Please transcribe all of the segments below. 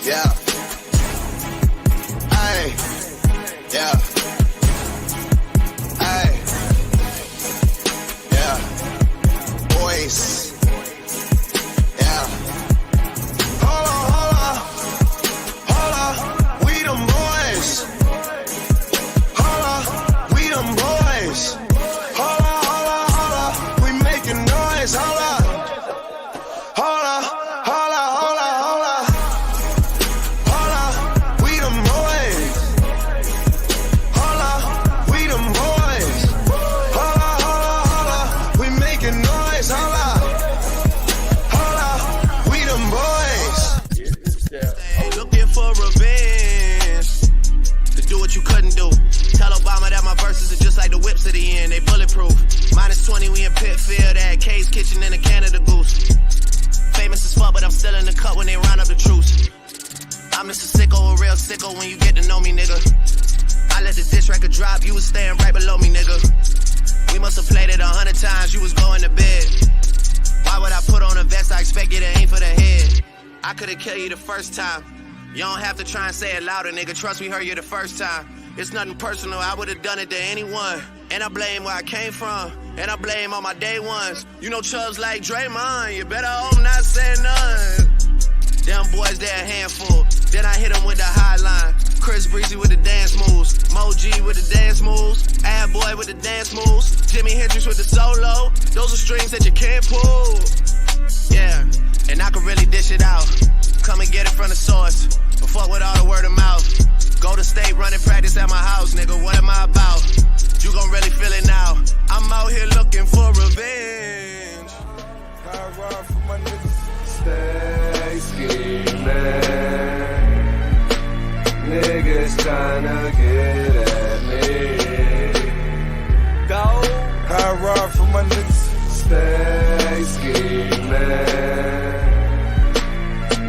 Yeah. Ay. Yeah. Ay. Yeah. Boys. Yeah. Hold on. Hold on. We them boys. Hold on. We them boys. Hold on. We making noise. Hold on. They bulletproof. -20, we in Pitfield at K's Kitchen in a Canada Goose. Famous as fuck, but I'm still in the cut when they round up the troops. I'm just a sicko, a real sicko when you get to know me, nigga. I let the diss record drop, you was staying right below me, nigga. We must have played it 100 times, you was going to bed. Why would I put on a vest? I expect you to aim for the head. I could've killed you the first time. You don't have to try and say it louder, nigga. Trust we heard you the first time. It's nothing personal, I would've done it to anyone. And I blame where I came from, and I blame all my day ones. You know Chubbs like Draymond, you better hope not say none. Them boys, they're a handful. Then I hit them with the high line. Chris Breezy with the dance moves. Mo G with the dance moves. Ad Boy with the dance moves. Jimi Hendrix with the solo. Those are strings that you can't pull. Yeah, and I can really dish it out. Come and get it from the source. But fuck with all the word of mouth. Go to state, running practice at my house, nigga. What am I about? You gon' really feel it now. I'm out here looking for revenge. I ride for my niggas. Stay scheming. Niggas tryna get at me. Go. I ride for my niggas. Stay scheming.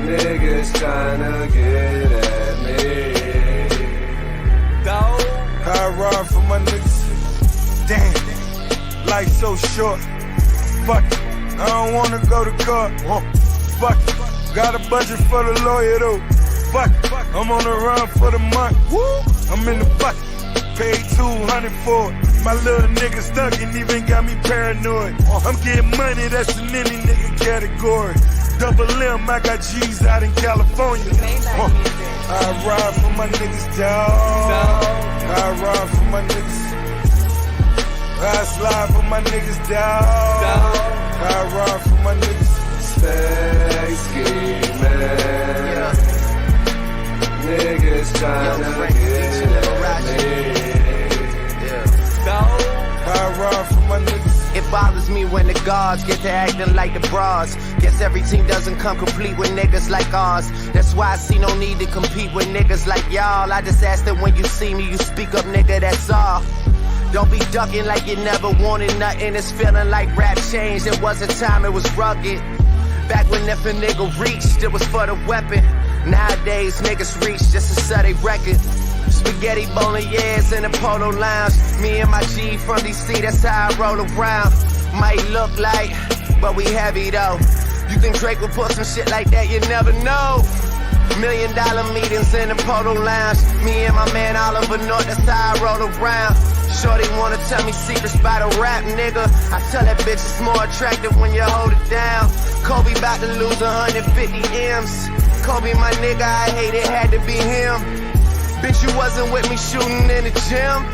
Niggas tryna get at me. Go. I ride for my niggas. Damn, life so short. Fuck it, I don't wanna go to court. Fuck it, got a budget for the lawyer though. Fuck it, I'm on the run for the month. I'm in the bucket, paid 200 for it. My little nigga stuck and even got me paranoid. I'm getting money, that's in any nigga category. Double M, I got G's out in California. I ride for my niggas, dawg. I ride for my niggas. I slide for my niggas, dawg. I ride for my niggas. Stay scheming. Niggas tryna get at me. I ride for my niggas. It bothers me when the guards get to acting like the bras. Guess every team doesn't come complete with niggas like ours. That's why I see no need to compete with niggas like y'all. I just ask that when you see me, you speak up, nigga, that's all. Don't be ducking like you never wanted nothing. It's feeling like rap changed. It wasn't time, it was rugged. Back when if a nigga reached, it was for the weapon. Nowadays, niggas reach just to sell they record. Spaghetti bolognese in the polo lounge. Me and my G from DC, that's how I roll around. Might look like, but we heavy though. You think Drake would put some shit like that? You never know. $1 million meetings in the polo lounge. Me and my man Oliver North, that's how I roll around. Shorty wanna tell me secrets about a rap, nigga. I tell that bitch it's more attractive when you hold it down. Kobe about to lose 150 M's. Kobe, my nigga, I hate it, had to be him. Bitch, you wasn't with me shooting in the gym.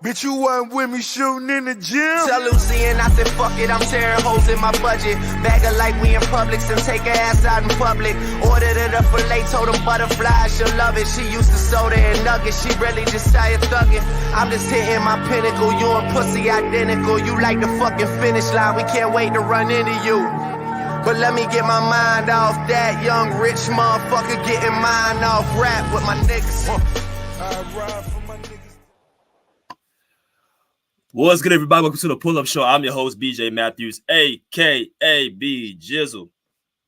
Bitch, you wasn't with me shooting in the gym. Tell Lucy and I said, fuck it, I'm tearing holes in my budget. Bag her like we in Publix and take her ass out in public. Ordered it up for late, told them butterflies, she'll love it. She used to soda and nuggets, she really just tired thugging. I'm just hitting my pinnacle, you and pussy identical. You like the fucking finish line, we can't wait to run into you. But let me get my mind off that young rich motherfucker getting mine off rap with my niggas. I ride for my niggas. What's good, everybody? Welcome to the Pull Up Show. I'm your host, BJ Matthews, a.k.a. B Jizzle.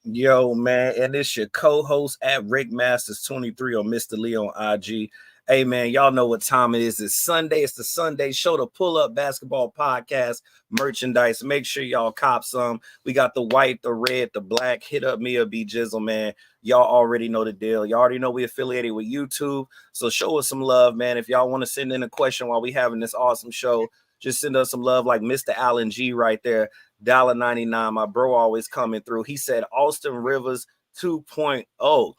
Yo, man, and it's your co-host at Rick Masters 23 or Mr. Lee on IG. Hey, man, y'all know what time it is. It's Sunday. It's the Sunday show, the Pull Up Basketball Podcast merchandise. Make sure y'all cop some. We got the white, the red, the black. Hit up me or B Jizzle, man. Y'all already know the deal. Y'all already know we affiliated with YouTube. So show us some love, man. If y'all want to send in a question while we having this awesome show, just send us some love like Mr. Allen G right there. $1.99. My bro always coming through. He said Austin Rivers 2.0.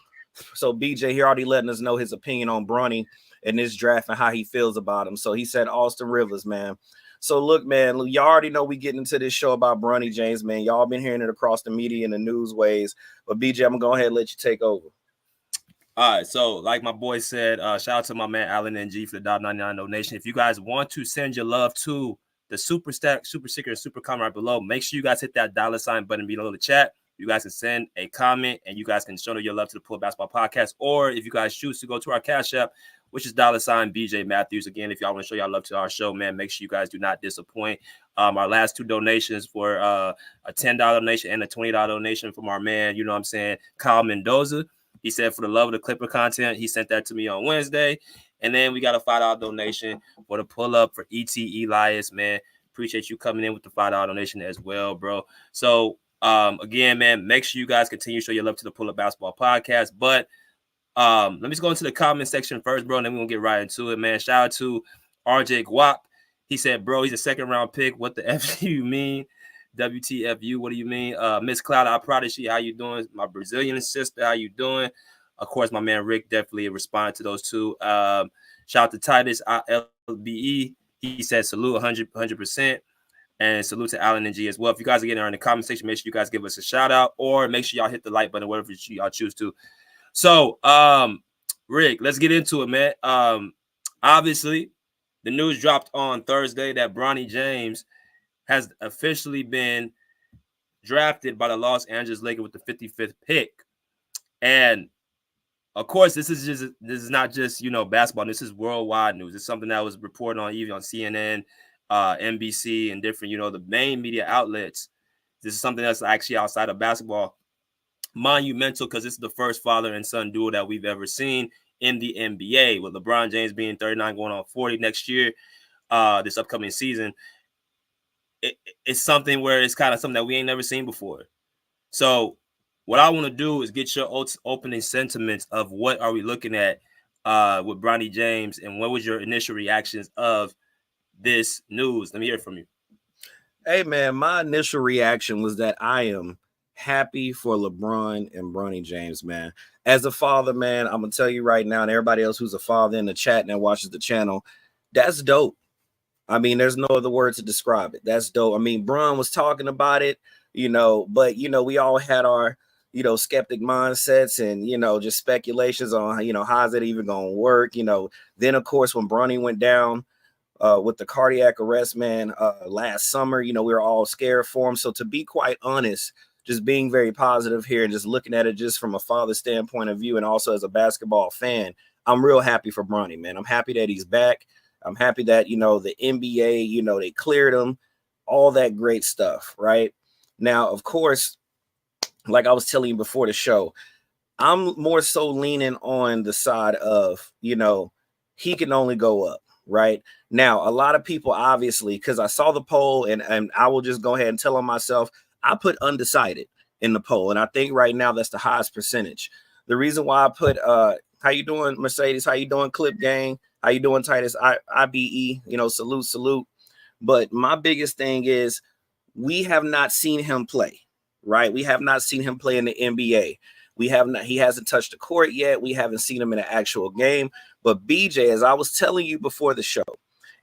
So BJ here already letting us know his opinion on Bronny in this draft and how he feels about him. So he said Austin Rivers, man. So look, man, y'all already know we getting into this show about Bronny James, man. Y'all been hearing it across the media and the news ways. But BJ, I'm gonna go ahead and let you take over. All right, so like my boy said, shout out to my man Allen NG for the $1.99 donation. If you guys want to send your love to the Super Stack, Super Secret, and Super Comment right below, make sure you guys hit that $ button below the chat. You guys can send a comment and you guys can show your love to the Pull Up Basketball Podcast. Or if you guys choose to go to our Cash App, which is $ BJ Matthews. Again, if y'all want to show y'all love to our show, man, make sure you guys do not disappoint. Our last two donations for a $10 donation and a $20 donation from our man, you know what I'm saying, Kyle Mendoza. He said for the love of the Clipper content, he sent that to me on Wednesday. And then we got a $5 donation for the pull up for E.T. Elias, man. Appreciate you coming in with the $5 donation as well, bro. So, again, man, make sure you guys continue to show your love to the Pull Up Basketball Podcast. But let me just go into the comment section first, bro, and then we're going to get right into it, man. Shout out to RJ Guap. He said, bro, he's a second-round pick. What the F do you mean? WTFU, what do you mean? Miss Cloud, I prodigy, how you doing? My Brazilian sister, how you doing? Of course, my man Rick definitely responded to those two. Shout out to Titus LBE. He said salute 100%. And salute to Allen and G as well. If you guys are getting in the comment section, make sure you guys give us a shout out or make sure y'all hit the like button, whatever y'all choose to. So, Rick, let's get into it, man. Obviously, the news dropped on Thursday that Bronny James has officially been drafted by the Los Angeles Lakers with the 55th pick. And of course, this is not just, basketball. This is worldwide news. It's something that was reported on even on CNN, NBC, and different, the main media outlets. This is something that's actually outside of basketball. Monumental because this is the first father and son duo that we've ever seen in the NBA, with LeBron James being 39 going on 40 next year, this upcoming season. It's something where it's kind of something that we ain't never seen before. So what I want to do is get your opening sentiments of what are we looking at with Bronny James, and what was your initial reactions of this news? Let me hear from you. Hey, man, my initial reaction was that I am happy for LeBron and Bronny James, man. As a father, man, I'm going to tell you right now, and everybody else who's a father in the chat and that watches the channel, that's dope. I mean, there's no other word to describe it. That's dope. I mean, Bron was talking about it, but, we all had our, skeptic mindsets and, just speculations on, how's it even going to work? Then, of course, when Bronny went down with the cardiac arrest, man, last summer, we were all scared for him. So to be quite honest, just being very positive here and just looking at it just from a father standpoint of view and also as a basketball fan, I'm real happy for Bronny, man. I'm happy that he's back. I'm happy that, the NBA, they cleared him, all that great stuff, right? Now, of course, like I was telling you before the show, I'm more so leaning on the side of, he can only go up, right? Now, a lot of people, obviously, because I saw the poll and I will just go ahead and tell on myself, I put undecided in the poll. And I think right now that's the highest percentage. The reason why I put, how you doing, Mercedes? How you doing, Clip Gang? How you doing, Titus? IBE, salute. But my biggest thing is we have not seen him play, right? We have not seen him play in the NBA. He hasn't touched the court yet. We haven't seen him in an actual game. But BJ, as I was telling you before the show,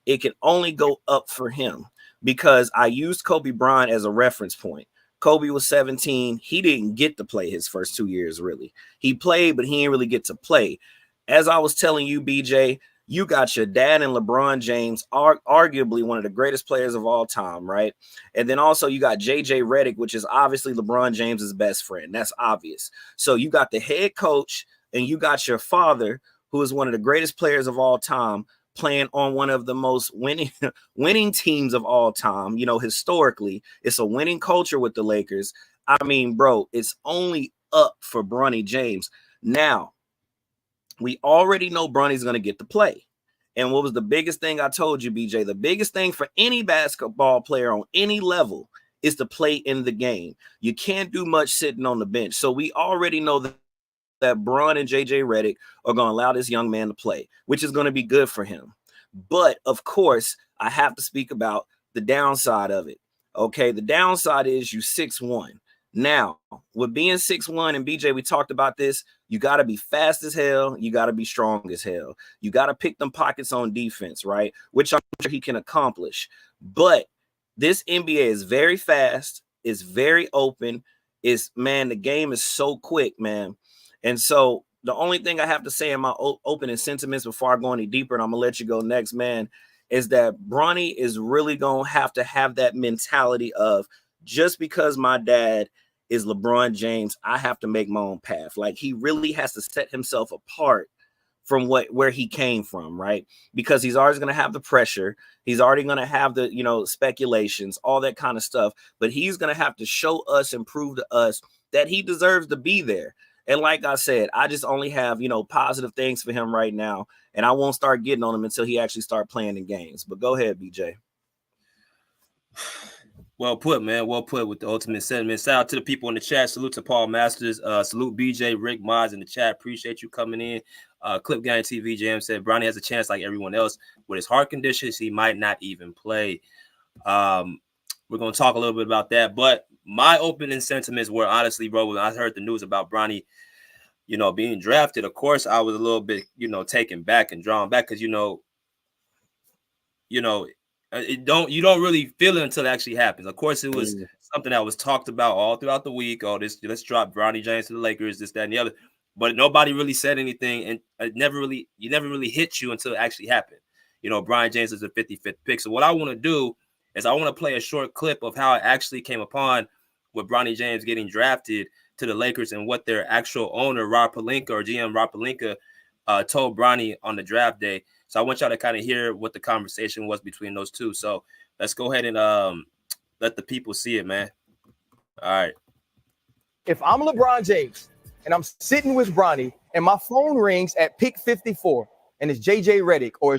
it can only go up for him because I used Kobe Bryant as a reference point. Kobe was 17. He didn't get to play his first 2 years, really. He played, but he didn't really get to play. As I was telling you, BJ, you got your dad and LeBron James, arguably one of the greatest players of all time, right? And then also you got JJ Redick, which is obviously LeBron James's best friend. That's obvious. So you got the head coach and you got your father, who is one of the greatest players of all time, playing on one of the most winning teams of all time. Historically, it's a winning culture with the Lakers. I mean, bro, it's only up for Bronny James. Now, we already know Bronny's going to get to play. And what was the biggest thing I told you, BJ? The biggest thing for any basketball player on any level is to play in the game. You can't do much sitting on the bench. So we already know that Bron and JJ Redick are going to allow this young man to play, which is going to be good for him. But of course, I have to speak about the downside of it. Okay, the downside is you 6'1". Now, with being 6'1", and BJ, we talked about this, you got to be fast as hell. You got to be strong as hell. You got to pick them pockets on defense, right? Which I'm sure he can accomplish. But this NBA is very fast. It's very open. Man, the game is so quick, man. And so the only thing I have to say in my opening sentiments before I go any deeper, and I'm going to let you go next, man, is that Bronny is really going to have that mentality of, just because my dad is LeBron James, I have to make my own path. Like, he really has to set himself apart from where he came from, right? Because he's always going to have the pressure. He's already going to have the, speculations, all that kind of stuff. But he's going to have to show us and prove to us that he deserves to be there. And like I said, I just only have, positive things for him right now. And I won't start getting on him until he actually start playing in games. But go ahead, BJ. Well put, man. Well put with the ultimate sentiment. Shout out to the people in the chat. Salute to Paul Masters. Salute BJ, Rick, Mods in the chat. Appreciate you coming in. Clip Gang TV Jam said Bronny has a chance like everyone else. With his heart conditions, he might not even play. We're going to talk a little bit about that. But my opening sentiments were, honestly, bro, when I heard the news about Bronny, being drafted, of course, I was a little bit, taken back and drawn back because, you don't really feel it until it actually happens. Of course, it was something that was talked about all throughout the week. Oh, let's drop Bronny James to the Lakers, this, that, and the other. But nobody really said anything, and it never really hit you until it actually happened. Bronny James is the 55th pick. So what I want to do is I want to play a short clip of how it actually came upon with Bronny James getting drafted to the Lakers and what their actual owner, Rob Pelinka, or GM Rob Pelinka, told Bronny on the draft day. So I want y'all to kind of hear what the conversation was between those two. So let's go ahead and let the people see it, man. All right. If I'm LeBron James and I'm sitting with Bronny and my phone rings at pick 54 and it's JJ Redick, or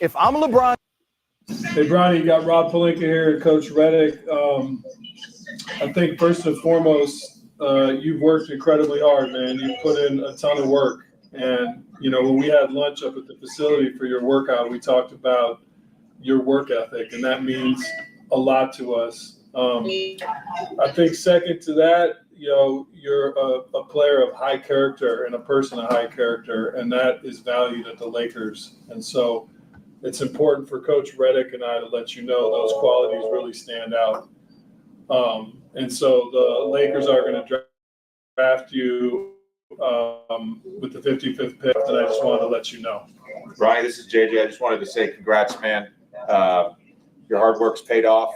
if I'm LeBron. Hey, Bronny, you got Rob Pelinka here and Coach Redick. I think first and foremost, you've worked incredibly hard, man. You put in a ton of work. And, when we had lunch up at the facility for your workout, we talked about your work ethic, and that means a lot to us. I think second to that, you're a player of high character and a person of high character, and that is valued at the Lakers. And so it's important for Coach Redick and I to let you know those qualities really stand out. And so the Lakers are going to draft you with the 55th pick, and I just wanted to let you know. Bronny, this is JJ. I just wanted to say congrats, man. Your hard work's paid off.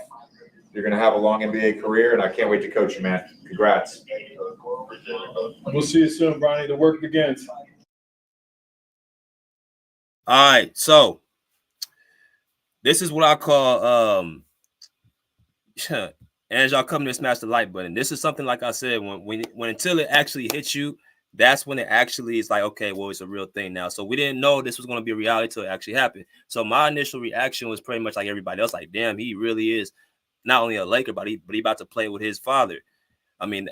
You're going to have a long NBA career, and I can't wait to coach you, man. Congrats. We'll see you soon, Bronny. The work begins. All right, so this is what I call as y'all come to smash the like button. This is something, like I said, when until it actually hits you, that's when it actually is like, okay, well, it's a real thing now. So we didn't know this was going to be a reality until it actually happened. So my initial reaction was pretty much like everybody else, like, damn, he really is not only a Laker, but he about to play with his father. I mean,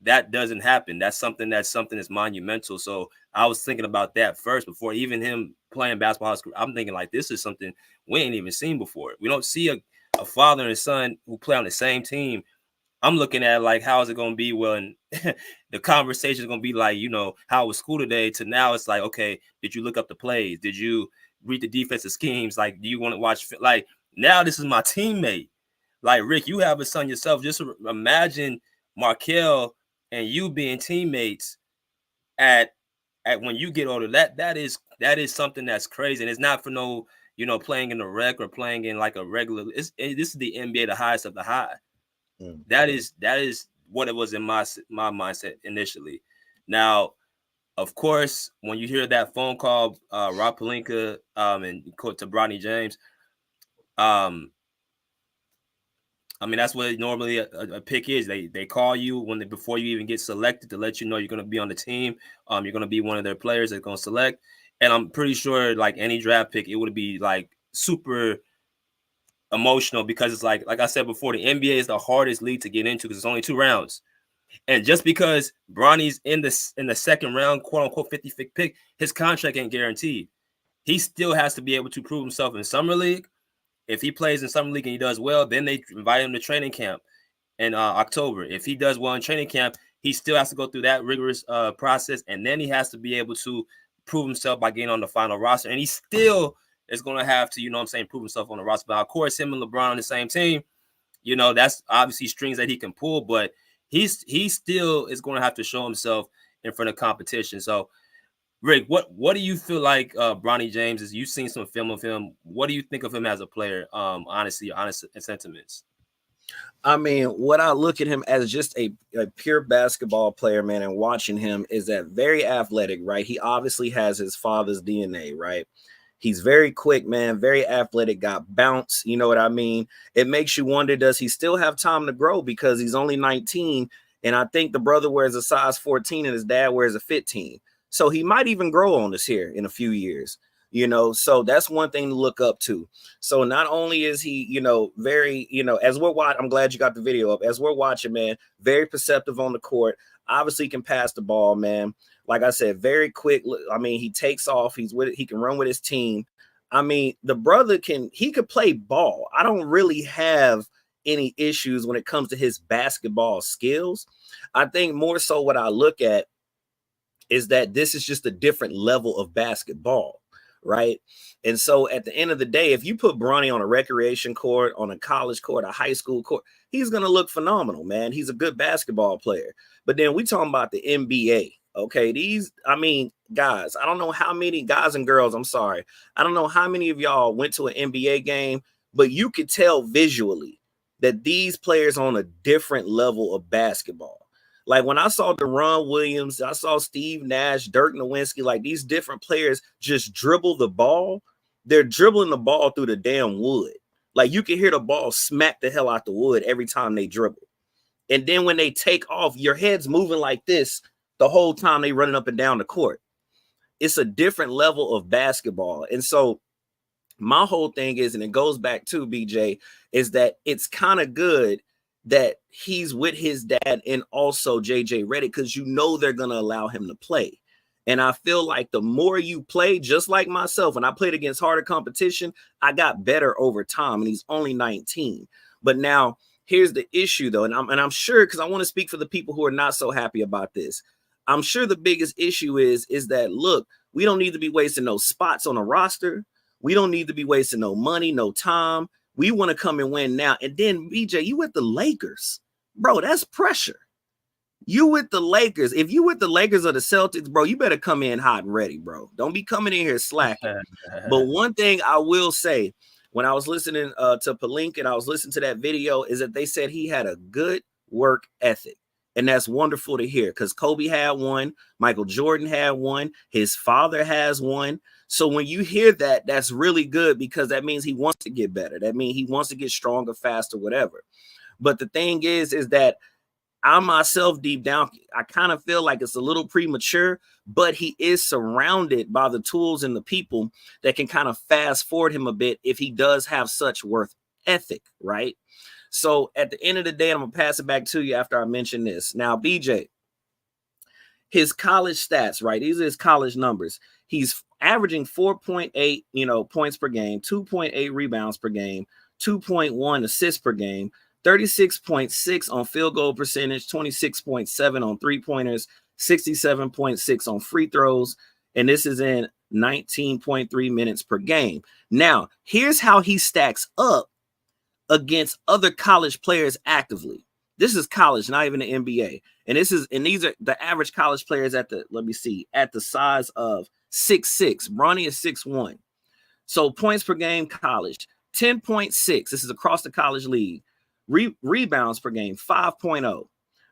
that doesn't happen. That's something that's monumental. So I was thinking about that first before even him playing basketball. I'm thinking like, this is something we ain't even seen before. We don't see a father and a son who play on the same team. I'm looking at like, how is it going to be when the conversation is going to be like, how was school today, to now it's like, okay, did you look up the plays? Did you read the defensive schemes? Like, do you want to watch? Like, now this is my teammate. Like, Rick, you have a son yourself. Just imagine Markel and you being teammates at when you get older. That is something that's crazy. And it's not for no, playing in the rec or playing in like a regular. This is the NBA, the highest of the high. That is what it was in my mindset initially. Now, of course, when you hear that phone call, Rob Pelinka and to Bronny James, I mean, that's what normally a pick is. They call you before you even get selected to let you know you're going to be on the team. You're going to be one of their players they're going to select. And I'm pretty sure, like any draft pick, it would be like super emotional because it's like I said before, the NBA is the hardest league to get into because it's only 2 rounds. And just because Bronny's in the second round, quote unquote 55th pick, his contract ain't guaranteed. He still has to be able to prove himself in summer league. If he plays in summer league and he does well, then they invite him to training camp in October. If he does well in training camp, he still has to go through that rigorous process, and then he has to be able to prove himself by getting on the final roster. And he still is going to have to, you know what I'm saying, prove himself on the roster. But of course, him and LeBron on the same team, you know, that's obviously strings that he can pull, but he still is going to have to show himself in front of competition. So, Rick, what do you feel like Bronny James is? You've seen some film of him. What do you think of him as a player? Honestly, honest sentiments. I mean, what I look at him as just a pure basketball player, man, and watching him is that very athletic, right? He obviously has his father's DNA, right? He's very quick, man, very athletic, got bounce. You know what I mean? It makes you wonder, does he still have time to grow because he's only 19? And I think the brother wears a size 14 and his dad wears a 15. So he might even grow on us here in a few years, you know? So that's one thing to look up to. So not only is he, you know, very, you know, as we're watching, I'm glad you got the video up. As we're watching, man, very perceptive on the court, obviously can pass the ball, man. Like I said, very quick. I mean, he takes off. He can run with his team. I mean, the brother he could play ball. I don't really have any issues when it comes to his basketball skills. I think more so what I look at is that this is just a different level of basketball, right? And so at the end of the day, if you put Bronny on a recreation court, on a college court, a high school court, he's going to look phenomenal, man. He's a good basketball player. But then we talking about the NBA. Okay, I mean, guys, I don't know how many guys and girls, I'm sorry. I don't know how many of y'all went to an NBA game, but you could tell visually that these players are on a different level of basketball. Like when I saw Deron Williams, I saw Steve Nash, Dirk Nowitzki, like these different players just dribble the ball. They're dribbling the ball through the damn wood. Like you can hear the ball smack the hell out the wood every time they dribble. And then when they take off, your head's moving like this the whole time they running up and down the court. It's a different level of basketball. And so my whole thing is, and it goes back to BJ, is that it's kind of good that he's with his dad and also JJ Redick, because you know they're going to allow him to play. And I feel like the more you play, just like myself, when I played against harder competition, I got better over time, and he's only 19. But now here's the issue, though, and I'm sure, because I want to speak for the people who are not so happy about this. I'm sure the biggest issue is that, look, we don't need to be wasting no spots on a roster. We don't need to be wasting no money, no time. We want to come and win now. And then, BJ, you with the Lakers. Bro, that's pressure. You with the Lakers. If you with the Lakers or the Celtics, bro, you better come in hot and ready, bro. Don't be coming in here slacking. But one thing I will say, when I was listening to Palinka and I was listening to that video, is that they said he had a good work ethic. And that's wonderful to hear, because Kobe had one, Michael Jordan had one, his father has one. So when you hear that, that's really good, because that means he wants to get better. That means he wants to get stronger, faster, whatever. But the thing is that I myself, deep down, I kind of feel like it's a little premature, but he is surrounded by the tools and the people that can kind of fast forward him a bit if he does have such work ethic, right? So at the end of the day, I'm going to pass it back to you after I mention this. Now, BJ, his college stats, right? These are his college numbers. He's averaging 4.8, points per game, 2.8 rebounds per game, 2.1 assists per game, 36.6 on field goal percentage, 26.7 on three-pointers, 67.6 on free throws, and this is in 19.3 minutes per game. Now, here's how he stacks up against other college players actively. This is college, not even the NBA. And these are the average college players at the size of 6'6". Bronny is 6'1". So points per game, college, 10.6. This is across the college league. Rebounds per game, 5.0,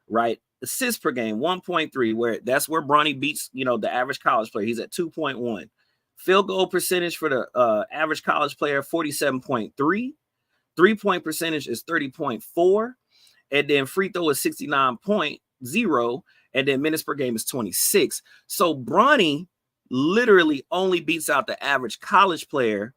right? Assists per game, 1.3, that's where Bronny beats, the average college player. He's at 2.1. Field goal percentage for the average college player, 47.3. 3-point percentage is 30.4, and then free throw is 69.0, and then minutes per game is 26. So Bronny literally only beats out the average college player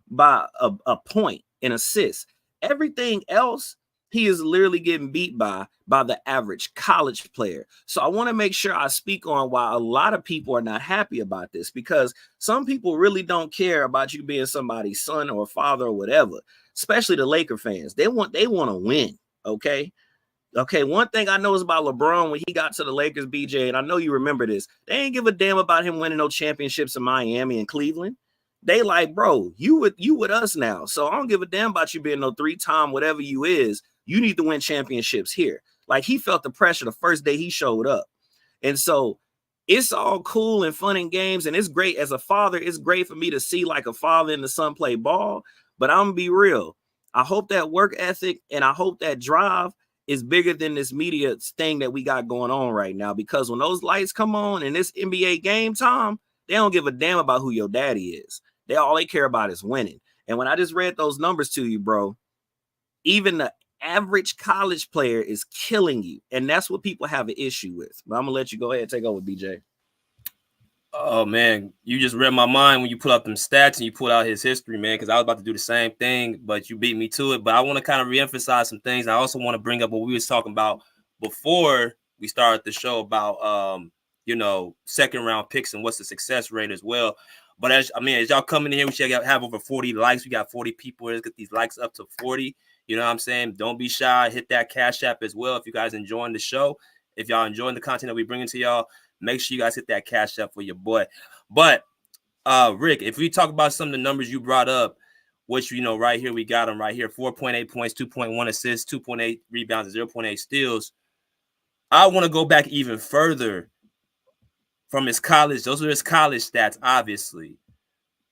by a point in assists. Everything else, he is literally getting beat by the average college player. So I want to make sure I speak on why a lot of people are not happy about this, because some people really don't care about you being somebody's son or father or whatever, especially the Laker fans. They want to win, okay? Okay, one thing I know is about LeBron when he got to the Lakers, BJ, and I know you remember this, they ain't give a damn about him winning no championships in Miami and Cleveland. They like, bro, you with us now. So I don't give a damn about you being no 3-time whatever you is. You need to win championships here. Like, he felt the pressure the first day he showed up. And so it's all cool and fun and games. And it's great as a father. It's great for me to see like a father and the son play ball. But I'm gonna be real. I hope that work ethic and I hope that drive is bigger than this media thing that we got going on right now. Because when those lights come on and it's NBA game time, they don't give a damn about who your daddy is. All they care about is winning. And when I just read those numbers to you, bro, even the average college player is killing you. And that's what people have an issue with. But I'm going to let you go ahead and take over, BJ. Oh, man, you just read my mind when you put up them stats and you put out his history, man, because I was about to do the same thing, but you beat me to it. But I want to kind of reemphasize some things. I also want to bring up what we was talking about before we started the show about, second round picks and what's the success rate as well. But as y'all coming in here, we should have over 40 likes. We got 40 people. Let's get these likes up to 40. You know what I'm saying? Don't be shy. Hit that Cash App as well if you guys enjoying the show. If y'all enjoying the content that we bringing to y'all, make sure you guys hit that Cash App for your boy. But, Rick, if we talk about some of the numbers you brought up, which, right here, we got them right here. 4.8 points, 2.1 assists, 2.8 rebounds, and 0.8 steals. I want to go back even further from his college. Those are his college stats, obviously.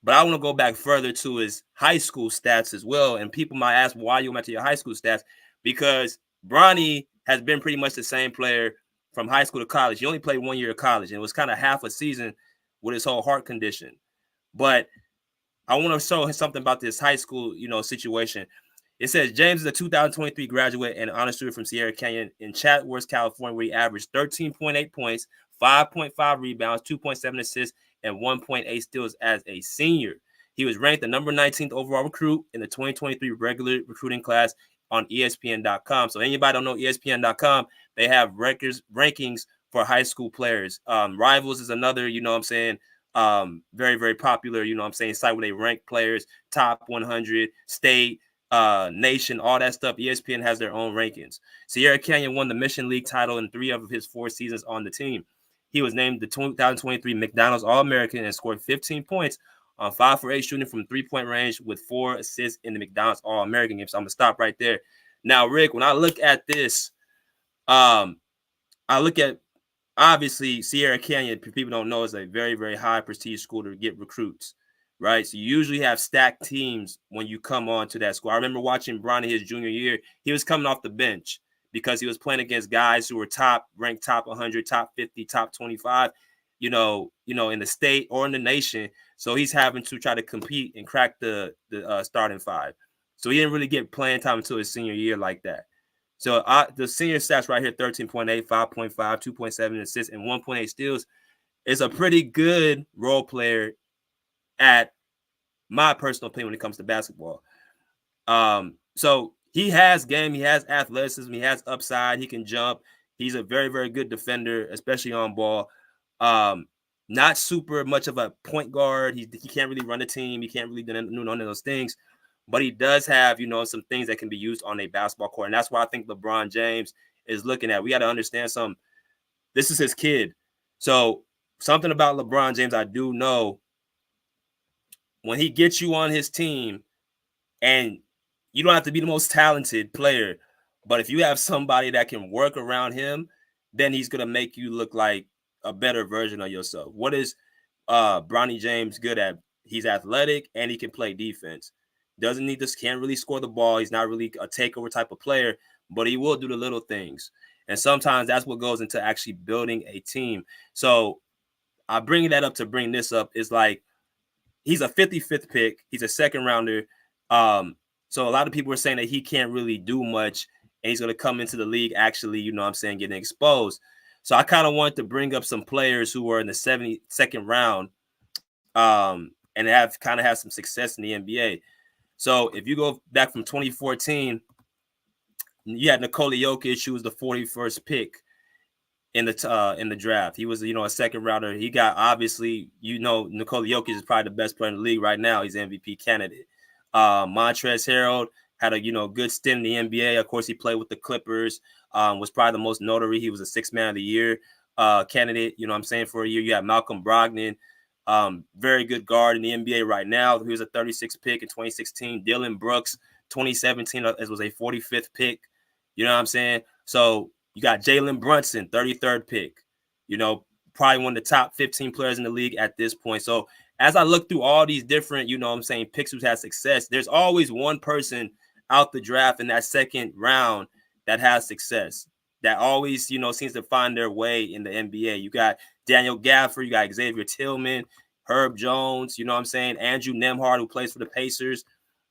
But I want to go back further to his high school stats as well. And people might ask, why you went to your high school stats? Because Bronny has been pretty much the same player from high school to college. He only played 1 year of college, and it was kind of half a season with his whole heart condition. But I want to show something about this high school, situation. It says James is a 2023 graduate and honor student from Sierra Canyon in Chatsworth, California, where he averaged 13.8 points, 5.5 rebounds, 2.7 assists, and 1.8 steals as a senior. He was ranked the number 19th overall recruit in the 2023 regular recruiting class on ESPN.com. So anybody don't know ESPN.com, they have rankings for high school players. Rivals is another, very, very popular, site where they rank players, top 100, state, nation, all that stuff. ESPN has their own rankings. Sierra Canyon won the Mission League title in 3 of his 4 seasons on the team. He was named the 2023 McDonald's All-American and scored 15 points on 5 for 8 shooting from 3-point range with 4 assists in the McDonald's All-American game. So I'm going to stop right there. Now, Rick, when I look at this, I look at, obviously, Sierra Canyon, people don't know, is a very, very high prestige school to get recruits, right? So you usually have stacked teams when you come on to that school. I remember watching Bronny his junior year. He was coming off the bench because he was playing against guys who were ranked top 100, top 50, top 25, in the state or in the nation. So he's having to try to compete and crack the starting 5. So he didn't really get playing time until his senior year like that. So the senior stats right here, 13.8, 5.5, 2.7 assists, and 1.8 steals, is a pretty good role player at my personal opinion when it comes to basketball. So he has game, he has athleticism, he has upside, he can jump. He's a very, very good defender, especially on ball. Not super much of a point guard. He can't really run a team. He can't really do none of those things. But he does have, some things that can be used on a basketball court. And that's why I think LeBron James is looking at. We got to understand something. This is his kid. So something about LeBron James I do know, when he gets you on his team, and you don't have to be the most talented player, but if you have somebody that can work around him, then he's going to make you look like a better version of yourself. What is Bronny James good at? He's athletic and he can play defense. Can't really score the ball. He's not really a takeover type of player, but he will do the little things. And sometimes that's what goes into actually building a team. So I bring that up to bring this up. Is like, he's a 55th pick. He's a second rounder. So a lot of people are saying that he can't really do much, and he's going to come into the league actually, you know what I'm saying, getting exposed. So I kind of wanted to bring up some players who were in the 72nd round and have kind of had some success in the NBA. So if you go back from 2014, you had Nikola Jokic, who was the 41st pick in the draft. He was, you know, a second rounder. He got, obviously, you know, Nikola Jokic is probably the best player in the league right now. He's an MVP candidate. Montrezl Harrell had a, you know, good stint in the NBA. Of course, he played with the Clippers. Was probably the most notary. He was a 6th man of the year candidate, you know what I'm saying, for a year. You had Malcolm Brogdon, very good guard in the NBA right now. He was a 36th pick in 2016. Dylan Brooks, 2017, as was a 45th pick. You know what I'm saying? So you got Jalen Brunson, 33rd pick. You know, probably one of the top 15 players in the league at this point. So as I look through all these different, you know what I'm saying, picks who's had success, there's always one person out the draft in that second round that has success, that always, you know, seems to find their way in the NBA. You got Daniel Gafford, you got Xavier Tillman, Herb Jones, you know what I'm saying, Andrew Nembhard, who plays for the Pacers.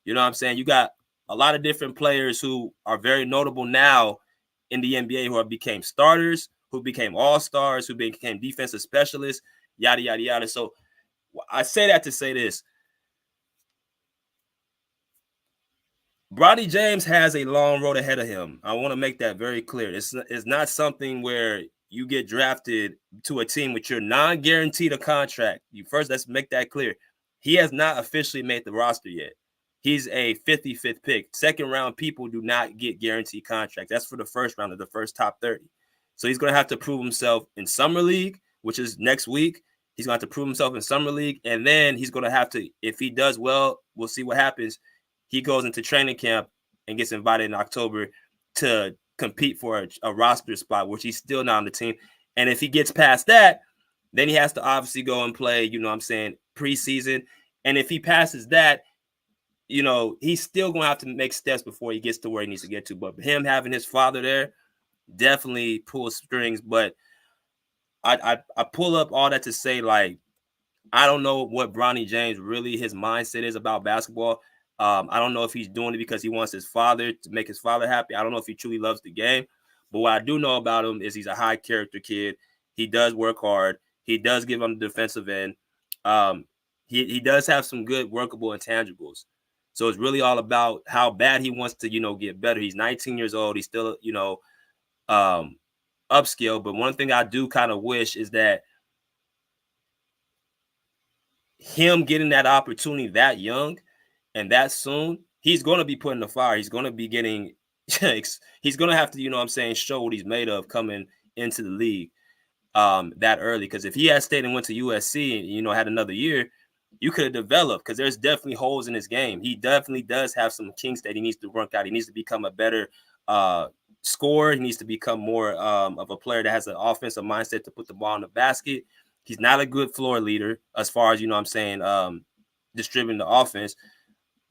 You know what I'm saying? You got a lot of different players who are very notable now in the NBA who have became starters, who became all-stars, who became defensive specialists, yada, yada, yada. So I say that to say this. Bronny James has a long road ahead of him. I want to make that very clear. It's not something where you get drafted to a team with your non-guaranteed a contract. Let's make that clear. He has not officially made the roster yet. He's a 55th pick. Second round people do not get guaranteed contracts. That's for the first round of the first top 30. So he's going to have to prove himself in Summer League, which is next week. He's going to have to prove himself in Summer League. And then he's going to have to, if he does well, we'll see what happens. He goes into training camp and gets invited in October to compete for a roster spot, which he's still not on the team. And if he gets past that, then he has to obviously go and play, you know what I'm saying, preseason. And if he passes that, you know, he's still going to have to make steps before he gets to where he needs to get to. But him having his father there definitely pulls strings. But I pull up all that to say, like, I don't know what Bronny James really, his mindset is about basketball. I don't know if he's doing it because he wants his father to make his father happy. I don't know if he truly loves the game. But what I do know about him is he's a high character kid. He does work hard. He does give on the defensive end. He does have some good workable intangibles. So it's really all about how bad he wants to, you know, get better. He's 19 years old. He's still, you know, upscale. But one thing I do kind of wish is that him getting that opportunity that young and that soon, he's going to be put in the fire. He's going to be getting, he's going to have to, you know what I'm saying, show what he's made of coming into the league that early. Because if he had stayed and went to USC and, you know, had another year, you could have developed, because there's definitely holes in his game. He definitely does have some kinks that he needs to work out. He needs to become a better scorer. He needs to become more of a player that has an offensive mindset to put the ball in the basket. He's not a good floor leader as far as, you know what I'm saying, distributing the offense.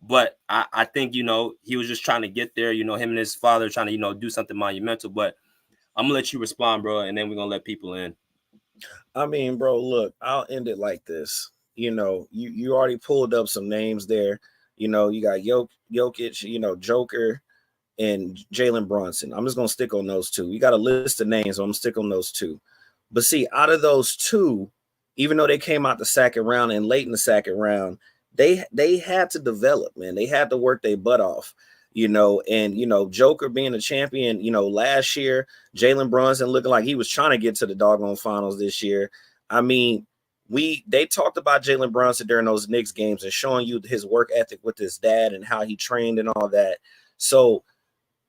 But I think, you know, he was just trying to get there, you know, him and his father trying to, you know, do something monumental. But I'm going to let you respond, bro, and then we're going to let people in. I mean, bro, look, I'll end it like this. You know, you already pulled up some names there. You know, you got Jokic, you know, Joker, and Jalen Brunson. I'm just going to stick on those two. You got a list of names, so I'm going to stick on those two. But see, out of those two, even though they came out the second round and late in the second round, they had to develop, man. They had to work their butt off, you know. And, you know, Joker being a champion, you know, last year, Jalen Brunson looking like he was trying to get to the doggone finals this year. I mean, they talked about Jalen Brunson during those Knicks games and showing you his work ethic with his dad and how he trained and all that. So,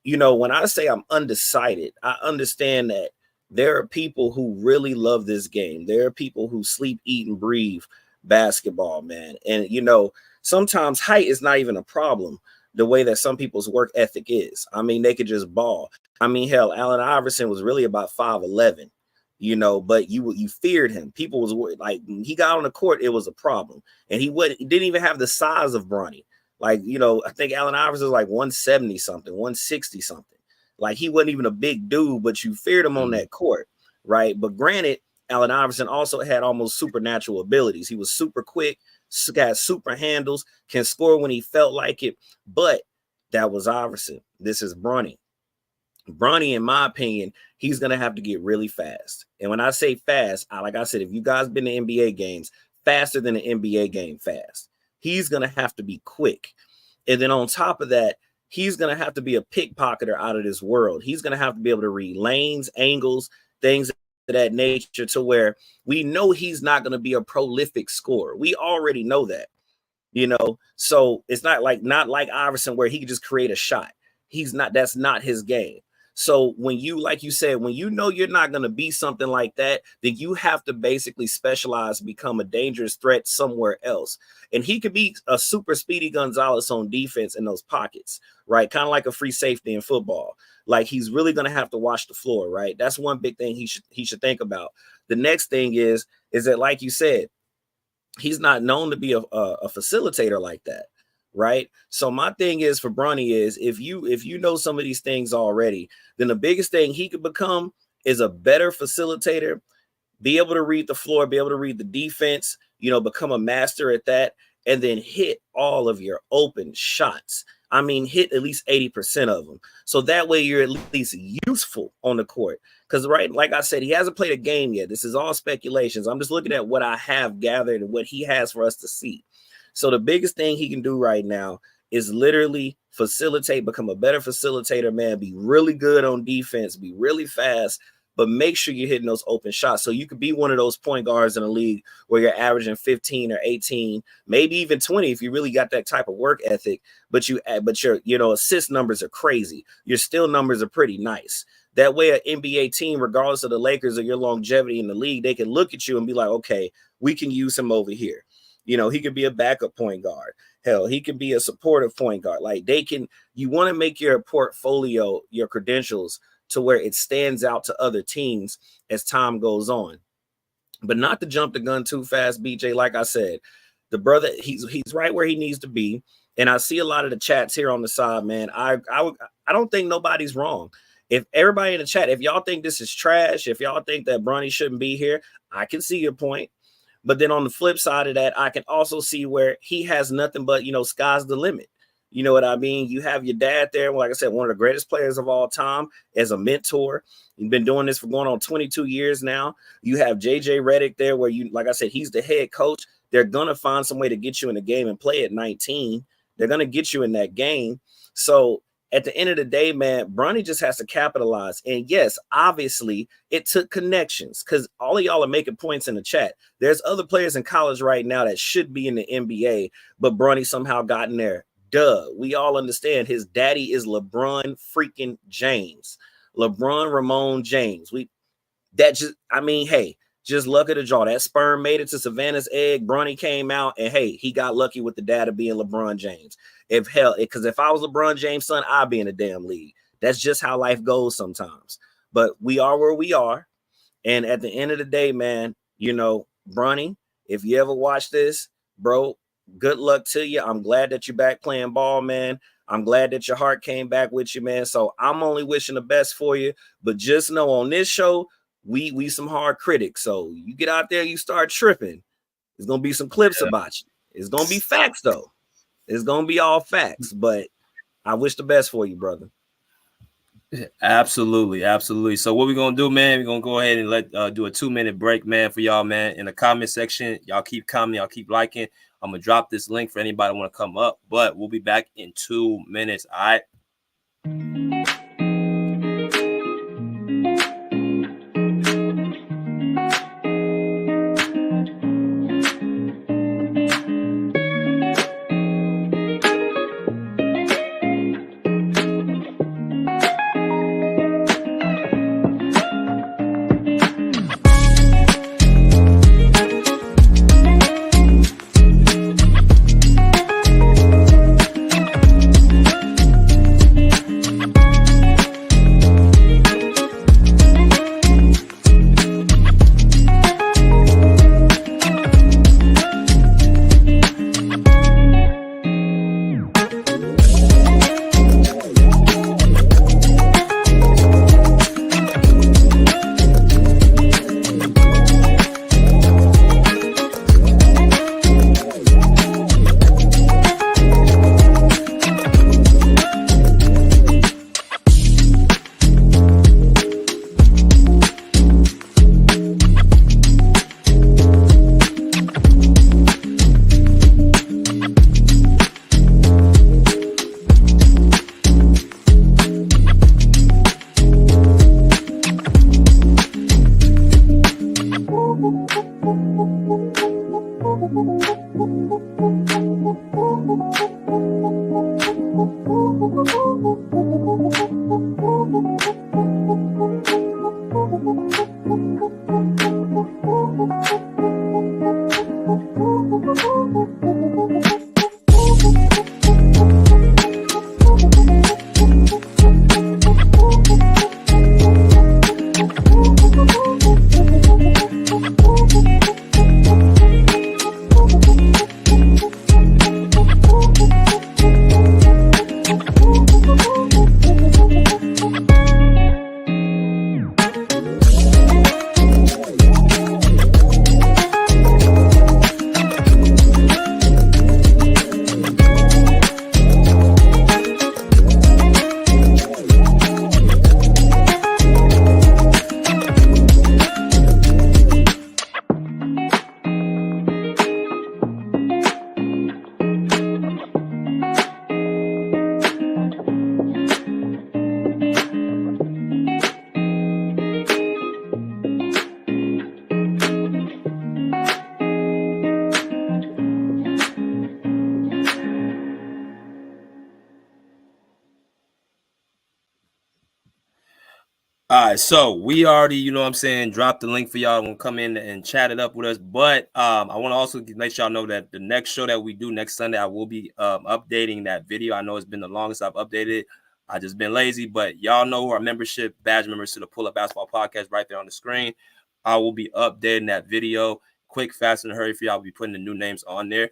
you know, when I say I'm undecided, I understand that there are people who really love this game. There are people who sleep, eat, and breathe basketball, man. And, you know, sometimes height is not even a problem the way that some people's work ethic is. I mean, they could just ball. I mean, hell, Allen Iverson was really about 5'11", you know, but you feared him. People was worried. Like, when he got on the court, it was a problem. And he didn't even have the size of Bronny. Like, you know, I think Allen Iverson was like 170 something, 160 something. Like, he wasn't even a big dude, but you feared him on that court, right? But granted, Allen Iverson also had almost supernatural abilities. He was super quick, got super handles, can score when he felt like it. But That was Iverson. This is Bronny. Bronny, in my opinion, he's going to have to get really fast. And when I say fast, like I said, if you guys been to NBA games, faster than an NBA game fast. He's going to have to be quick. And then on top of that, he's going to have to be a pickpocketer out of this world. He's going to have to be able to read lanes, angles, things of that nature, to where we know he's not going to be a prolific scorer. We already know that, you know, so it's not like Iverson where he can just create a shot. That's not his game. So when you, like you said, when you know you're not going to be something like that, then you have to basically specialize, become a dangerous threat somewhere else. And he could be a super Speedy Gonzalez on defense in those pockets, right? Kind of like a free safety in football. Like, he's really going to have to watch the floor, right? That's one big thing he should think about. The next thing is that, like you said, he's not known to be a facilitator like that. Right. So my thing is for Bronny is if you know some of these things already, then the biggest thing he could become is a better facilitator, be able to read the floor, be able to read the defense, you know, become a master at that, and then hit all of your open shots. I mean, hit at least 80% of them. So that way you're at least useful on the court. Because, right, like I said, he hasn't played a game yet. This is all speculations. I'm just looking at what I have gathered and what he has for us to see. So the biggest thing he can do right now is literally facilitate, become a better facilitator, man, be really good on defense, be really fast, but make sure you're hitting those open shots. So you could be one of those point guards in the league where you're averaging 15 or 18, maybe even 20 if you really got that type of work ethic, but your assist numbers are crazy. Your steal numbers are pretty nice. That way, an NBA team, regardless of the Lakers or your longevity in the league, they can look at you and be like, okay, we can use him over here. You know, he could be a backup point guard. Hell, he could be a supportive point guard. Like, you want to make your portfolio, your credentials, to where it stands out to other teams as time goes on. But not to jump the gun too fast, BJ. Like I said, the brother, he's right where he needs to be. And I see a lot of the chats here on the side, man. I don't think nobody's wrong. If everybody in the chat, if y'all think this is trash, if y'all think that Bronny shouldn't be here, I can see your point. But then on the flip side of that, I can also see where he has nothing but, you know, sky's the limit. You know what I mean? You have your dad there, like I said, one of the greatest players of all time as a mentor. You've been doing this for going on 22 years now. You have JJ Redick there where you, like I said, he's the head coach. They're going to find some way to get you in the game and play at 19. They're going to get you in that game. So at the end of the day, man, Bronny just has to capitalize. And yes, obviously, it took connections because all of y'all are making points in the chat. There's other players in college right now that should be in the NBA, but Bronny somehow got in there. Duh. We all understand his daddy is LeBron freaking James. LeBron Ramon James. Just luck of the draw. That sperm made it to Savannah's egg. Bronny came out, and hey, he got lucky with the dad of being LeBron James. Because if I was LeBron James' son, I'd be in a damn league. That's just how life goes sometimes. But we are where we are. And at the end of the day, man, you know, Bronny, if you ever watch this, bro, good luck to you. I'm glad that you're back playing ball, man. I'm glad that your heart came back with you, man. So I'm only wishing the best for you. But just know on this show, we some hard critics. So you get out there, you start tripping. There's going to be some clips about you. It's going to be facts, though. It's going to be all facts. But I wish the best for you, brother. Absolutely. Absolutely. So what we're going to do, man, we're going to go ahead and do a 2-minute break, man, for y'all, man. In the comment section, y'all keep commenting, y'all keep liking. I'm going to drop this link for anybody who want to come up, but we'll be back in 2 minutes. All right. All right, so we already, you know what I'm saying, dropped the link for y'all to come in and chat it up with us. But I want to also let y'all know that the next show that we do next Sunday, I will be updating that video. I know it's been the longest I've updated it. I just been lazy, but y'all know who are membership badge members to the Pull Up Basketball Podcast right there on the screen. I will be updating that video quick, fast, and hurry for y'all. I'll be putting the new names on there.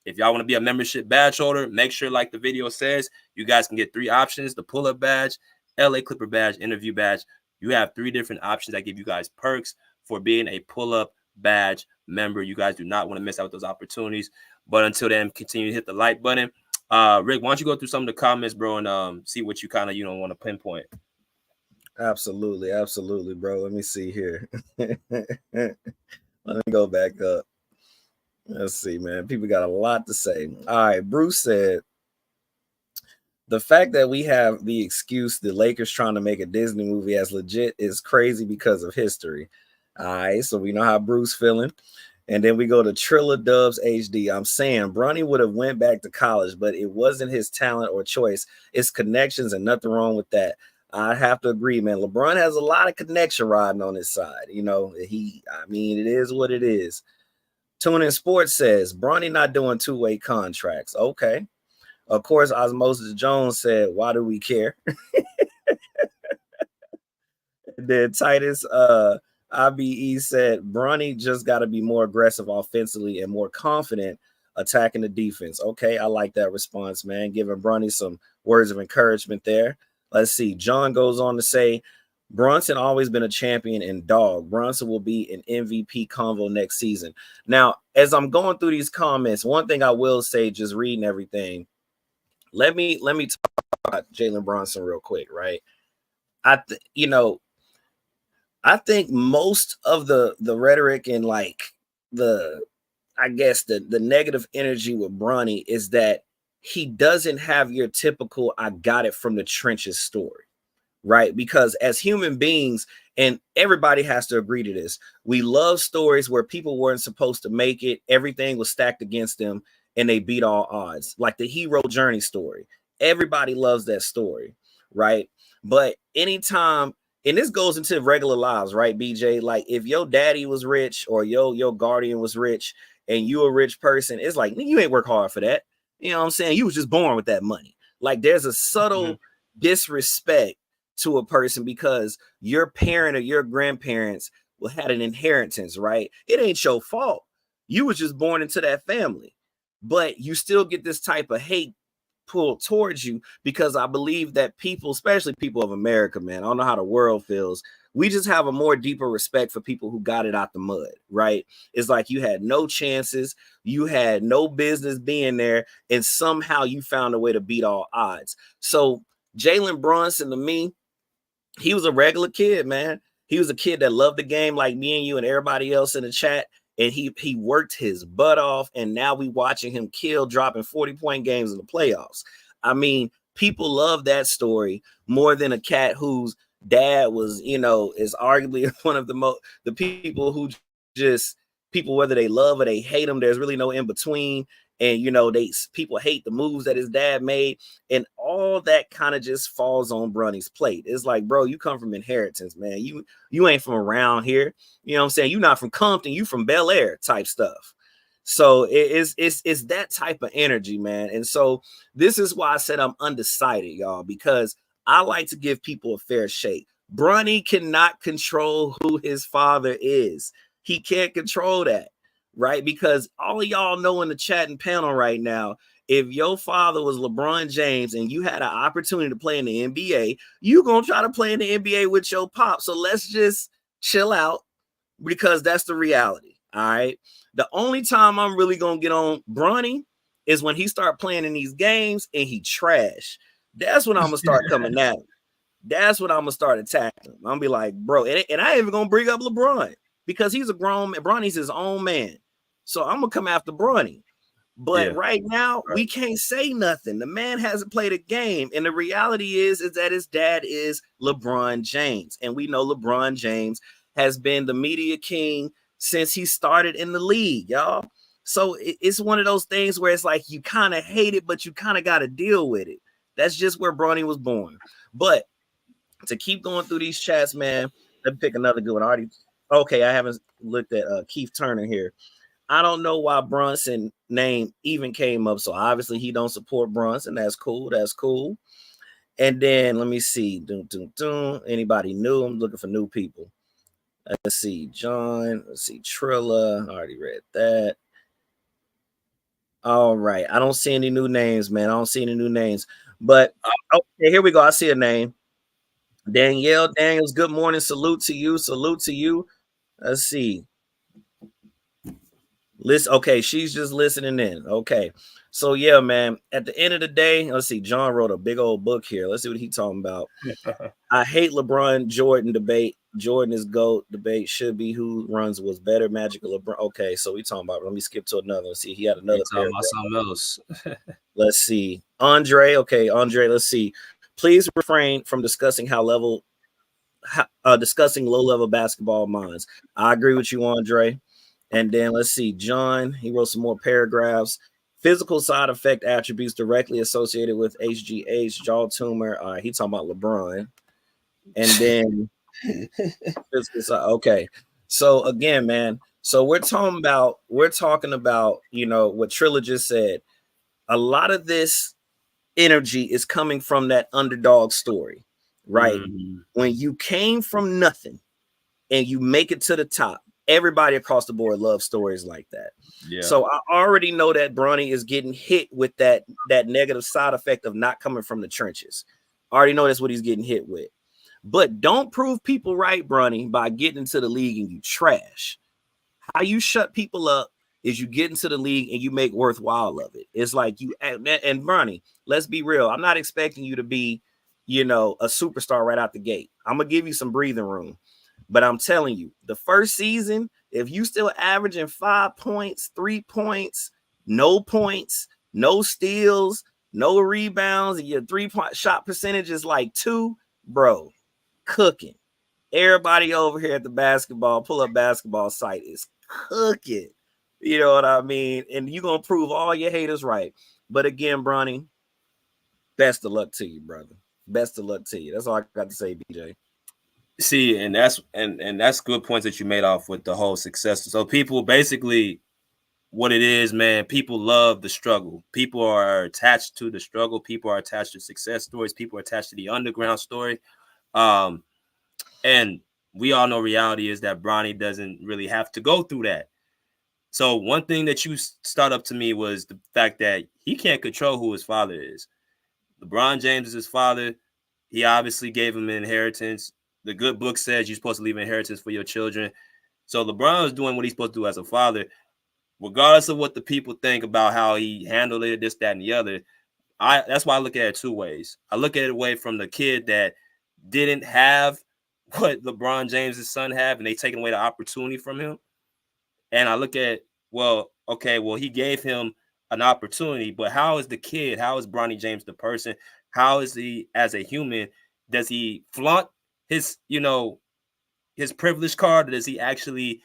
If y'all want to be a membership badge holder, make sure, like the video says, you guys can get 3 options: the Pull Up badge, LA Clipper badge, interview badge. You have 3 different options that give you guys perks for being a pull-up badge member. You guys do not want to miss out those opportunities. But until then, continue to hit the like button. Rick, why don't you go through some of the comments, bro, and see what you kind of, want to pinpoint. Absolutely, absolutely, bro. Let me see here. Let me go back up. Let's see, man. People got a lot to say. All right, Bruce said, the fact that we have the excuse the Lakers trying to make a Disney movie as legit is crazy because of history. All right, so we know how Bruce feeling. And then we go to Trilla Dubs HD. I'm saying Bronny would have went back to college, but it wasn't his talent or choice. It's connections and nothing wrong with that. I have to agree, man. LeBron has a lot of connection riding on his side. It is what it is. Tune In Sports says, Bronny not doing 2-way contracts. Okay. Of course, Osmosis Jones said, why do we care? Then Titus IBE said, Bronny just got to be more aggressive offensively and more confident attacking the defense. Okay, I like that response, man. Giving Bronny some words of encouragement there. Let's see. John goes on to say, Brunson always been a champion and dog. Brunson will be an MVP convo next season. Now, as I'm going through these comments, one thing I will say, just reading everything, let me talk about Jalen Brunson real quick, right? I think most of the rhetoric and the negative energy with Bronny is that he doesn't have your typical I got it from the trenches story, right? Because as human beings, and everybody has to agree to this, we love stories where people weren't supposed to make it, everything was stacked against them, and they beat all odds, like the hero journey story. Everybody loves that story, right? But anytime, and this goes into regular lives, right, BJ? Like if your daddy was rich or your guardian was rich and you a rich person, it's like, you ain't work hard for that. You know what I'm saying? You was just born with that money. Like there's a subtle disrespect to a person because your parent or your grandparents had an inheritance, right? It ain't your fault. You was just born into that family. But you still get this type of hate pulled towards you because I believe that people, especially people of America, man, I don't know how the world feels. We just have a more deeper respect for people who got it out the mud, right? It's like you had no chances, you had no business being there, and somehow you found a way to beat all odds. So Jalen Brunson, to me, he was a regular kid, man. He was a kid that loved the game like me and you and everybody else in the chat. And he worked his butt off, and now we watching him kill, dropping 40-point games in the playoffs. I mean, people love that story more than a cat whose dad was, is arguably one of the people who just, people, whether they love or they hate him, there's really no in between. And, people hate the moves that his dad made, and all that kind of just falls on Bronny's plate. It's like, bro, you come from inheritance, man. You ain't from around here. You know what I'm saying? You're not from Compton, you from Bel Air type stuff. So it's that type of energy, man. And so this is why I said I'm undecided, y'all, because I like to give people a fair shake. Bronny cannot control who his father is. He can't control that. Right? Because all of y'all know in the chat and panel right now, if your father was LeBron James and you had an opportunity to play in the NBA, you're going to try to play in the NBA with your pop. So let's just chill out because that's the reality. All right. The only time I'm really going to get on Bronny is when he start playing in these games and he trash. That's when I'm going to start coming at him. That's when I'm going to start attacking him. I'm going to be like, bro, and I ain't even going to bring up LeBron because he's a grown man. Bronny's his own man. So I'm going to come after Bronny. But right now, we can't say nothing. The man hasn't played a game. And the reality is that his dad is LeBron James. And we know LeBron James has been the media king since he started in the league, y'all. So it's one of those things where it's like you kind of hate it, but you kind of got to deal with it. That's just where Bronny was born. But to keep going through these chats, man. Let me pick another good one. Okay, I haven't looked at Keith Turner here. I don't know why Brunson name even came up. So obviously he don't support Brunson. That's cool. That's cool. And then let me see. Anybody new? I'm looking for new people. Let's see. John. Let's see. Trilla. I already read that. All right. I don't see any new names, man. I don't see any new names. But okay, here we go. I see a name. Danielle Daniels. Good morning. Salute to you. Salute to you. Let's see. Listen, okay, she's just listening in. Okay. So yeah, man. At the end of the day, let's see. John wrote a big old book here. Let's see what he's talking about. I hate LeBron Jordan debate. Jordan is GOAT debate should be who runs was better. Magic or LeBron. Okay, so we talking about. Let me skip to another. Let's see. He had another paragraph. Something else. Let's see. Andre. Okay, Andre. Let's see. Please refrain from discussing discussing low-level basketball minds. I agree with you, Andre. And then let's see, John, he wrote some more paragraphs. Physical side effect attributes directly associated with HGH, jaw tumor. All right, he talking about LeBron. And then, okay. So again, man, so we're talking about, what Trilla just said. A lot of this energy is coming from that underdog story, right? Mm-hmm. When you came from nothing and you make it to the top, everybody across the board loves stories like that. Yeah. So I already know that Bronny is getting hit with that negative side effect of not coming from the trenches. I already know that's what he's getting hit with. But don't prove people right, Bronny, by getting into the league and you trash. How you shut people up is you get into the league and you make worthwhile of it. It's like you and Bronny, let's be real. I'm not expecting you to be, a superstar right out the gate. I'm gonna give you some breathing room. But I'm telling you, the first season, if you still averaging 5 points, 3 points, no steals, no rebounds, and your 3-point shot percentage is like 2, bro, cooking. Everybody over here at the pull-up basketball site is cooking. You know what I mean? And you're going to prove all your haters right. But again, Bronny, best of luck to you, brother. Best of luck to you. That's all I got to say, BJ. See, and that's good points that you made off with the whole success. So people basically, what it is, man, people love the struggle. People are attached to the struggle. People are attached to success stories. People are attached to the underground story. And we all know reality is that Bronny doesn't really have to go through that. So one thing that you start up to me was the fact that he can't control who his father is. LeBron James is his father. He obviously gave him an inheritance. The good book says you're supposed to leave an inheritance for your children. So LeBron is doing what he's supposed to do as a father, regardless of what the people think about how he handled it, this, that, and the other. That's why I look at it 2 ways. I look at it away from the kid that didn't have what LeBron James' son have, and they taking away the opportunity from him. And I look at, he gave him an opportunity, but how is the kid? How is Bronny James the person? How is he as a human? Does he flaunt his privilege card, or does he actually,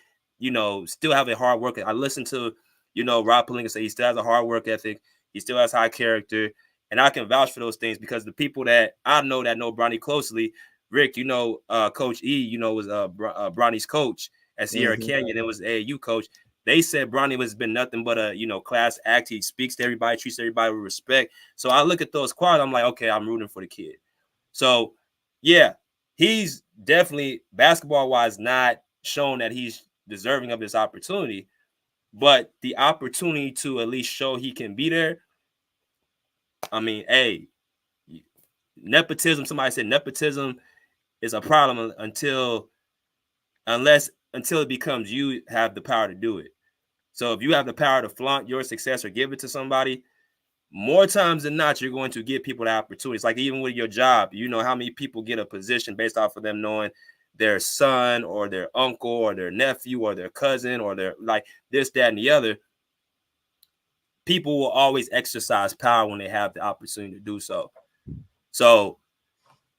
still have a hard work? I listened to, Rob Pelinka say he still has a hard work ethic. He still has high character. And I can vouch for those things because the people that I know that know Bronny closely, Rick, Coach E, was Bronny's coach at Sierra Canyon. It was AAU coach. They said Bronny has been nothing but a, class act. He speaks to everybody, treats everybody with respect. So I look at those qualities. I'm like, okay, I'm rooting for the kid. So, yeah. He's definitely basketball-wise not shown that he's deserving of this opportunity, but the opportunity to at least show he can be there. I mean, hey, nepotism. Somebody said nepotism is a problem until it becomes you have the power to do it. So if you have the power to flaunt your success or give it to somebody, more times than not, you're going to give people the opportunities. Like even with your job, how many people get a position based off of them knowing their son or their uncle or their nephew or their cousin or their like this, that, and the other. People will always exercise power when they have the opportunity to do so. So,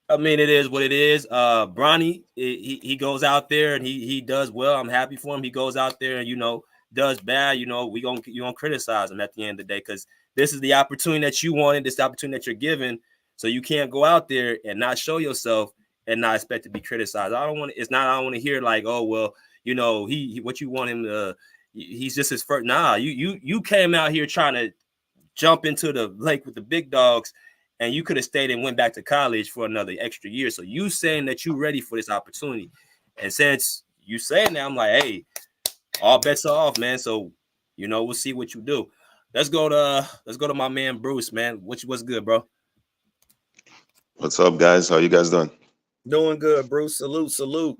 I mean, it is what it is. Bronny, he goes out there and he does well. I'm happy for him. He goes out there and, does bad. You gonna criticize him at the end of the day because this is the opportunity that you wanted. This is the opportunity that you're given. So you can't go out there and not show yourself and not expect to be criticized. I don't want to hear like, oh well, you know, he what you want him to. He's just his first. Nah, you came out here trying to jump into the lake with the big dogs, and you could have stayed and went back to college for another extra year. So you saying that you ready for this opportunity, and since you saying that, I'm like, hey, all bets are off, man. So you know, we'll see what you do. Let's go to my man Bruce, man. What's good, bro? What's up, guys? How you guys doing? Doing good, Bruce. Salute.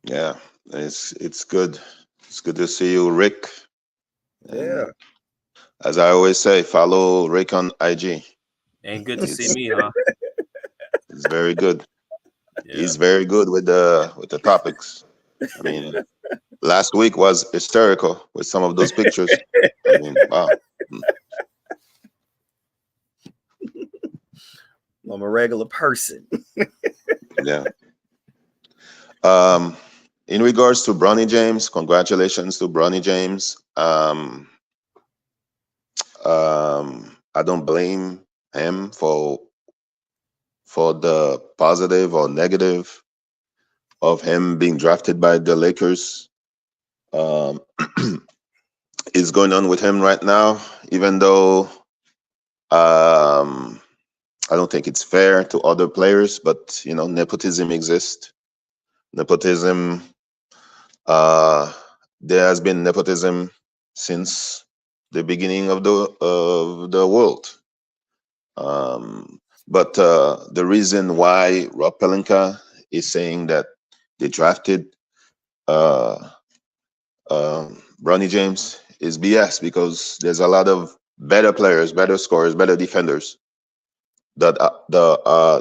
Yeah, it's good. It's good to see you, Rick. Yeah. As I always say, follow Rick on IG. Ain't good to see me, huh? It's very good. Yeah. He's very good with the topics. I mean, last week was hysterical with some of those pictures. I mean, wow. I'm a regular person. Yeah. In regards to Bronny James, congratulations to Bronny James. I don't blame him for the positive or negative of him being drafted by the Lakers. Is going on with him right now, even though I don't think it's fair to other players, but you know, nepotism exists. Nepotism, there has been nepotism since the beginning of the world. But the reason why Rob Pelinka is saying that they drafted Bronny James is BS, because there's a lot of better players, better scorers, better defenders that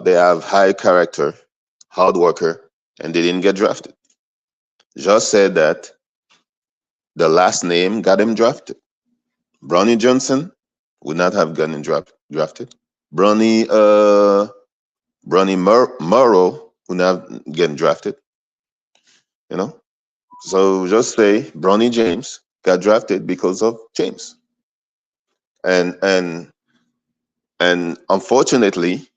they have high character, hard worker, and they didn't get drafted. Just said that the last name got him drafted. Bronny Johnson would not have gotten drafted. Bronny Morrow would not have gotten drafted. You know, so just say Bronny James got drafted because of James. And unfortunately,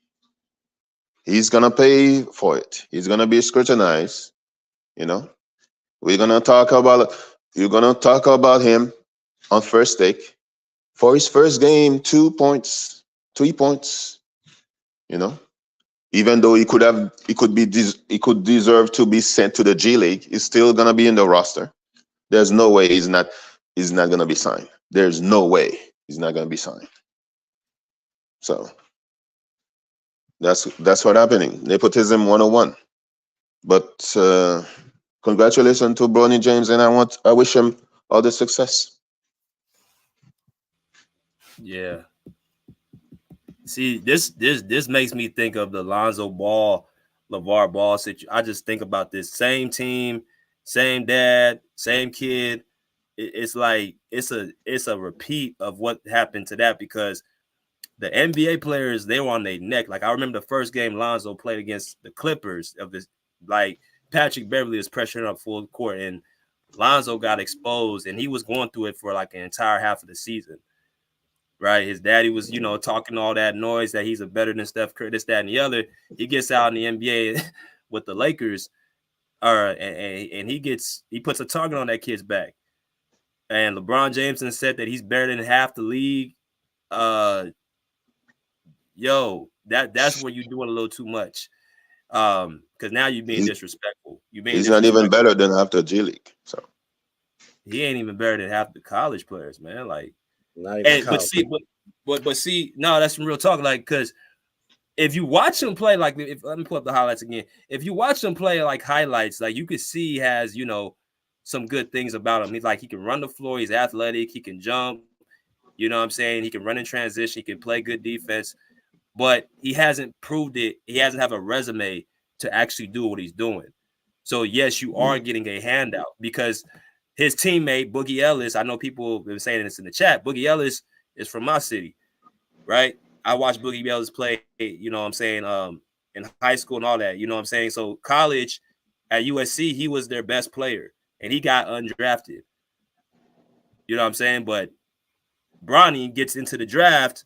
he's gonna pay for it. He's gonna be scrutinized. You know, you're gonna talk about him on first take for his first game, 2 points, 3 points. You know, even though he could deserve to be sent to the G League, he's still gonna be in the roster. There's no way he's not gonna be signed. There's no way he's not gonna be signed. So that's what's happening. Nepotism 101. But congratulations to Bronny James, and I wish him all the success. Yeah. See, this makes me think of the Lonzo Ball, LeVar Ball situation. I just think about this same team, same dad, same kid. It's like it's a repeat of what happened to that, because the NBA players, they were on their neck. Like I remember the first game Lonzo played against the Clippers of this, like Patrick Beverly was pressuring up full court and Lonzo got exposed, and he was going through it for like an entire half of the season. Right, his daddy was, you know, talking all that noise that he's a better than Steph Curry, this, that, and the other. He gets out in the NBA with the Lakers, and he puts a target on that kid's back. And LeBron James said that he's better than half the league. That's where you're doing a little too much. Because now you're being disrespectful. He's not even better than half the G League. So he ain't even better than half the college players, man. Like. Not even But see, no, that's some real talk. Like, because if you watch him play, like, let me pull up the highlights again. If you watch him play like highlights, like you can see he has, you know, some good things about him. He's like, he can run the floor, he's athletic, he can jump. You know what I'm saying? He can run in transition, he can play good defense, but he hasn't proved it. He hasn't have a resume to actually do what he's doing. So yes, you are getting a handout, because his teammate, Boogie Ellis, I know people have been saying this in the chat. Boogie Ellis is from my city, right? I watched Boogie Ellis play, you know what I'm saying, in high school and all that, you know what I'm saying? So college at USC, he was their best player, and he got undrafted. You know what I'm saying? But Bronny gets into the draft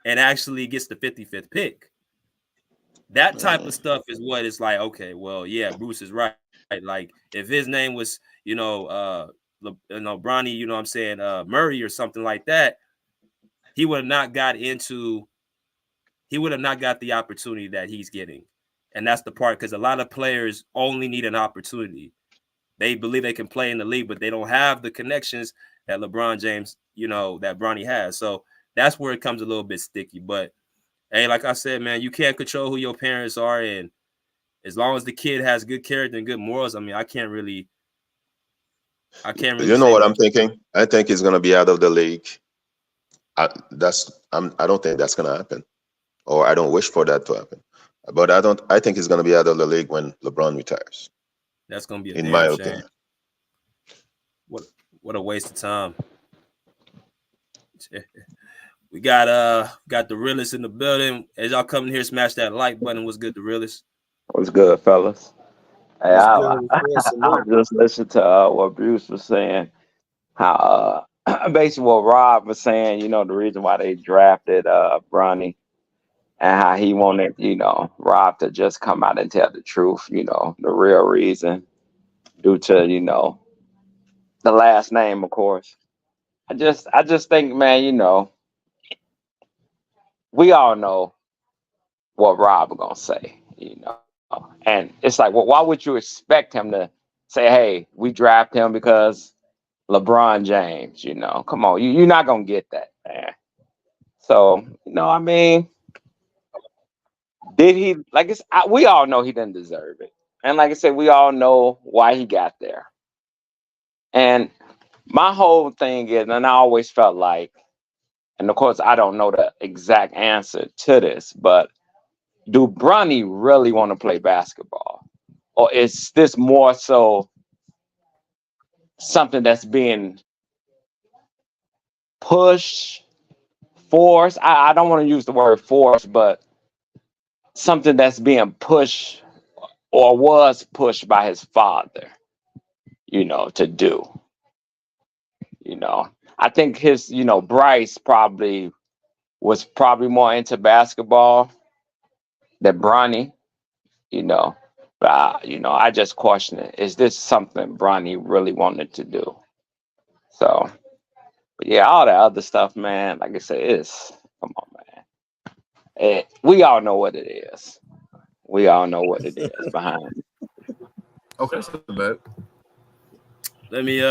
and actually gets the 55th pick. That type of stuff is what it's like. Okay, well, yeah, Bruce is right. Like if his name was, Bronny, you know what I'm saying, Murray or something like that, he would have not got the opportunity that he's getting. And that's the part, because a lot of players only need an opportunity. They believe they can play in the league, but they don't have the connections that LeBron James, that Bronny has. So that's where it comes a little bit sticky. But hey, like I said, man, you can't control who your parents are, and as long as the kid has good character and good morals, I mean, I can't really You know say what I'm much. thinking? I think he's gonna be out of the league. I don't think that's gonna happen, or I don't wish for that to happen. But I think he's gonna be out of the league when LeBron retires. That's gonna be a In my damn shame. opinion. What a waste of time. We got the realest in the building. As y'all come in here, smash that like button. What's good, the realest? What's good, fellas? Hey, What's I, good? What's good? I Salute. just listened to what Bruce was saying. How basically what Rob was saying. The reason why they drafted Bronny, and how he wanted Rob to just come out and tell the truth. The real reason, due to the last name, of course. I just think, man, we all know what Rob gonna say. And it's like, well, why would you expect him to say, hey, we draft him because LeBron James, come on, you're not gonna get that, man. So, I mean, did he we all know he didn't deserve it. And like I said, we all know why he got there. And my whole thing is, and I always felt like, and of course I don't know the exact answer to this, but do Bronny really want to play basketball? Or is this more so something that's being pushed, forced? I don't want to use the word force, but something that's being pushed or was pushed by his father, to do. I think his, Bryce was more into basketball than Bronny, But I just question it. Is this something Bronny really wanted to do? So, but yeah, all that other stuff, man. Like I said, come on, man. We all know what it is. We all know what it is behind it. Okay, so bad. Let me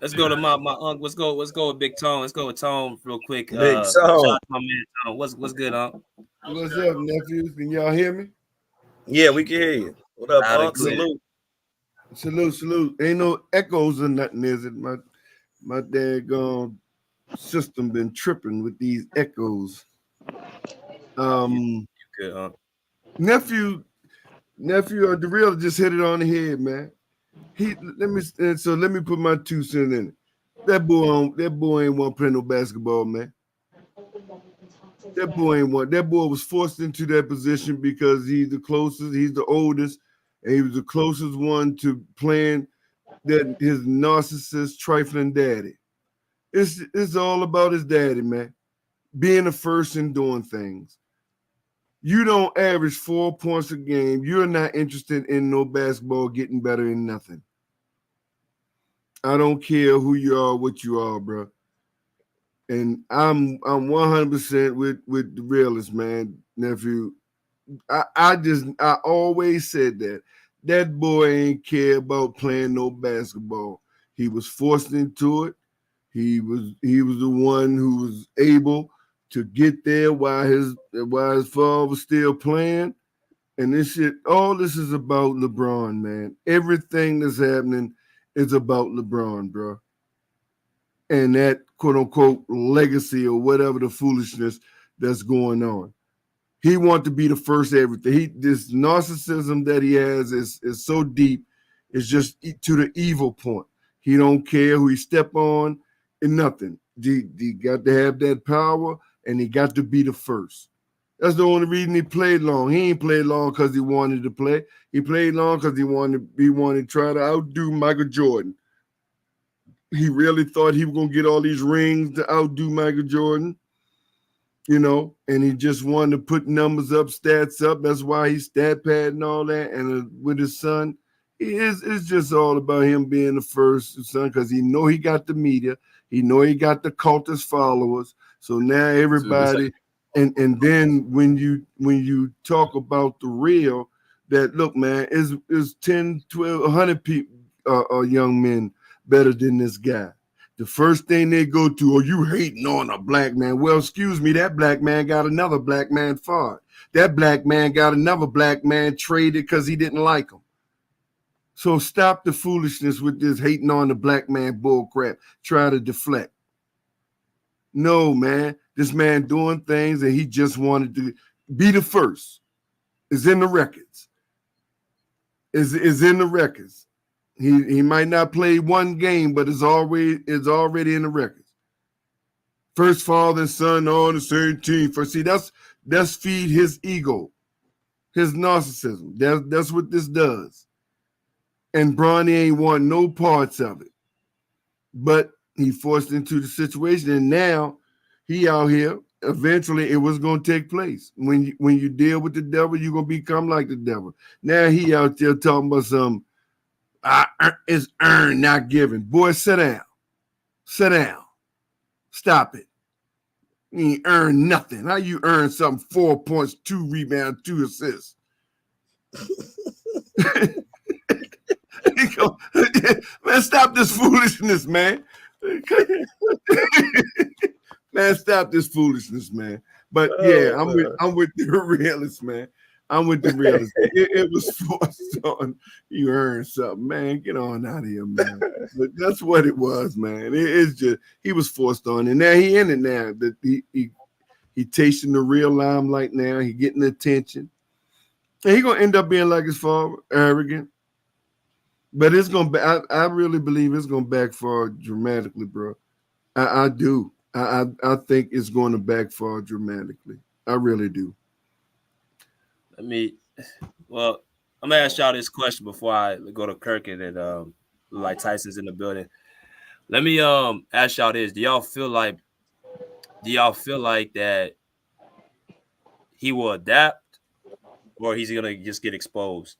let's go to my uncle. Let's go with Big Tone. Let's go with Tone real quick. Big Shout Tone. out to my man Tone. What's good, Unc? What's up, nephews? Can y'all hear me? Yeah, we can hear you. What up, Loud and Unc? clear. Salute. Salute. Ain't no echoes or nothing, is it? My daggone system been tripping with these echoes. You good, Unc? Nephew, the real just hit it on the head, man. Let me put my 2 cents in it. That boy ain't want to play no basketball, man. That boy was forced into that position because he's the closest, he's the oldest, and he was the closest one to playing that his narcissist trifling daddy. It's all about his daddy, man. Being the first and doing things. You don't average 4 points a game. You're not interested in no basketball getting better in nothing. I don't care who you are, what you are, bro. And I'm 100% with the realist, man, nephew. I always said that boy ain't care about playing no basketball. He was forced into it. He was the one who was able to get there while his father was still playing. And all this is about LeBron, man. Everything that's happening is about LeBron, bro. And that quote unquote legacy or whatever the foolishness that's going on. He wants to be the first everything. This narcissism that he has is so deep, it's just to the evil point. He don't care who he step on and nothing. He got to have that power and he got to be the first. That's the only reason he played long. He ain't played long because he wanted to play. He played long because he wanted to try to outdo Michael Jordan. He really thought he was going to get all these rings to outdo Michael Jordan. and he just wanted to put numbers up, stats up. That's why he's stat pad and all that. And with his son, it's just all about him being the first son because he know he got the media, he know he got the cultist followers. So now everybody, and then when you talk about the real, that look, man, is 10, 12, 100 people, young men better than this guy. The first thing they go to, oh, you hating on a black man. Well, excuse me, that black man got another black man fired. That black man got another black man traded because he didn't like him. So stop the foolishness with this hating on the black man bull crap. Try to deflect. No, man, this man doing things and he just wanted to be the first. It's in the records. Is in the records. He might not play one game, but it's already in the records. First father and son on the same team. First, see, that's feed his ego, his narcissism. That's what this does. And Bronny ain't want no parts of it. But he forced into the situation, and now he out here. Eventually, it was going to take place. When you deal with the devil, you're going to become like the devil. Now he out there talking about some. It's earned, not given. Boy, sit down. Sit down. Stop it. You ain't earned nothing. How you earn something? 4 points, 2 rebounds, 2 assists. Man, stop this foolishness, man. Man, stop this foolishness, man. But yeah, I'm with the realist, man. I'm with the realist. It was forced on. You earned something, man. Get on out of here, man. But that's what it was, man. It's just he was forced on, and now he in it now. That he tasting the real limelight now. He getting attention, and he gonna end up being like his father, arrogant. But it's gonna. I really believe it's gonna backfire dramatically, bro. I do. I think it's going to backfire dramatically. I really do. I'm gonna ask y'all this question before I go to Kirk and like Tyson's in the building. Let me ask y'all this: Do y'all feel like that he will adapt, or he's gonna just get exposed?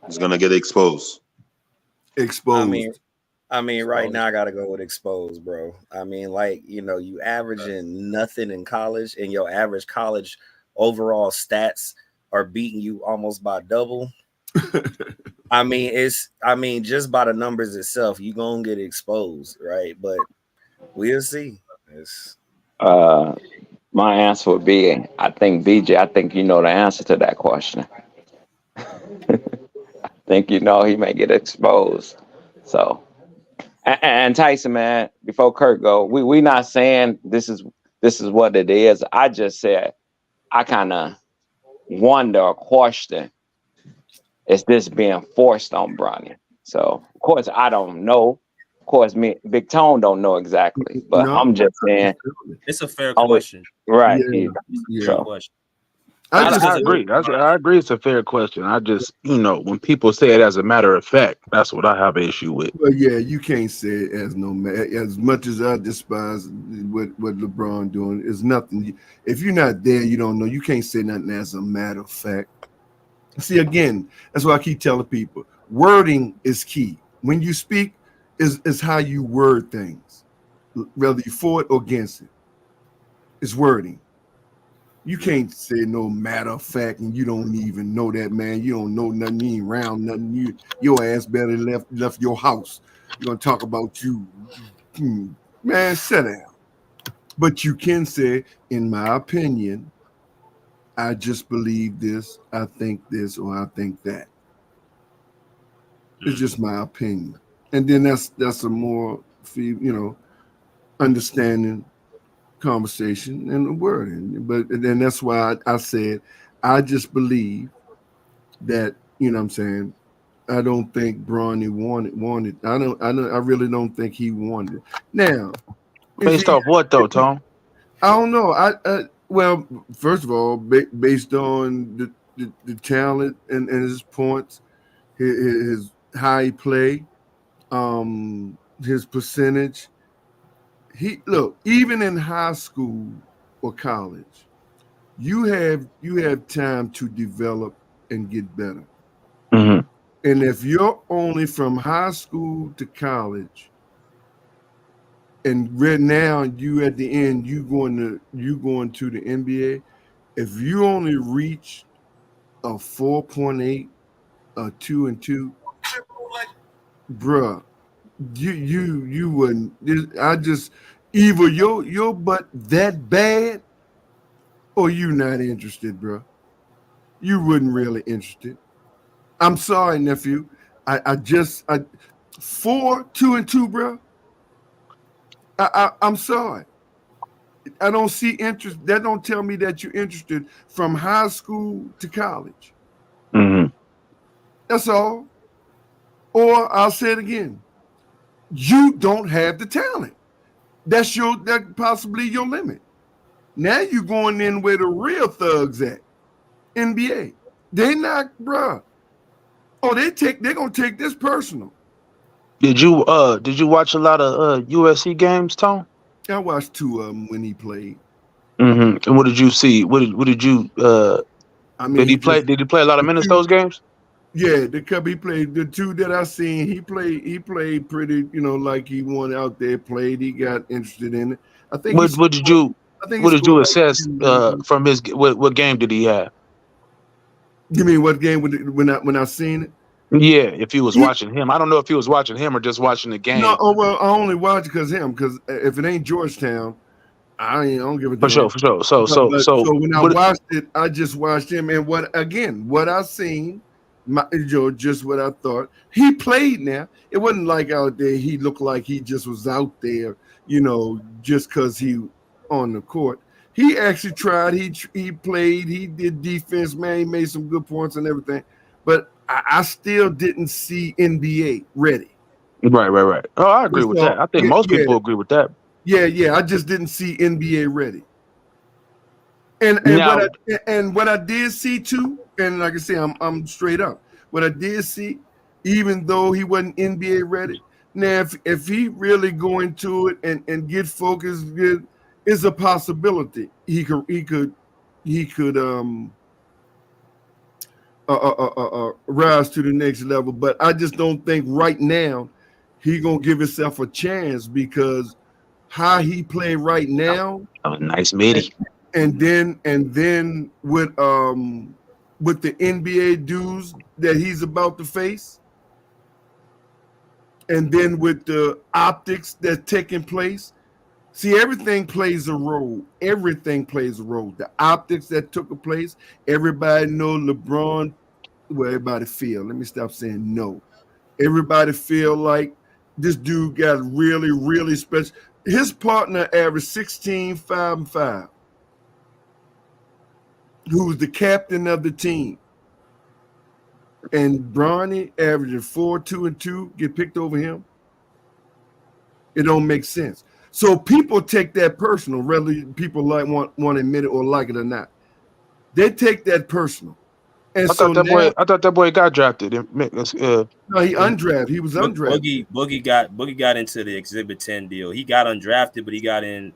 He's gonna get exposed. I mean, right now I gotta go with exposed, bro. I mean, like, you averaging nothing in college, and your average college overall stats are beating you almost by double. I mean, just by the numbers itself, you're gonna get exposed, right? But we'll see. My answer would be, I think BJ, you know the answer to that question. I think he may get exposed. So, and Tyson, man, before Kurt go, we not saying this is what it is. I just said I kind of wonder or question, is this being forced on Bronny? So, of course, I don't know. Of course, me, Big Tone don't know exactly, but no, I'm just saying it's a fair question, right? Yeah. Fair question. I agree. I agree. It's a fair question. I just, when people say it as a matter of fact, that's what I have an issue with. Well, yeah, you can't say it as as much as I despise what LeBron doing is nothing. If you're not there, you don't know. You can't say nothing as a matter of fact. See, again, that's why I keep telling people, wording is key. When you speak, is how you word things, whether you're for it or against it. It's wording. You can't say no matter of fact, and you don't even know that, man. You don't know nothing. You ain't around nothing. Your ass barely left your house. You're gonna talk about you, man. Sit down. But you can say, in my opinion, I just believe this. I think this, or I think that. It's just my opinion, and then that's a more, understanding conversation and the wording. But then that's why I said I just believe that, what I'm saying, I don't think Bronny wanted. I really don't think he wanted it. Now, based off what though, Tom? I don't know. Well, first of all, based on the talent and his points, his high play, his percentage. Even in high school, or college, you have time to develop and get better. Mm-hmm. And if you're only from high school to college, and right now you at the end you going to the NBA, if you only reach a 4.8, a 2-2, bruh, you wouldn't. I just either your butt that bad or you not interested, bruh. You wouldn't really interested. I'm sorry, nephew. I 4, 2-2, bruh. I'm sorry. I don't see interest. That don't tell me that you're interested from high school to college. Mm-hmm. That's all. Or I'll say it again. You don't have the talent. That possibly your limit. Now you going in where the real thugs at. NBA. They not, bruh. Oh, they're gonna take this personal. Did you watch a lot of USC games, Tom? I watched 2 of them when he played. Mm-hmm. And what did you see? What did you I mean, did he play? Did he play a lot of minutes those games? Yeah, the cub he played. The 2 that I seen, he played pretty, like he won out there, played. He got interested in it. I think he What did you I think he what did you scored like assess 10. from his what game did he have? You mean what game when I seen it? Yeah, if he was watching him. I don't know if he was watching him or just watching the game. No, well, I only watch because if it ain't Georgetown, I don't give a damn. For sure. So when I watched it, I just watched him, and what I seen, just what I thought. He played. Now it wasn't like out there. He looked like he just was out there, just because he on the court. He actually tried. He played. He did defense. Man, he made some good points and everything. But I still didn't see NBA ready. Right. Oh, I agree with that. I think most people agree with that. Yeah. I just didn't see NBA ready. And what I did see too, and like I say, I'm straight up. What I did see, even though he wasn't NBA ready, now if he really go into it and get focused, good, is a possibility. He could rise to the next level. But I just don't think right now he gonna give himself a chance because how he play right now. Oh, nice midi. And then with the NBA dudes that he's about to face, and then with the optics that's taking place. See, everything plays a role. Everything plays a role. The optics that took place, everybody know LeBron. Well, everybody feel. Let me stop saying no. Everybody feel like this dude got really, really special. His partner averaged 16, 5, and 5. Who's the captain of the team. And Bronny averaging 4, 2, and 2 get picked over him. It don't make sense. So people take that personal, whether people want to admit it or like it or not. They take that personal. And I thought that boy got drafted. No, he undrafted. He was undrafted. Boogie got into the Exhibit 10 deal. He got undrafted, but he got in.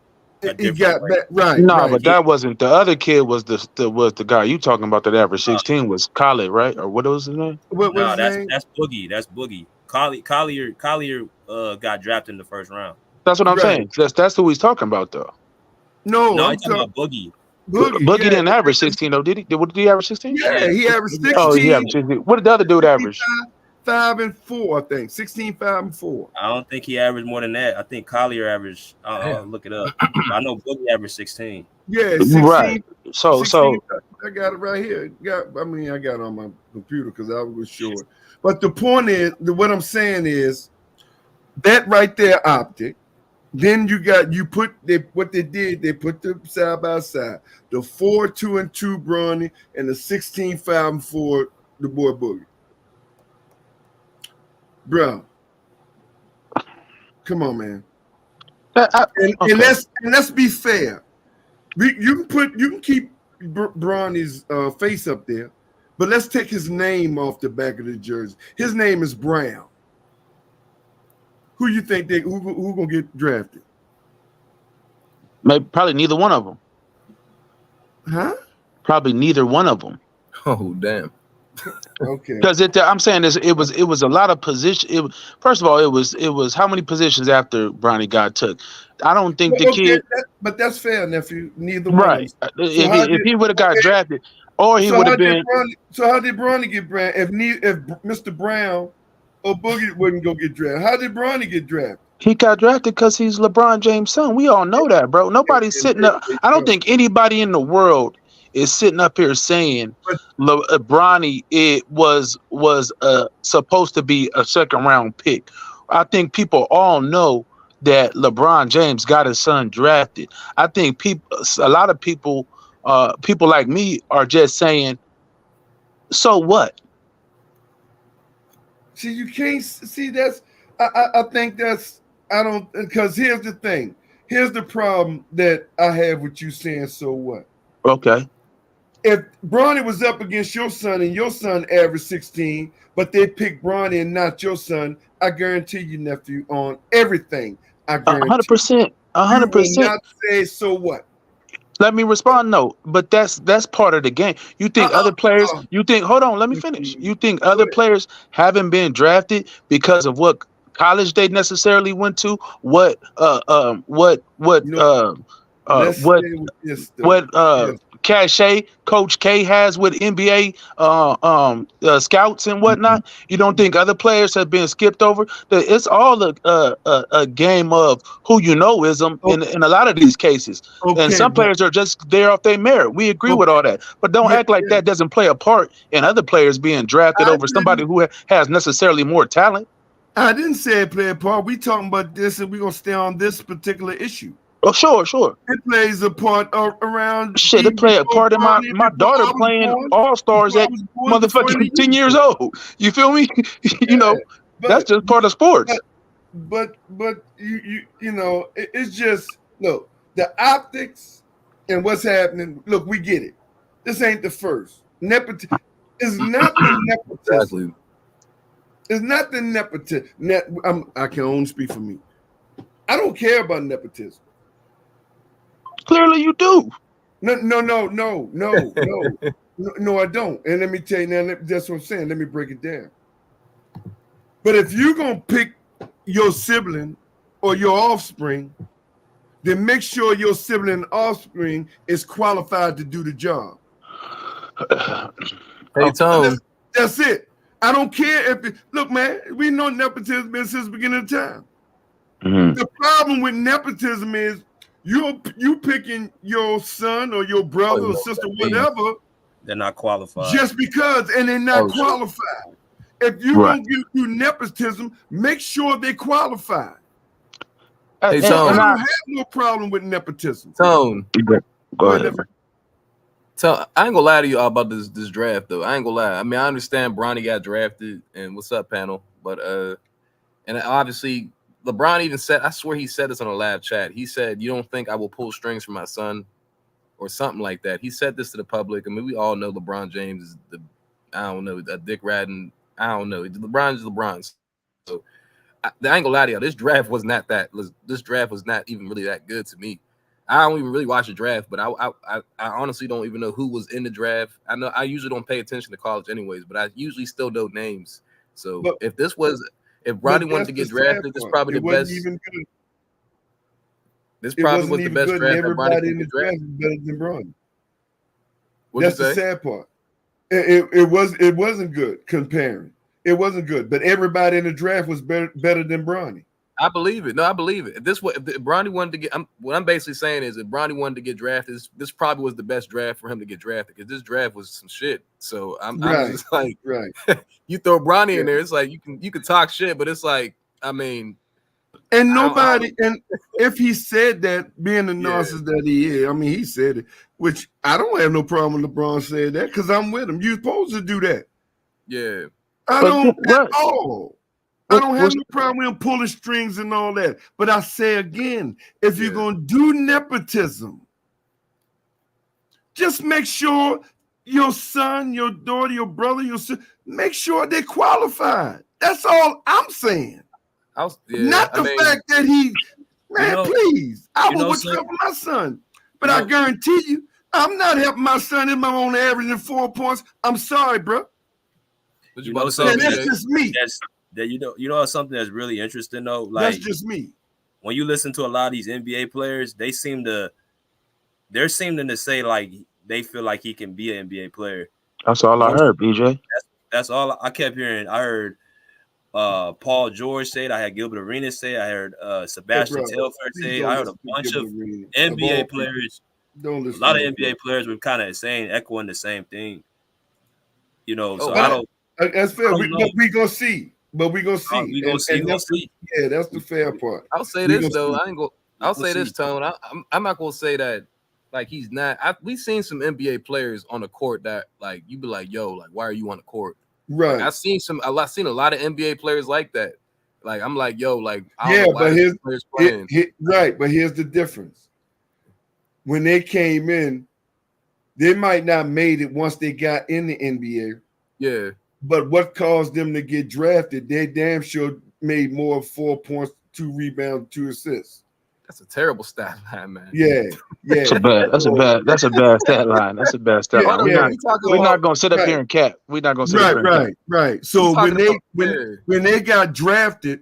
He got back, right. No, right. But that wasn't the other kid. Was the guy you talking about that average 16 was Khaled, right? Or what was his name? That's Boogie. That's Boogie. Collier got drafted in the first round. That's what I'm saying. That's who he's talking about, though. No, I'm talking about Boogie. Boogie didn't average 16 though, did he? What did he average 16? Yeah, he averaged 16. Oh, he averaged 16. What did the other dude average? 5 and 4, I think. 16, 5 and 4. I don't think he averaged more than that. I think Collier averaged. I'll look it up. I know Boogie averaged 16. Yeah, 16, right. So 16, I got it right here. I got it on my computer because I was short. But the point is, what I'm saying is that right there, optic. Then what they did, they put them side by side. The 4, 2, and 2 Bronny and the 16, 5, and 4, the boy Boogie. Bro. Come on, man. And let's be fair. You can keep Bronny's face up there, but let's take his name off the back of the jersey. His name is Brown. Who you think who gonna get drafted? Maybe probably neither one of them. Huh? Probably neither one of them. Oh damn. Okay. Because I'm saying it was a lot of position. First of all, it was how many positions after Bronny got took? I don't think the kid. But that's fair, nephew. Neither Right. one of them. If he would have got drafted, or he So would have been. how did Bronny get drafted? If Mr. Brown or Boogie wouldn't go get drafted, how did Bronny get drafted? He got drafted because he's LeBron James' son. We all know that, bro. Nobody's sitting up. I don't think anybody in the world is sitting up here saying Bronny was supposed to be a second round pick. I think people all know that LeBron James got his son drafted. I think a lot of people like me are just saying, so what? See, you can't see that's. I think that's. I don't, because here's the thing. Here's the problem that I have with you saying, so what? Okay. If Bronny was up against your son and your son averaged 16, but they picked Bronny and not your son, I guarantee you, nephew, on everything. I guarantee 100%. 100%. You will not say, so what? Let me respond. No, but that's part of the game. You think other players? You think? Hold on. Let me finish. You think other players haven't been drafted because of what college they necessarily went to? What cachet Coach K has with NBA scouts and whatnot? You don't think other players have been skipped over? It's all a game of who you know-ism in a lot of these cases. And some players are just there off their merit. We agree with all that. But don't act like that doesn't play a part in other players being drafted over somebody who has necessarily more talent. I didn't say it play a part. We talking about this and we're going to stay on this particular issue. Oh, sure. It plays a part around. Shit, it play a part in my daughter playing All-Stars at motherfucking 10 years old. You feel me? That's just part of sports. But you know, it's just, look, the optics and what's happening. Look, we get it. This ain't the first. Nepotism is not the nepotism. Exactly. It's not the nepotism. I can only speak for me. I don't care about nepotism. Clearly you do. No, I don't. And let me tell you now, that's what I'm saying. Let me break it down. But if you're going to pick your sibling or your offspring, then make sure your sibling and offspring is qualified to do the job. Hey, Tone. That's it. I don't care if look, man, we know nepotism been since the beginning of time. Mm-hmm. The problem with nepotism is you picking your son or your brother or sister, whatever. They're not qualified. Just because, and they're not qualified. If you're going to do nepotism, make sure they qualify. Hey, I don't have no problem with nepotism. Tone. Go ahead. So I ain't gonna lie to you all about this draft though. I ain't gonna lie. I mean, I understand Bronny got drafted, and what's up, panel? But and obviously LeBron even said, I swear he said this on a live chat. He said, "You don't think I will pull strings for my son," or something like that. He said this to the public. I mean, we all know LeBron James is a dick riding. I don't know. LeBron is LeBron. So I ain't gonna lie to you. This draft was not even really that good to me. I don't even really watch the draft, but I honestly don't even know who was in the draft. I know I usually don't pay attention to college anyways, but I usually still know names. So if Bronny wanted to get drafted, this probably the best. This probably was the best draft that Bronny could get drafted. Better than Bronny. That's the sad part. It wasn't good comparing. It wasn't good, but everybody in the draft was better than Bronny. I believe it. No, I believe it. If Bronny wanted to get, what I'm basically saying is, if Bronny wanted to get drafted, this probably was the best draft for him to get drafted, because this draft was some shit. So I'm just like, you throw Bronny in there, it's like you can talk shit, but it's like, I mean, and nobody, and if he said that, being the narcissist that he is, I mean, he said it, which I don't have no problem with LeBron saying that, because I'm with him. You're supposed to do that. Yeah, I don't at all. I don't have no problem with him pulling strings and all that. But I say again, if you're going to do nepotism, just make sure your son, your daughter, your brother, your sister, make sure they're qualified. That's all I'm saying. Not the fact that please, I would what's up with my son. But I guarantee you, I'm not helping my son in my own averaging 4 points. I'm sorry, bro. You know And something? that's just me. You know something that's really interesting though. Like That's just me. when you listen to a lot of these NBA players, they're seeming to say like they feel like he can be an NBA player. That's all I heard, BJ. That's all I kept hearing. I heard Paul George say it. I had Gilbert Arenas say it. I heard Sebastian Telfair say it. I heard a bunch of NBA players. A lot of NBA players were kind of echoing the same thing. You know, so I don't. That's fair. We gonna see. But we gonna see. We gonna see. Yeah, that's the fair part. I'll say this though. I'll say this, Tone. I'm not gonna say that like he's not. We've seen some NBA players on the court that like you be like, yo, like why are you on the court? Right. Like, I've seen a lot of NBA players like that. Like I'm like, yo, like but here's right. But here's the difference. When they came in, they might not made it once they got in the NBA. Yeah. But what caused them to get drafted? They damn sure made more 4 points, 2 rebounds, 2 assists. That's a terrible stat line, man. Yeah. That's a bad stat line. That's a bad stat line. We're not gonna sit up here and cap. We're not gonna sit up here and cap. Right. So when they got drafted,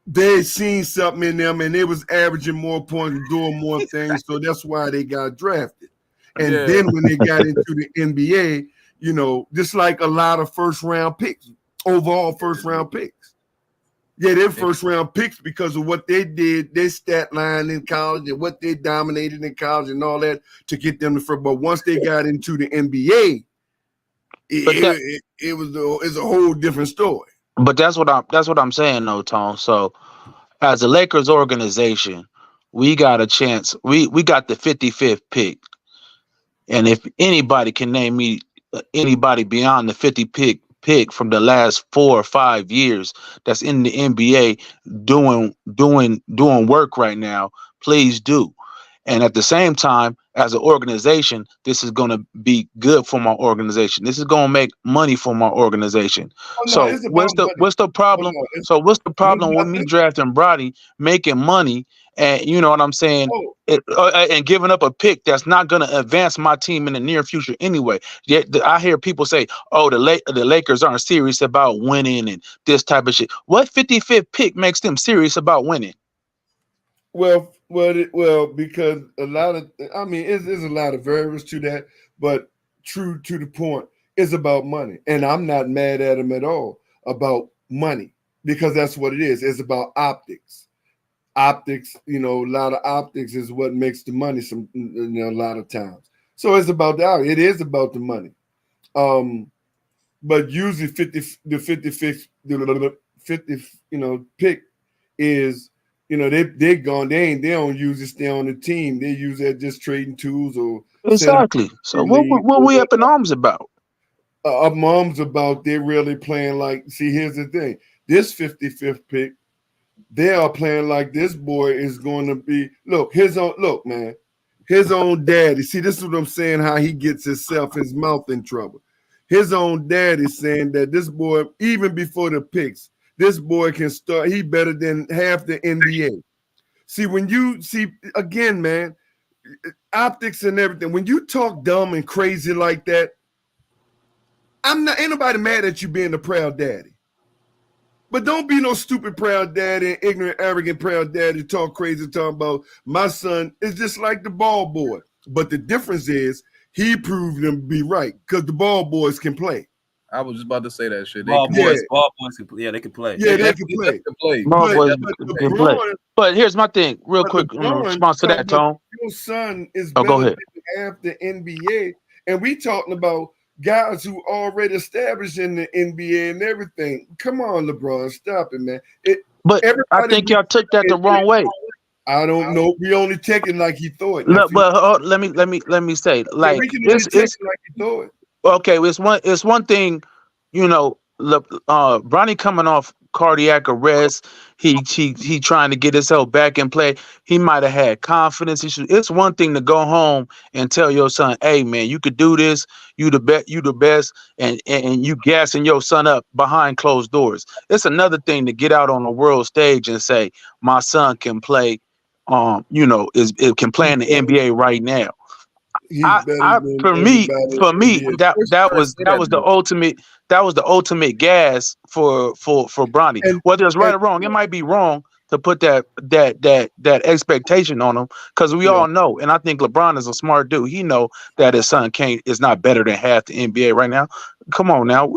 they seen something in them and they was averaging more points and doing more things. So that's why they got drafted. And then when they got into the NBA, you know, just like a lot of overall first round picks. Yeah, they're first round picks because of what they did, their stat line in college and what they dominated in college and all that to get them to first. But once they got into the NBA, it's a whole different story. But that's what I'm saying though, Tone. So as a Lakers organization, we got a chance. We got the 55th pick. And if anybody can name me anybody beyond the 50th pick from the last 4 or 5 years that's in the NBA doing work right now, please do. And at the same time, as an organization, this is going to be good for my organization. This is going to make money for my organization. So what's the problem? So what's the problem with me drafting Bronny, making money, and you know what I'm saying, and giving up a pick that's not going to advance my team in the near future anyway? Yet I hear people say, "Oh, the Lakers aren't serious about winning and this type of shit." What 55th pick makes them serious about winning? Well, because a lot of, there's a lot of variables to that, but true to the point, it's about money. And I'm not mad at them at all about money because that's what it is. It's about optics. Optics, you know, a lot of optics is what makes the money a lot of times. So it's about it is about the money. But usually the 50th, pick is, you know, they're gone. They don't use it, stay on the team. They use that just trading tools or exactly. So what we up in arms about? Up in arms about they're really playing like. See, here's the thing: this 55th pick, they are playing like this boy is going to be. His own daddy. See, this is what I'm saying. How he gets his mouth in trouble. His own daddy saying that this boy, even before the picks, this boy can start. He better than half the NBA. See, when you see again, man, optics and everything. When you talk dumb and crazy like that, ain't nobody mad at you being a proud daddy. But don't be no stupid proud daddy, ignorant, arrogant proud daddy. Talk crazy, talking about my son is just like the ball boy. But the difference is he proved them to be right because the ball boys can play. I was just about to say that shit. Ball boys can play. Yeah, they can play. Yeah, they can play. Ball boys can play. But here's my thing, real quick, in response to that, Tone. Your son is go ahead. Than half the NBA, and we talking about guys who already established in the NBA and everything. Come on, LeBron, stop it, man. But I think y'all took that the wrong way. I don't know. We only take it like he thought. Look, but let me say, like, we can only take it like he thought. Okay, it's one thing, you know, Bronny coming off cardiac arrest. He trying to get himself back in play. He might have had confidence issues. It's one thing to go home and tell your son, "Hey man, you could do this. You the best," and you gassing your son up behind closed doors. It's another thing to get out on the world stage and say, "My son can play. Can play in the NBA right now." he's better than For me, everybody in the that was the ultimate gas for Bronny. And, Whether it's right and or wrong, it might be wrong to put that expectation on him because we yeah, all know, and I think LeBron is a smart dude. He know that his son is not better than half the NBA right now. Come on now,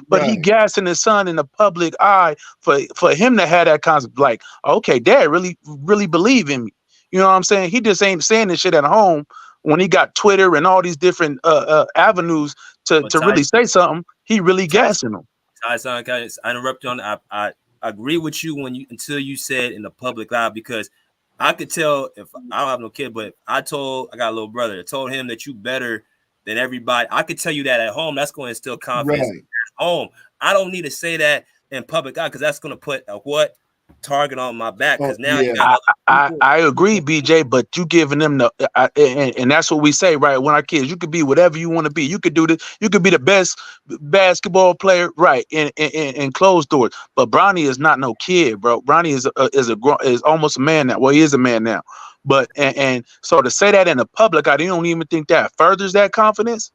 but he right. gassing his son in the public eye for him to have that concept like, okay, Dad really believe in me. You know what I'm saying? He just ain't saying this shit at home when he got Twitter and all these different avenues to But really Tyson, say something. He really gassing them. Tyson, I interrupt you on that. I agree with you until you said in the public eye, because I could tell if I don't have no kid, but I got a little brother. I told him that you better than everybody. I could tell you that at home. That's going to instill confidence Right. at home. I don't need to say that in public eye because that's going to put a target on my back. Because now you got I agree, BJ, but you giving them and that's what we say, right? When our kids, you could be whatever you want to be. You could do this. You could be the best basketball player, right? In closed doors. But Bronny is not no kid, bro. Bronny is almost a man now. Well, he is a man now. But and so to say that in the public, I don't even think that furthers that confidence.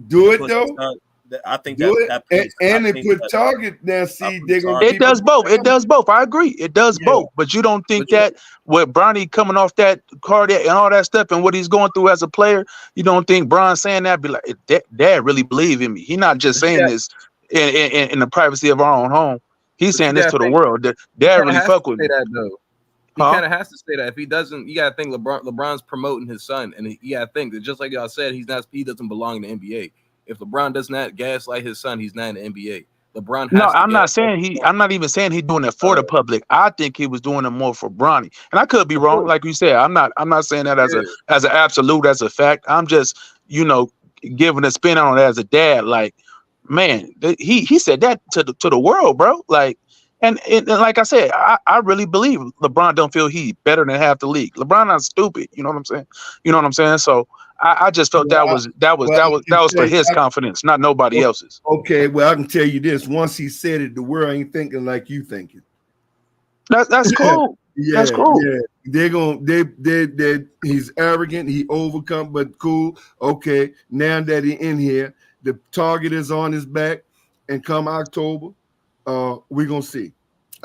Do it though. I think Do that it, and they put target now. See, they're gonna. It does both. It does both. I agree. It does both. But you don't think that with Bronny coming off that cardiac and all that stuff and what he's going through as a player, you don't think Bron saying that be like, Dad really believe in me? He's not just saying this in the privacy of our own home. He's saying this to the world. Dad really fuck with me. He kind of has to say that. If he doesn't, you gotta think LeBron's promoting his son, and you gotta think that just like y'all said, he doesn't belong in the NBA. If LeBron does not gaslight his son, he's not in the NBA. LeBron has No, to I'm not even saying he's doing it for the public. I think he was doing it more for Bronny. And I could be wrong, like you said. I'm not saying that as an absolute, as a fact. I'm just, giving a spin on it as a dad. Like, man, he said that to the world, bro. Like, and like I said, I really believe LeBron don't feel he's better than half the league. LeBron not stupid. You know what I'm saying? So I just felt that was for his confidence, not nobody else's. Okay, well, I can tell you this: once he said it, the world ain't thinking like you thinking. That's cool. Yeah, that's cool. Yeah, they're gonna he's arrogant, he overcome, but cool. Okay, now that he in here, the target is on his back, and come October, we're gonna see.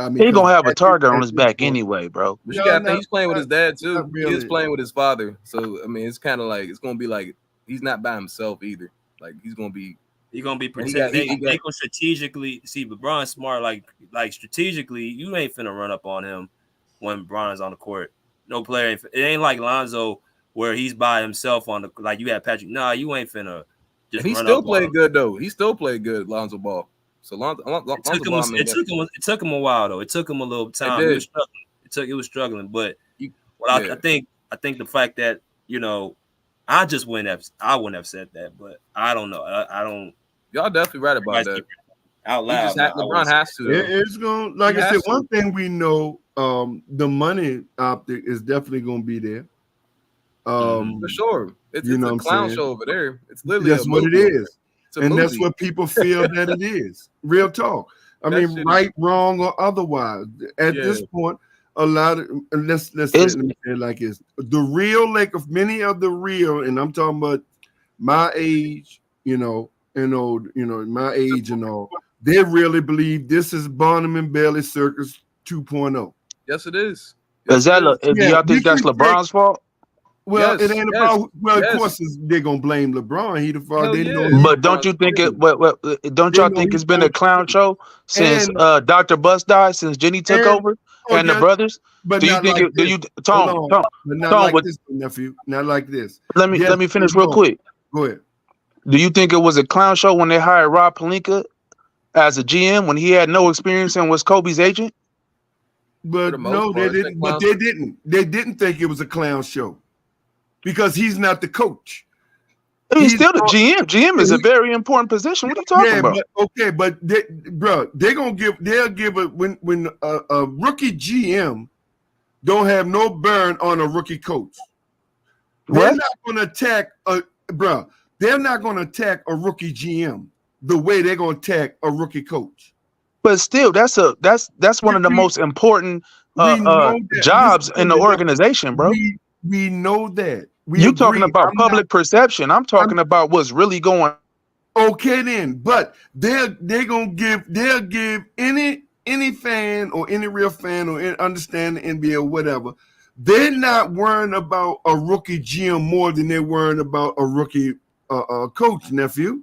I mean, he's gonna have a target on his back anyway, bro. But you gotta think he's playing with his dad too. Really. He is playing with his father, so I mean, it's kind of like it's gonna be like he's not by himself either. Like he's gonna be protected. They gonna strategically see. But Bron's smart. Like strategically, you ain't finna run up on him when Bron's on the court. No player. It ain't like Lonzo where he's by himself on the like. You had Patrick. Nah, you ain't finna. Just he still played good though. He still played good, Lonzo Ball. So it took him a while though. It took him a little time. It was struggling, but I think the fact that I wouldn't have said that, but I don't know. I don't. Y'all definitely right about that. Out loud, LeBron has to. It's going like I said. One thing we know, the money optic is definitely going to be there. For sure, it's a clown show over there. It's literally that's what it is. And that's what people feel that it is. Real talk. I mean, right, wrong, or otherwise. At this point, a lot of let's let me say it like this: the real, like of many of the real, and I'm talking about my age, and my age and all. They really believe this is Barnum and Bailey Circus 2.0. Yes, it is. Is that? Do y'all think that's LeBron's fault? Well, it ain't about. Well, of course, they're gonna blame LeBron. He the fault. But don't you think it? Don't y'all think it's been a clown show since Dr. Bus died? Since Jenny took over and the brothers? But do you think? Like do you Tom? Like this, nephew. Not like this. Let me finish real quick. Go ahead. Do you think it was a clown show when they hired Rob Pelinka as a GM when he had no experience and was Kobe's agent? But no, they didn't. But they didn't. They didn't think it was a clown show. Because he's not the coach. He's still the GM. GM is a very important position. What are you talking about? But they'll give it when a rookie GM don't have no burn on a rookie coach. They're not going to attack They're not going to attack a rookie GM the way they're going to attack a rookie coach. But still, that's one of the most important jobs in the organization, bro. We know that. You talking about public perception? I'm talking about what's really going. Okay, then, but they'll give any fan or any real fan or understand the NBA or whatever. They're not worrying about a rookie GM more than they're worrying about a rookie coach, nephew.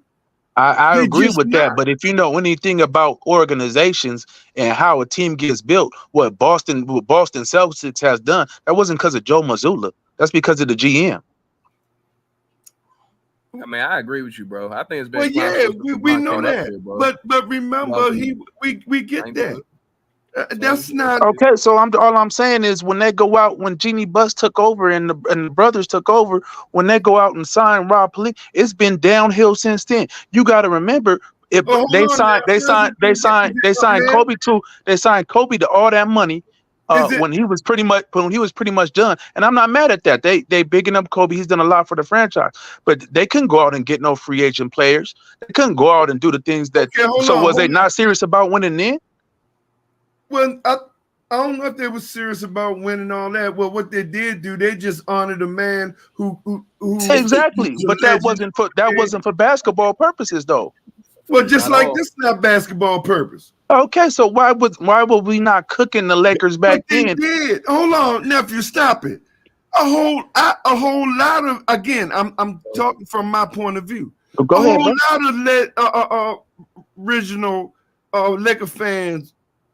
I agree with that, but if you know anything about organizations and how a team gets built, what Boston Celtics has done, that wasn't because of Joe Mazzulla. That's because of the GM. I mean, I agree with you, bro. I think it's been. Well, yeah, we know that, here, but remember, we get that. That's not okay. So all I'm saying is when they go out, when Jeannie Buss took over and the brothers took over, when they go out and sign Rob Pelinka, it's been downhill since then. You got to remember, if they signed Kobe to all that money. When he was pretty much done, and I'm not mad at that. They bigging up Kobe. He's done a lot for the franchise, but they couldn't go out and get no free agent players. They couldn't go out and do the things that. Was they not serious about winning then? Well, I don't know if they were serious about winning all that. Well, what they did do, they just honored a man who exactly. But that wasn't for basketball purposes, though. Well, just like this is not basketball purpose. Okay, so why would we not cooking the Lakers back then? Did. Hold on, nephew, stop it. A whole lot of, again, I'm talking from my point of view. Go ahead, lot of original Laker fans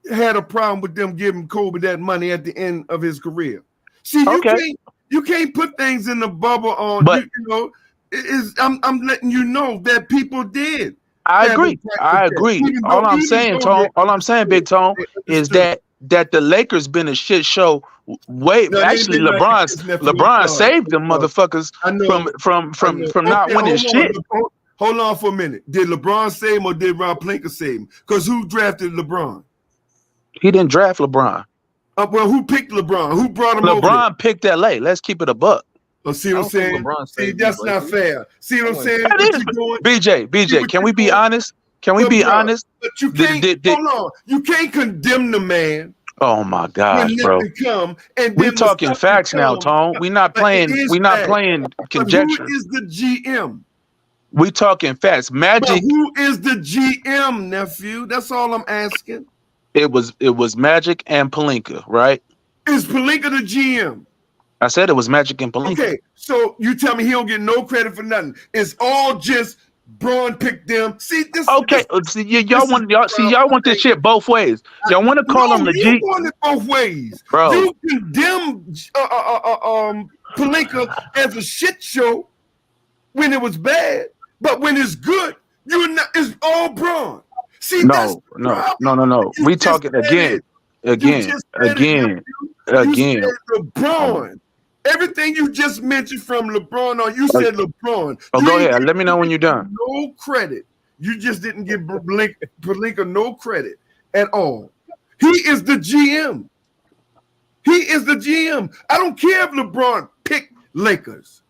had a problem with them giving Kobe that money at the end of his career. See, you can't put things in the bubble on. But I'm letting you know that people did. I agree. All I'm saying, Big Tone, is that the Lakers been a shit show. Actually, LeBron saved them motherfuckers from not winning shit. Hold on for a minute. Did LeBron save him or did Rob Pelinka save him? Because who drafted LeBron? He didn't draft LeBron. Well, who picked LeBron? Who brought him over? LeBron picked LA. Let's keep it a buck. Oh, see what I'm saying? See, that's not fair. See what I'm saying? BJ, can we be honest? Can we be honest? But you can't, hold on. You can't condemn the man. Oh my gosh, bro. We talking facts now, Tone. We're not playing conjecture. Who is the GM? We talking facts. Magic. But who is the GM, nephew? That's all I'm asking. It was Magic and Pelinka, right? Is Pelinka the GM? I said it was Magic and Pelinka. Okay, so you tell me he don't get no credit for nothing. It's all just Braun picked them. See this. Okay, y'all want this shit both ways. Y'all want to call him the G? You want it both ways, bro. You condemn Pelinka as a shit show when it was bad, but when it's good, it's all Braun. See, no. We talking again. LeBron. Everything you just mentioned from LeBron on, you said LeBron. Oh, go ahead. Let me know when you're done. No credit. You just didn't give Pelinka no credit at all. He is the GM. He is the GM. I don't care if LeBron picked Lakers.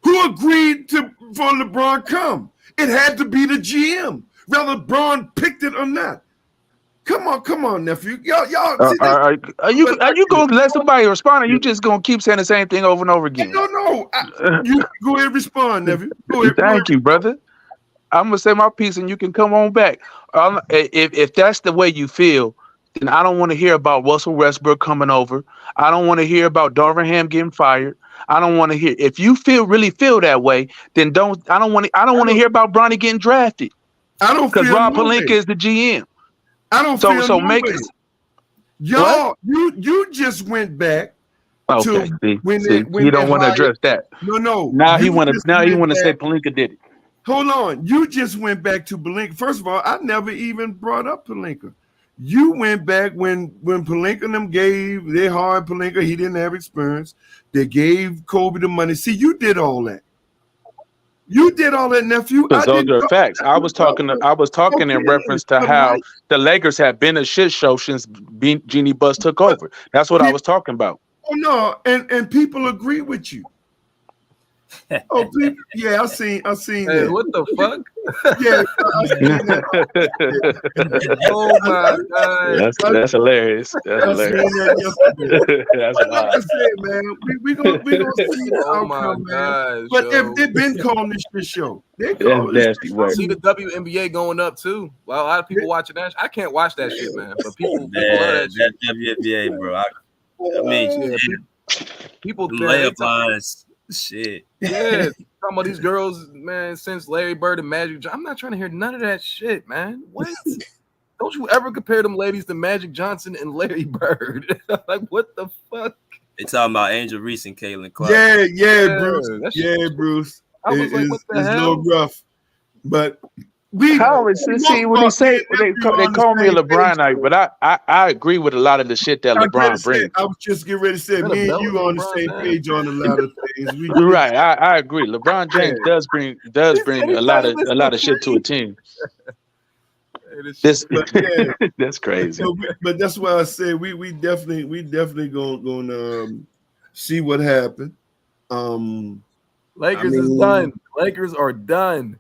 Who agreed for LeBron come? It had to be the GM, whether LeBron picked it or not. Come on, nephew. Y'all. Are you going to let somebody respond, or you just going to keep saying the same thing over and over again? No. You go ahead and respond, nephew. Thank you, brother. I'm gonna say my piece, and you can come on back. If that's the way you feel, then I don't want to hear about Russell Westbrook coming over. I don't want to hear about Darvingham getting fired. I don't want to hear. If you really feel that way, then don't. I don't want to hear about Bronny getting drafted. I don't, because Rob Pelinka is the GM. I don't so feel make it. Y'all, you just went back to when you don't want to address that. No. Now he want to say Pelinka did it. Hold on. You just went back to Pelinka. First of all, I never even brought up Pelinka. You went back when Pelinka and them gave, they hired Pelinka. He didn't have experience. They gave Kobe the money. See, you did all that. You did all that, nephew. Those are facts. I was talking in reference to how the Lakers have been a shit show since Jeannie Buss took over. That's what I was talking about. Oh no, and people agree with you. Oh, people, yeah, I seen Hey, that. what the fuck? Yeah, I seen that. Oh my god. That's hilarious. That's I seen hilarious. that yesterday. That's But like I wild. said, man, we gonna see the Oh my outcome, man. gosh, But yo. they've been calling this shit show. They That's call this nasty shit work. See the WNBA going up too. Well, a lot of people watching that. I can't watch that shit, man. But people love that shit. That WNBA, bro. I mean, Yeah, people the man, they layup lines, shit. yeah, talking about these girls, man. Since Larry Bird and Magic Johnson, I'm not trying to hear none of that shit, man. What? Don't you ever compare them ladies to Magic Johnson and Larry Bird? Like, what the fuck? They talking about Angel Reese and Caitlin Clark. Yeah, Bruce. that shit- Yeah, Bruce. I was like, what the It's a hell? little rough, but we. How is it? See, when they say they call me a LeBronite, but I agree with a lot of the shit that LeBron brings. I was just getting ready to say, me and you on the same page on a lot of things. You're right. I agree. LeBron James does bring a lot of shit to a team. This that's crazy. So, but that's why I said we definitely gonna see what happened. Lakers is done. Lakers are done.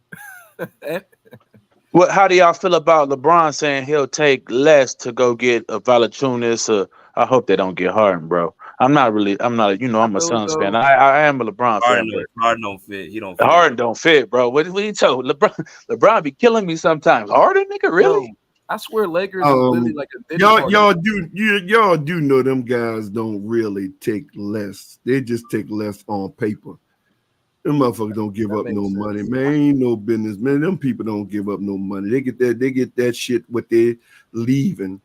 How do y'all feel about LeBron saying he'll take less to go get a Valanciunas? I hope they don't get Harden, bro. I'm a Suns fan. I am a LeBron fan. Harden don't fit. He don't fit. Harden don't fit, bro. What you told LeBron be killing me sometimes. Harden, nigga, really? Yo, I swear Lakers are literally like a y'all do know them guys don't really take less. They just take less on paper. Them motherfuckers don't give up no money, man. Ain't no business, man. Them people don't give up no money. They get that shit what they leaving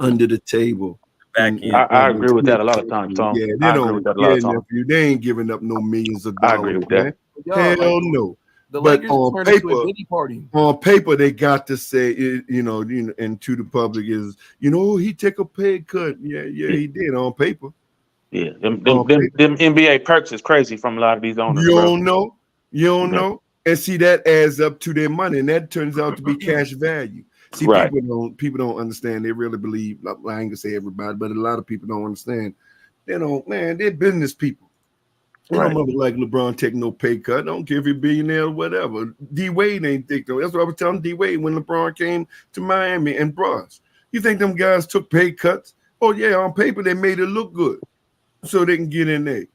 under the table. I agree with that a lot of times, Tom. Yeah, they don't. Nephew, they ain't giving up no millions of dollars. I agree with that. Hell no. The But Lakers on turned into a Diddy party. paper, they got to say, and to the public is, he take a pay cut. Yeah, he did on paper. Yeah, them NBA perks is crazy from a lot of these owners. You don't know. And see, that adds up to their money, and that turns out to be cash value. See, Right. people don't understand. They really believe, I ain't gonna say everybody, but a lot of people don't understand. They don't, man, they're business people. Right. Don't like LeBron take no pay cut. I don't care if you're a billionaire or whatever. D Wade ain't think though. That's what I was telling D Wade when LeBron came to Miami and Bros. You think them guys took pay cuts? Oh yeah, on paper they made it look good, so they can get in there.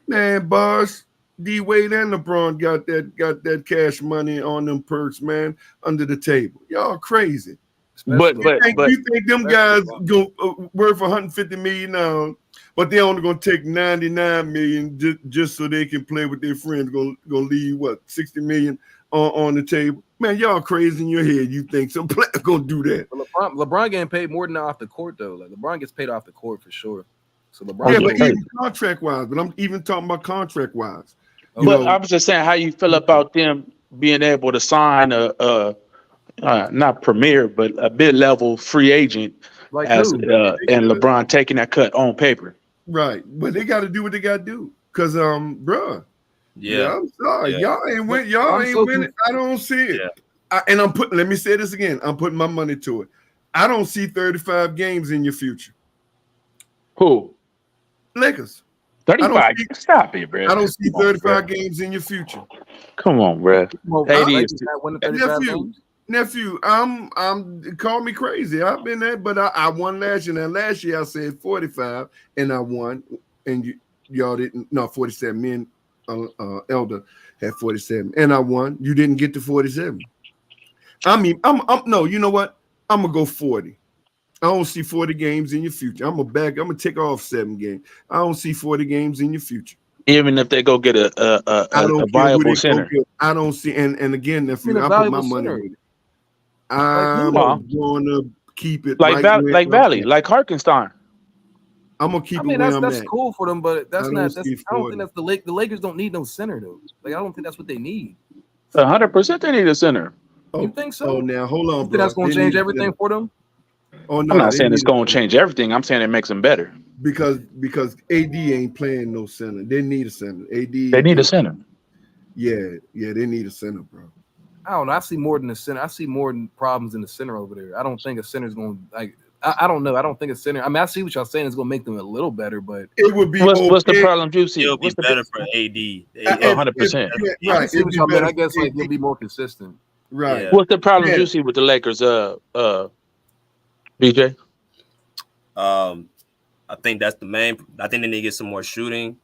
Man, Bars, D Wade and LeBron got that cash money on them perks, man, under the table. Y'all crazy. But you think them guys go worth 150 million now, but they only gonna take 99 million just so they can play with their friends. Gonna leave what 60 million on the table? Man, y'all crazy in your head. You think some player gonna do that? LeBron getting paid more than off the court though. Like LeBron gets paid off the court for sure. So LeBron, but even contract wise. But I'm even talking about contract wise. But I was just saying, how you feel about them being able to sign a not premier, but a mid-level free agent, like and LeBron taking that cut on paper. Right, but they got to do what they got to do, cause bruh. Yeah, I'm sorry, y'all ain't win. Y'all ain't winning. I don't see it. Yeah. Let me say this again. I'm putting my money to it. I don't see 35 games in your future. Who? Lakers. 35. Stop it, bro. I don't see 35 games in your future. Come on, bro. Nephew, I'm call me crazy. I've been there, but I won last year. And last year I said 45 and I won. And y'all didn't 47. Me and Elder had 47 and I won. You didn't get to 47. I'm no, you know what? I'm gonna go 40. I don't see 40 games in your future. I'm gonna take off 7 games. I don't see 40 games in your future. Even if they go get a viable center. I don't see, and again, nephew, I put my money with it. I'm gonna keep it like Valley, like Harkenstein. I'm gonna keep it where I'm that's at. Cool for them, but that's not. I don't 40. think that's the Lakers don't need no center though. Like I don't think that's what they need. 100% they need a center. You think so? Oh, now hold on, bro. That's gonna change everything for them. Oh no, I'm not saying it's gonna change everything. I'm saying it makes them better. Because AD ain't playing no center. They need a center. They need a center. Yeah, they need a center, bro. I don't know. I see more than a center. I see more problems in the center over there. I don't think a center's going to like I don't know. I don't think a center. I mean, I see what y'all saying is gonna make them a little better, but It would be What's the okay. problem, Juicy? It'll be What's the better for AD. If- 100%. I can Right. see it'd what be y'all mean. better I guess for like AD. you'll be more consistent. Right. Yeah. What's the problem, Yeah. Juicy, with the Lakers? BJ. I think that's the main. I think they need to get some more shooting.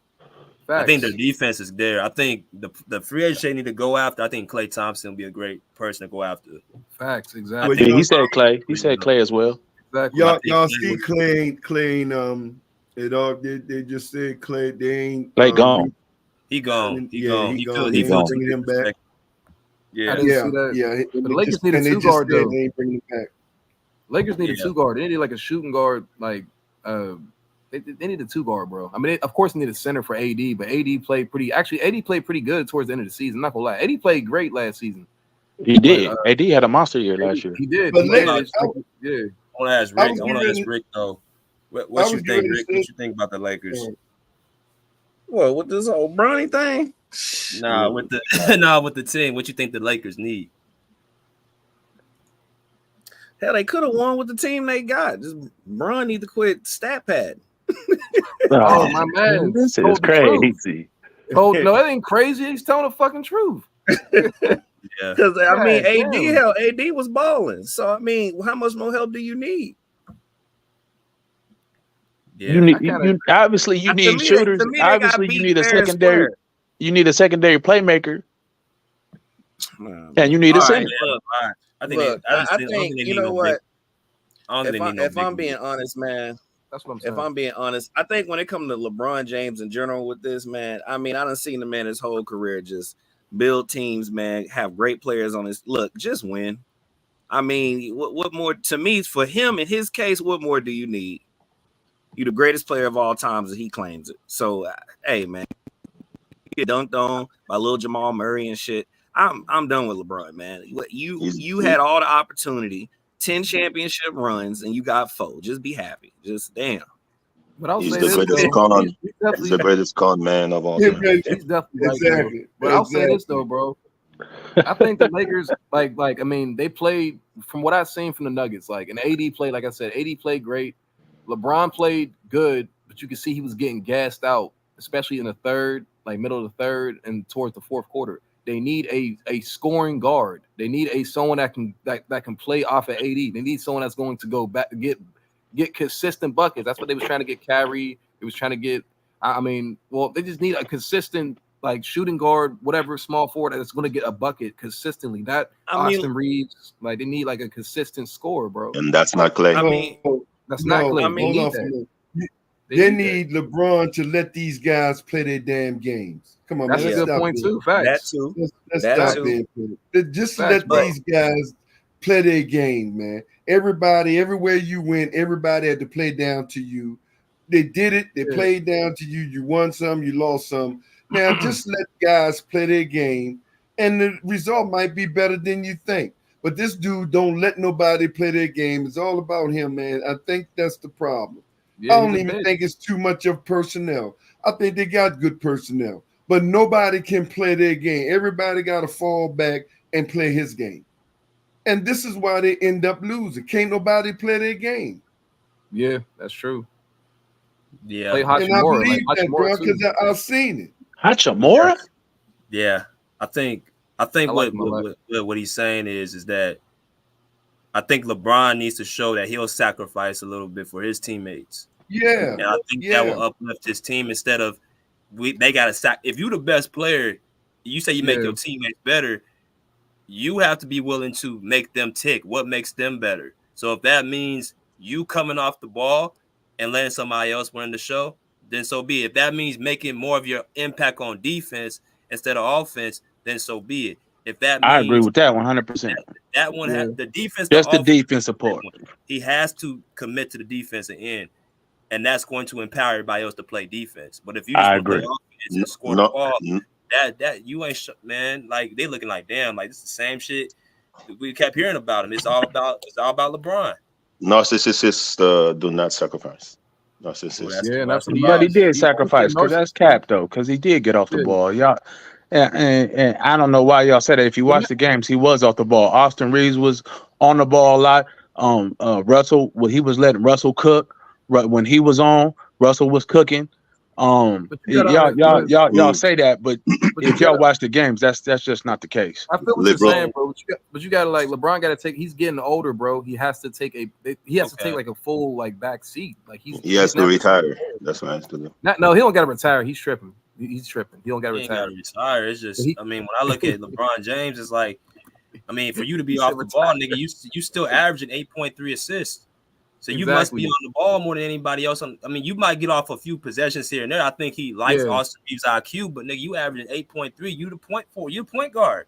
Facts. I think their defense is there. I think the free agent they need to go after. I think Klay Thompson will be a great person to go after. Facts. I Exactly. think He said Clay. He said Clay as well. Exactly. Y'all see Clay it all they just said Clay they ain't Clay gone. He gone. He Yeah, gone. he He gone. feel They he feel ain't too bringing him back. disrespected. I Yeah. didn't Yeah, see that. yeah. But the They Lakers just- need a and they two just guard said though. they ain't bringing him back. Lakers need a Yeah. two guard. They need like a shooting guard. Like they need a two guard, bro. I mean, they, of course, they need a center for AD, but AD played pretty. Actually, AD played pretty good towards the end of the season. I'm not gonna lie, AD played great last season. He did. But, AD had a monster year last year. He did. But He Lakers- did. It's like, yeah. I want to ask I Rick. was I want to getting ask Rick though. I What was you think, getting Rick? What you think about the Lakers? What with this old Bronny thing? Nah, with the with the team. What you think the Lakers need? Hell, they could have won with the team they got. Just Bron need to quit stat pad. Oh my man, This told is the truth. crazy. No, that ain't crazy. He's telling the fucking truth. Yeah. Because I mean, God AD damn. hell, AD was balling. So I mean, how much more help do you need? Yeah. You need I kinda- you obviously you To need me, shooters. to me, they got Obviously, you beat need a fair and secondary. square. You need a secondary playmaker, and you need a All right, center. look, I think look, they, I just I think, think they you need know no what? big. I don't think they need no If big I'm being man. honest, man, That's what I'm saying. if I'm being honest, I think when it comes to LeBron James in general with this, man, I mean, I done seen the man his whole career just build teams, man, have great players on his look, just win. I mean, what more to me for him in his case, what more do you need? You the greatest player of all times, and he claims it. So, hey, man, you get dunked on by little Jamal Murray and shit. I'm done with LeBron, man. You had all the opportunity, 10 championship runs, and you got 4. Just be happy. Just damn. But I'll He's say the this, greatest though. con. He's He's definitely, the greatest con man of all Yeah, time. man. he's definitely right, though. Exactly. But I'll say this Exactly. though, bro. I think the Lakers, like, I mean, they played from what I've seen from the Nuggets, like, and AD played, like I said, AD played great. LeBron played good, but you could see he was getting gassed out, especially in the third, like middle of the third and towards the fourth quarter. They need a scoring guard. They need someone that can play off of AD. They need someone that's going to go back get consistent buckets. That's what they was trying to get Kyrie. They was trying to get. I mean, well, they just need a consistent like shooting guard, whatever small forward that's going to get a bucket consistently. Not Austin Reeves. Like they need like a consistent scorer, bro. And that's not Clay. I mean, That's not Clay. I They mean, need hold that. on for a minute. They They need need LeBron to let these guys play their damn games. Come on, That's man. a Let's good stop point being- too. Facts. that too. Let's That stop too. being petty. Just Facts, let bro. these guys play their game, man. Everybody, everywhere you went, everybody had to play down to you. They did it. They Yeah. played down to you. You won some, you lost some. Now just let guys play their game, and the result might be better than you think. But this dude don't let nobody play their game. It's all about him, man. I think that's the problem. Yeah, I don't he's a even bitch. think it's too much of personnel. I think they got good personnel, but nobody can play their game. Everybody got to fall back and play his game. And this is why they end up losing. Can't nobody play their game. Yeah, that's true. Yeah. Play And I Hachimura. believe Like that, bro, Hachimura too. because I've seen it. Hachimura? Yeah, I think I like what, him a lot. what he's saying is that I think LeBron needs to show that he'll sacrifice a little bit for his teammates. Yeah. And I think that will uplift his team instead of they got to sack. If you're the best player, you say you make Yeah. your teammates better, you have to be willing to make them tick. What makes them better? So if that means you coming off the ball and letting somebody else run the show, then so be it. If that means making more of your impact on defense instead of offense, then so be it. If that means I agree with that 100%. that one Yeah. the defense, Just the offense, defensive part. he has to commit to the defensive end, and that's going to empower everybody else to play defense. But if you just I want to play agree. offense and score the ball, that you ain't man. Like they looking like damn, like it's the same shit we kept hearing about him. It's all about LeBron. Narcissists do not sacrifice. Narcissists. Yeah, that's what he But he is. did He- sacrifice because that's cap though, because he did get off the Yeah. ball. Y'all, and I don't know why y'all said that. If you watch the games, he was off the ball. Austin Reeves was on the ball a lot. Russell, when he was letting Russell cook, when he was on, Russell was cooking. But you gotta, Y'all say that, but but you if y'all gotta. watch the games, that's just not the case. I feel what you're LeBron. saying, bro. But you gotta like LeBron. Got to take. He's getting older, bro. He has to take to take like a full like back seat. Like He has to retire. That's what I have to do. No, he don't got to retire. He's tripping. He's tripping. He don't got to He ain't got retire. to retire. It's just, He- I mean, when I look at LeBron James, it's like, I mean, for you to be He off said the ball, retire. nigga, you still averaging 8.3 assists. So you must be Exactly. on the ball more than anybody else. I mean, you might get off a few possessions here and there. I think he likes Yeah. Austin Reeves' IQ, but nigga, you averaging 8.3. You the point forward. You the point guard.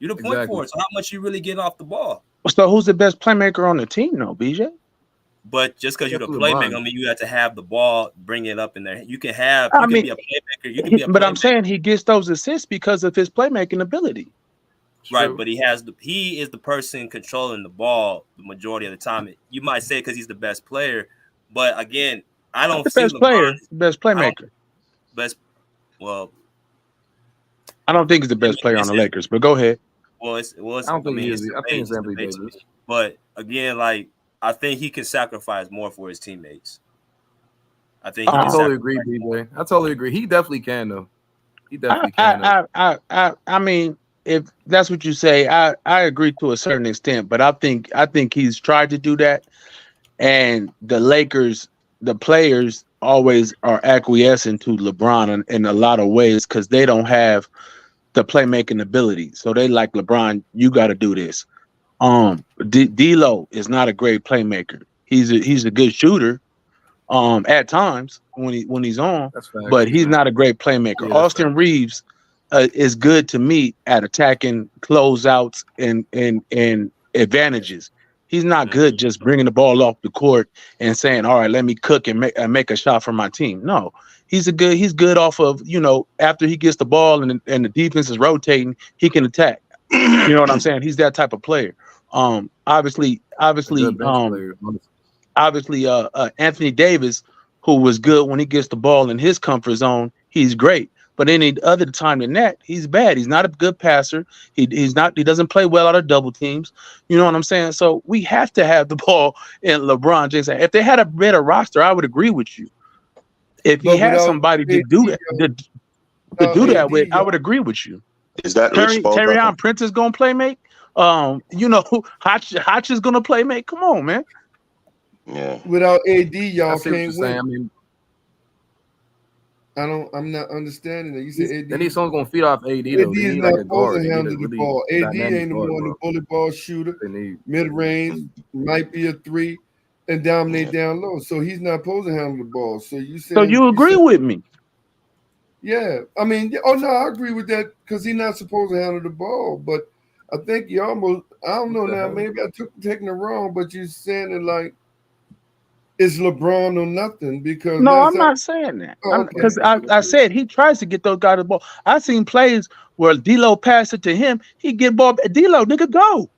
You the point Exactly. forward. So how much you really getting off the ball? So who's the best playmaker on the team, though, BJ? But just because you're the Definitely playmaker, LeBron. I mean, you have to have the ball, bring it up in there. You can have, I you can mean, be a playmaker. You can be a but I'm playmaker. saying he gets those assists because of his playmaking ability. Right, True. but he is the person controlling the ball the majority of the time. You might say because he's the best player, but again, I don't The see best LeBron player, best I don't playmaker. best. Well, I don't think he's the best player on the Lakers, but go ahead. it's I don't I think mean he it's is. I think it's Anthony debate to me. Davis. But again, like I think he can sacrifice more for his teammates. I think he I can totally sacrifice. agree, BJ. I totally agree. He definitely can though. He I, definitely can though. I mean, if that's what you say, I agree to a certain extent, but I think he's tried to do that, and the Lakers, the players always are acquiescing to LeBron in a lot of ways because they don't have the playmaking ability. So they like LeBron, you got to do this. D'Lo is not a great playmaker. He's a good shooter. At times when he's on, That's facts. but he's not a great playmaker. Yeah, that's Austin Reeves is good to me at attacking closeouts and advantages. He's not good just bringing the ball off the court and saying, "All right, let me cook and make a shot for my team." No, he's good off of, after he gets the ball and the defense is rotating, he can attack. You know what I'm saying? He's that type of player. Obviously, a good bench player. Anthony Davis, who was good when he gets the ball in his comfort zone, he's great. But any other time than that, he's bad. He's not a good passer. He doesn't play well out of double teams. You know what I'm saying? So we have to have the ball in LeBron James. If they had a better roster, I would agree with you. If he But had without somebody to AD, do that, without do that AD, with, I would agree with you. Is that Rich Paul? Terrion Prince is gonna play make. Hotch is gonna play make. Come on, man. Yeah. without AD, I y'all see what you're can't saying. I win. mean, I'm not understanding that. You said AD. they need someone gonna feed off AD AD though. They is need not like a supposed guard. to They need a handle the really ball. AD dynamic ain't the guard, one, the bro. bully ball shooter, They need. mid range, might be a three, and dominate down low. So he's not supposed to handle the ball. So you So saying you agree with me? yeah. I mean, oh no, I agree with that because he's not supposed to handle the ball. But I think you almost, I don't know What the now, hell? maybe I taking it wrong, but you're saying it like it's LeBron or nothing because No, last I'm time, not saying that. oh, Because okay. I said he tries to get those guys the ball. I seen plays where D'Lo passed it to him. He get ball. D'Lo, nigga, go.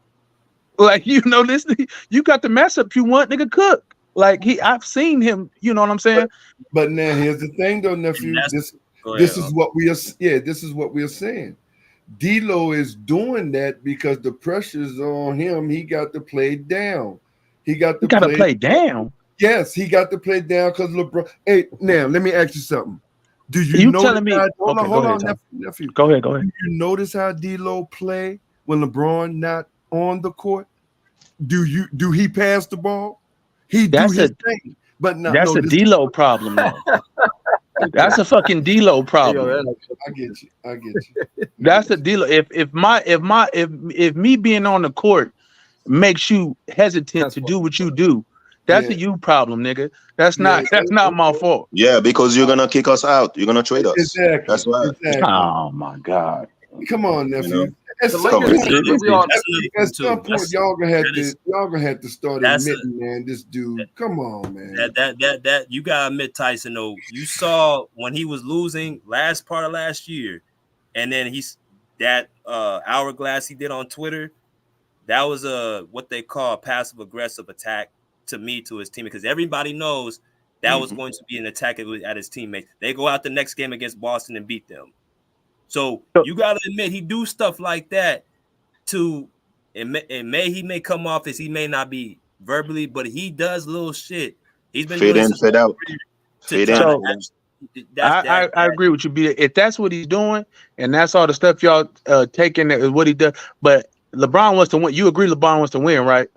Like this. You got the matchup you want, nigga. Cook. I've seen him. You know what I'm saying? But now here's the thing, though, nephew. Go This ahead, is what we are. Yeah, this is what we are saying. D'Lo is doing that because the pressure's on him. He got to play down. He got You to got to play down. Yes, he got to play down because LeBron. Hey, now let me ask you something. Do you You notice telling me? how, hold Okay, on, go hold ahead, on, Tom. nephew. Go ahead. Do you notice how D'Lo play when LeBron not on the court? Do he pass the ball? He do That's his a thing, but not. that's No, a this, D'Lo problem, though. That's a fucking D'Lo problem. I get you. That's a D'Lo. If me being on the court makes you hesitant to do what you do, that's a you problem, nigga. That's not my fault. Yeah, because you're gonna kick us out. You're gonna trade us. Exactly. That's why. Oh my god. Come on, nephew. At The some Lakers, point, let's be honest. at some point, y'all gonna have to start That's admitting, man. This dude, come on, man. that you gotta admit, Tyson, though. You saw when he was losing last part of last year, and then that hourglass he did on Twitter. That was what they call a passive aggressive attack to his team, because everybody knows that was going to be an attack at his teammates. They go out the next game against Boston and beat them. So you got to admit he do stuff like that he may come off as he may not be verbally, but he does little shit. He's been Fade doing in, this fade out. to Fade try in. to So actually, that I agree with you, B. If that's what he's doing, and that's all the stuff y'all taking is what he does, but LeBron wants to win. You agree LeBron wants to win, right?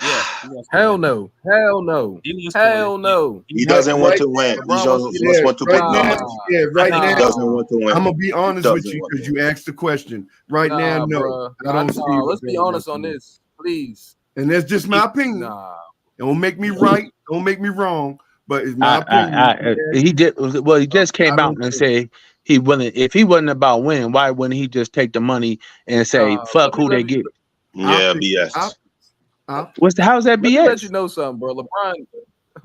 yeah. He wants to Hell win. no. Hell no. He wants to win. Hell no. He doesn't want to win. He LeBron wants just to Yeah, want to right put now, points. yeah, right think He now. doesn't want to win. I'm gonna be honest with doesn't you want because to you asked the question. Right now, Nah, no, bro. I don't see it Let's be going honest like on that. this, please. And that's just my opinion. Nah. Don't make me right. Don't make me wrong. But it's my opinion. He did well. He just I came out don't and think. say he wouldn't. If he wasn't about winning, why wouldn't he just take the money and say fuck who they get? Yeah, Optics, BS. How's that Let me let you BS? know something, bro. LeBron.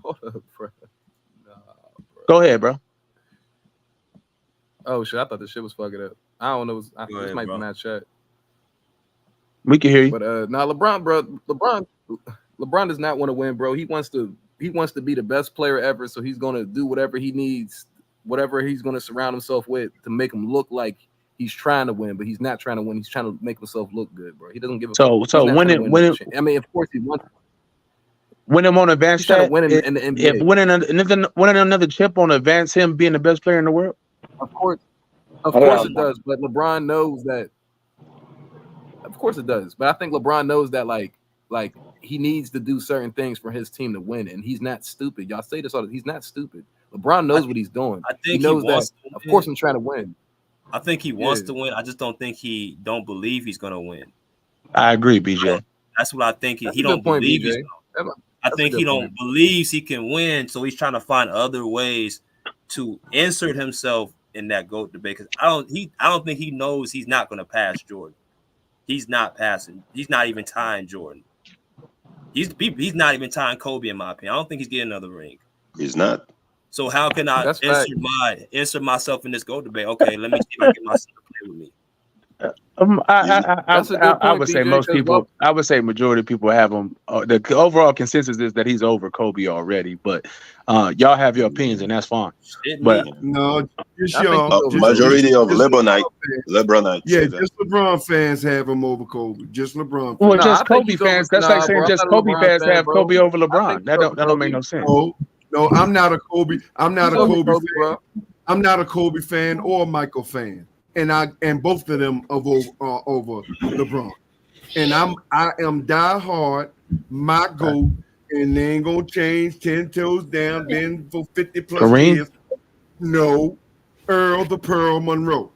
Hold up, bro. Nah, bro. Go ahead, bro. Oh shit! I thought this shit was fucking up. I don't know. This ahead, might bro. be not chat. We can hear you. But LeBron, bro. LeBron does not want to win, bro. He wants to be the best player ever. So he's gonna do whatever he needs, whatever he's gonna surround himself with to make him look like he's trying to win, but he's not trying to win. He's trying to make himself look good, bro. He doesn't give a fuck. He's So not when trying it to win when no it shit. I mean, of course he wants. when him on advanced He's trying to stat, win in the NBA. if winning another chip on advance him being the best player in the world. Of course it does. But LeBron knows that. Of course it does. But I think LeBron knows that like he needs to do certain things for his team to win, and he's not stupid. Y'all say this all. He's not stupid. LeBron knows what he's doing. I think he knows that. Of course, I'm trying to win. I think he wants to win. I just don't think he don't believe he's gonna win. I agree, BJ. That's what I think. He That's a don't good point, believe BJ. he's gonna. I think he don't believes he can win, so he's trying to find other ways to insert himself in that GOAT debate. Because I don't think he knows he's not going to pass Jordan. He's not passing. He's not even tying Jordan. He's not even tying Kobe, in my opinion. I don't think he's getting another ring. He's not. So how can I That's insert myself in this GOAT debate? Okay, let me see if I can get myself to play with me. I would say most people. I would say majority of people have him. The overall consensus is that he's over Kobe already. But y'all have your opinions, and that's fine. But No, just A y'all. majority of just LeBronites. Yeah, just LeBron fans have him over Kobe. Just LeBron. well, Fans. just Kobe fans. That's like saying just Kobe fans have Kobe over LeBron. That don't make no sense. No, I'm not a Kobe. I'm not a Kobe, Kobe fan. bro. I'm not a Kobe fan or a Michael fan, and both of them over LeBron. And I am diehard, my GOAT, and they ain't gonna change 10 toes down. Then for 50 plus Kareem? years, no, Earl the Pearl Monroe.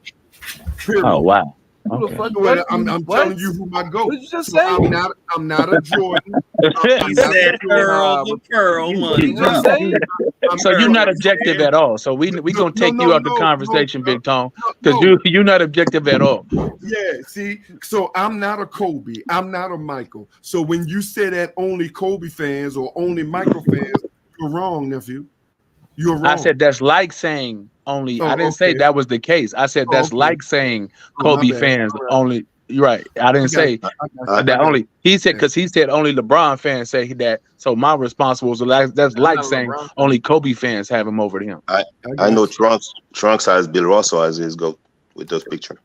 Period. Oh wow. Who the fuck? Well, I'm telling you who my GOAT. What did you just So say? I'm not a Jordan. He said Earl the Pearl Monroe. So you're not objective at all. So we gonna take you out the conversation, Big Tone, because you're not objective at all. Yeah, see, so I'm not a Kobe, I'm not a Michael. So when you say that only Kobe fans or only Michael fans, you're wrong, nephew. You're wrong. I said that's like saying only. I didn't say that was the case. I said that's like saying Kobe fans only. You're right. I didn't say that only. He said because he said only LeBron fans say that. So my response was that's like saying only Kobe fans have him over him. I know Trunks has Bill Russell as his GOAT with those pictures.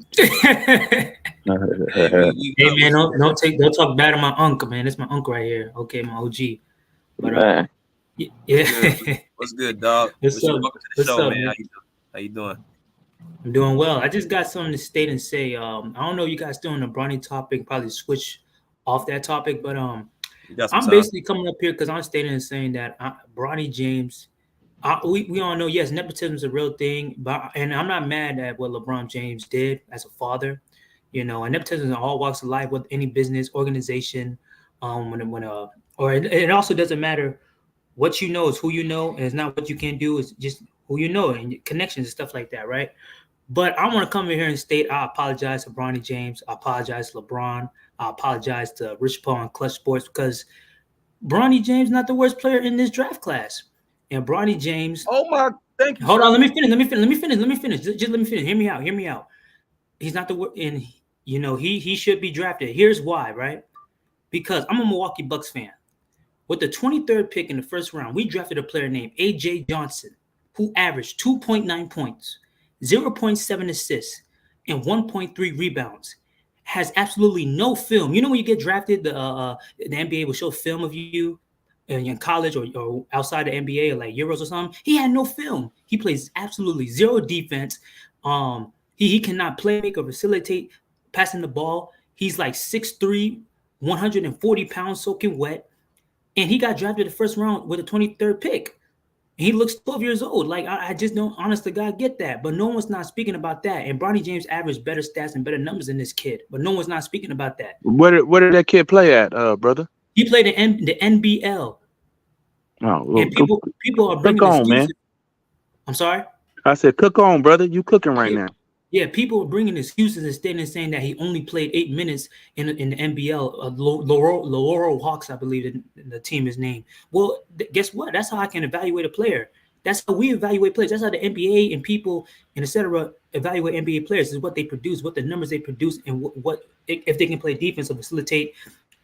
Hey man, don't talk bad of my uncle, man. That's my uncle right here. Okay, my OG. But yeah. What's good, dog? What's up? Welcome to the show, Up, man. How you doing? I'm doing well. I just got something to state and say. I don't know you guys still on the Bronny topic, probably switch off that topic, but I'm basically coming up here because I'm stating and saying that Bronny James, we all know, yes, nepotism is a real thing, and I'm not mad at what LeBron James did as a father. You know, and nepotism in all walks of life with any business organization. It also doesn't matter what you know is who you know, and it's not what you can do. It's just who you know and connections and stuff like that, right? But I want to come in here and state I apologize to Bronny James. I apologize to LeBron. I apologize to Rich Paul and Clutch Sports because Bronny James is not the worst player in this draft class. And Bronny James. Oh my, thank you. Hold on, let me finish. Just let me finish. Hear me out. He's not the worst, and you know he should be drafted. Here's why, right? Because I'm a Milwaukee Bucks fan. With the 23rd pick in the first round, we drafted a player named A.J. Johnson, who averaged 2.9 points, 0.7 assists, and 1.3 rebounds. has absolutely no film. You know, when you get drafted, the NBA will show film of you in college or outside the NBA or like Euros or something. He had no film. He plays absolutely zero defense. He cannot play, make or facilitate passing the ball. He's like 6'3", 140 pounds soaking wet. And he got drafted the first round with a 23rd pick. He looks 12 years old. Like, I just don't, honest to God, get that. But no one's not speaking about that. And Bronny James averaged better stats and better numbers than this kid. But no one's not speaking about that. Where did that kid play at, brother? He played in the NBL. Oh, well, and people are bringing cook on, excuses. man. I'm sorry? I said, cook on, brother. You cooking right now. Yeah, people are bringing excuses instead and saying that he only played 8 minutes in the NBL. Laurel Hawks, I believe the team is named. Well, guess what? That's how I can evaluate a player. That's how we evaluate players. That's how the NBA and people and etc. evaluate NBA players, is what they produce, what the numbers they produce, and what if they can play defense or facilitate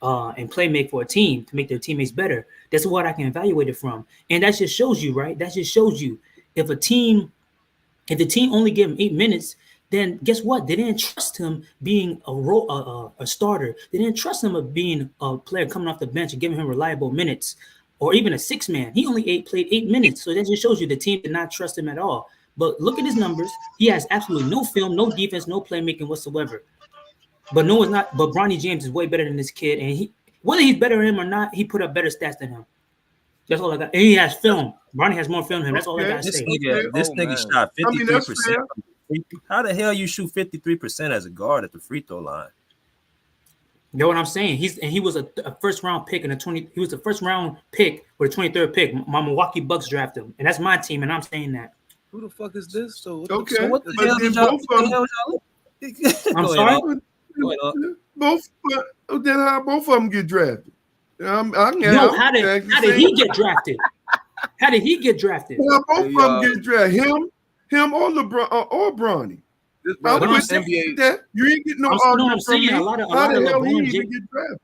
and play make for a team to make their teammates better. That's what I can evaluate it from. And that just shows you, right? That just shows you if the team only gave him 8 minutes, then guess what? They didn't trust him being a starter. They didn't trust him of being a player coming off the bench and giving him reliable minutes, or even a 6-man. He only played 8 minutes. So that just shows you the team did not trust him at all. But look at his numbers. He has absolutely no film, no defense, no playmaking whatsoever. But but Bronny James is way better than this kid. And whether he's better than him or not, he put up better stats than him. That's all I got. And he has film. Bronny has more film than him. That's all I got to say. This nigga shot 53%. How the hell you shoot 53% as a guard at the free throw line? You know what I'm saying? He was a first round pick he was a first round pick with a 23rd pick. My Milwaukee Bucks drafted him, and that's my team, and I'm saying that. Who the fuck is this? So okay, so what the but hell then I'm sorry. Then how both of them get drafted? How did he get drafted? How did he get drafted? Well, both of them get drafted. Him or LeBron or Bronny. This NBA. That. You ain't getting no argument from me. How the hell he even get drafted?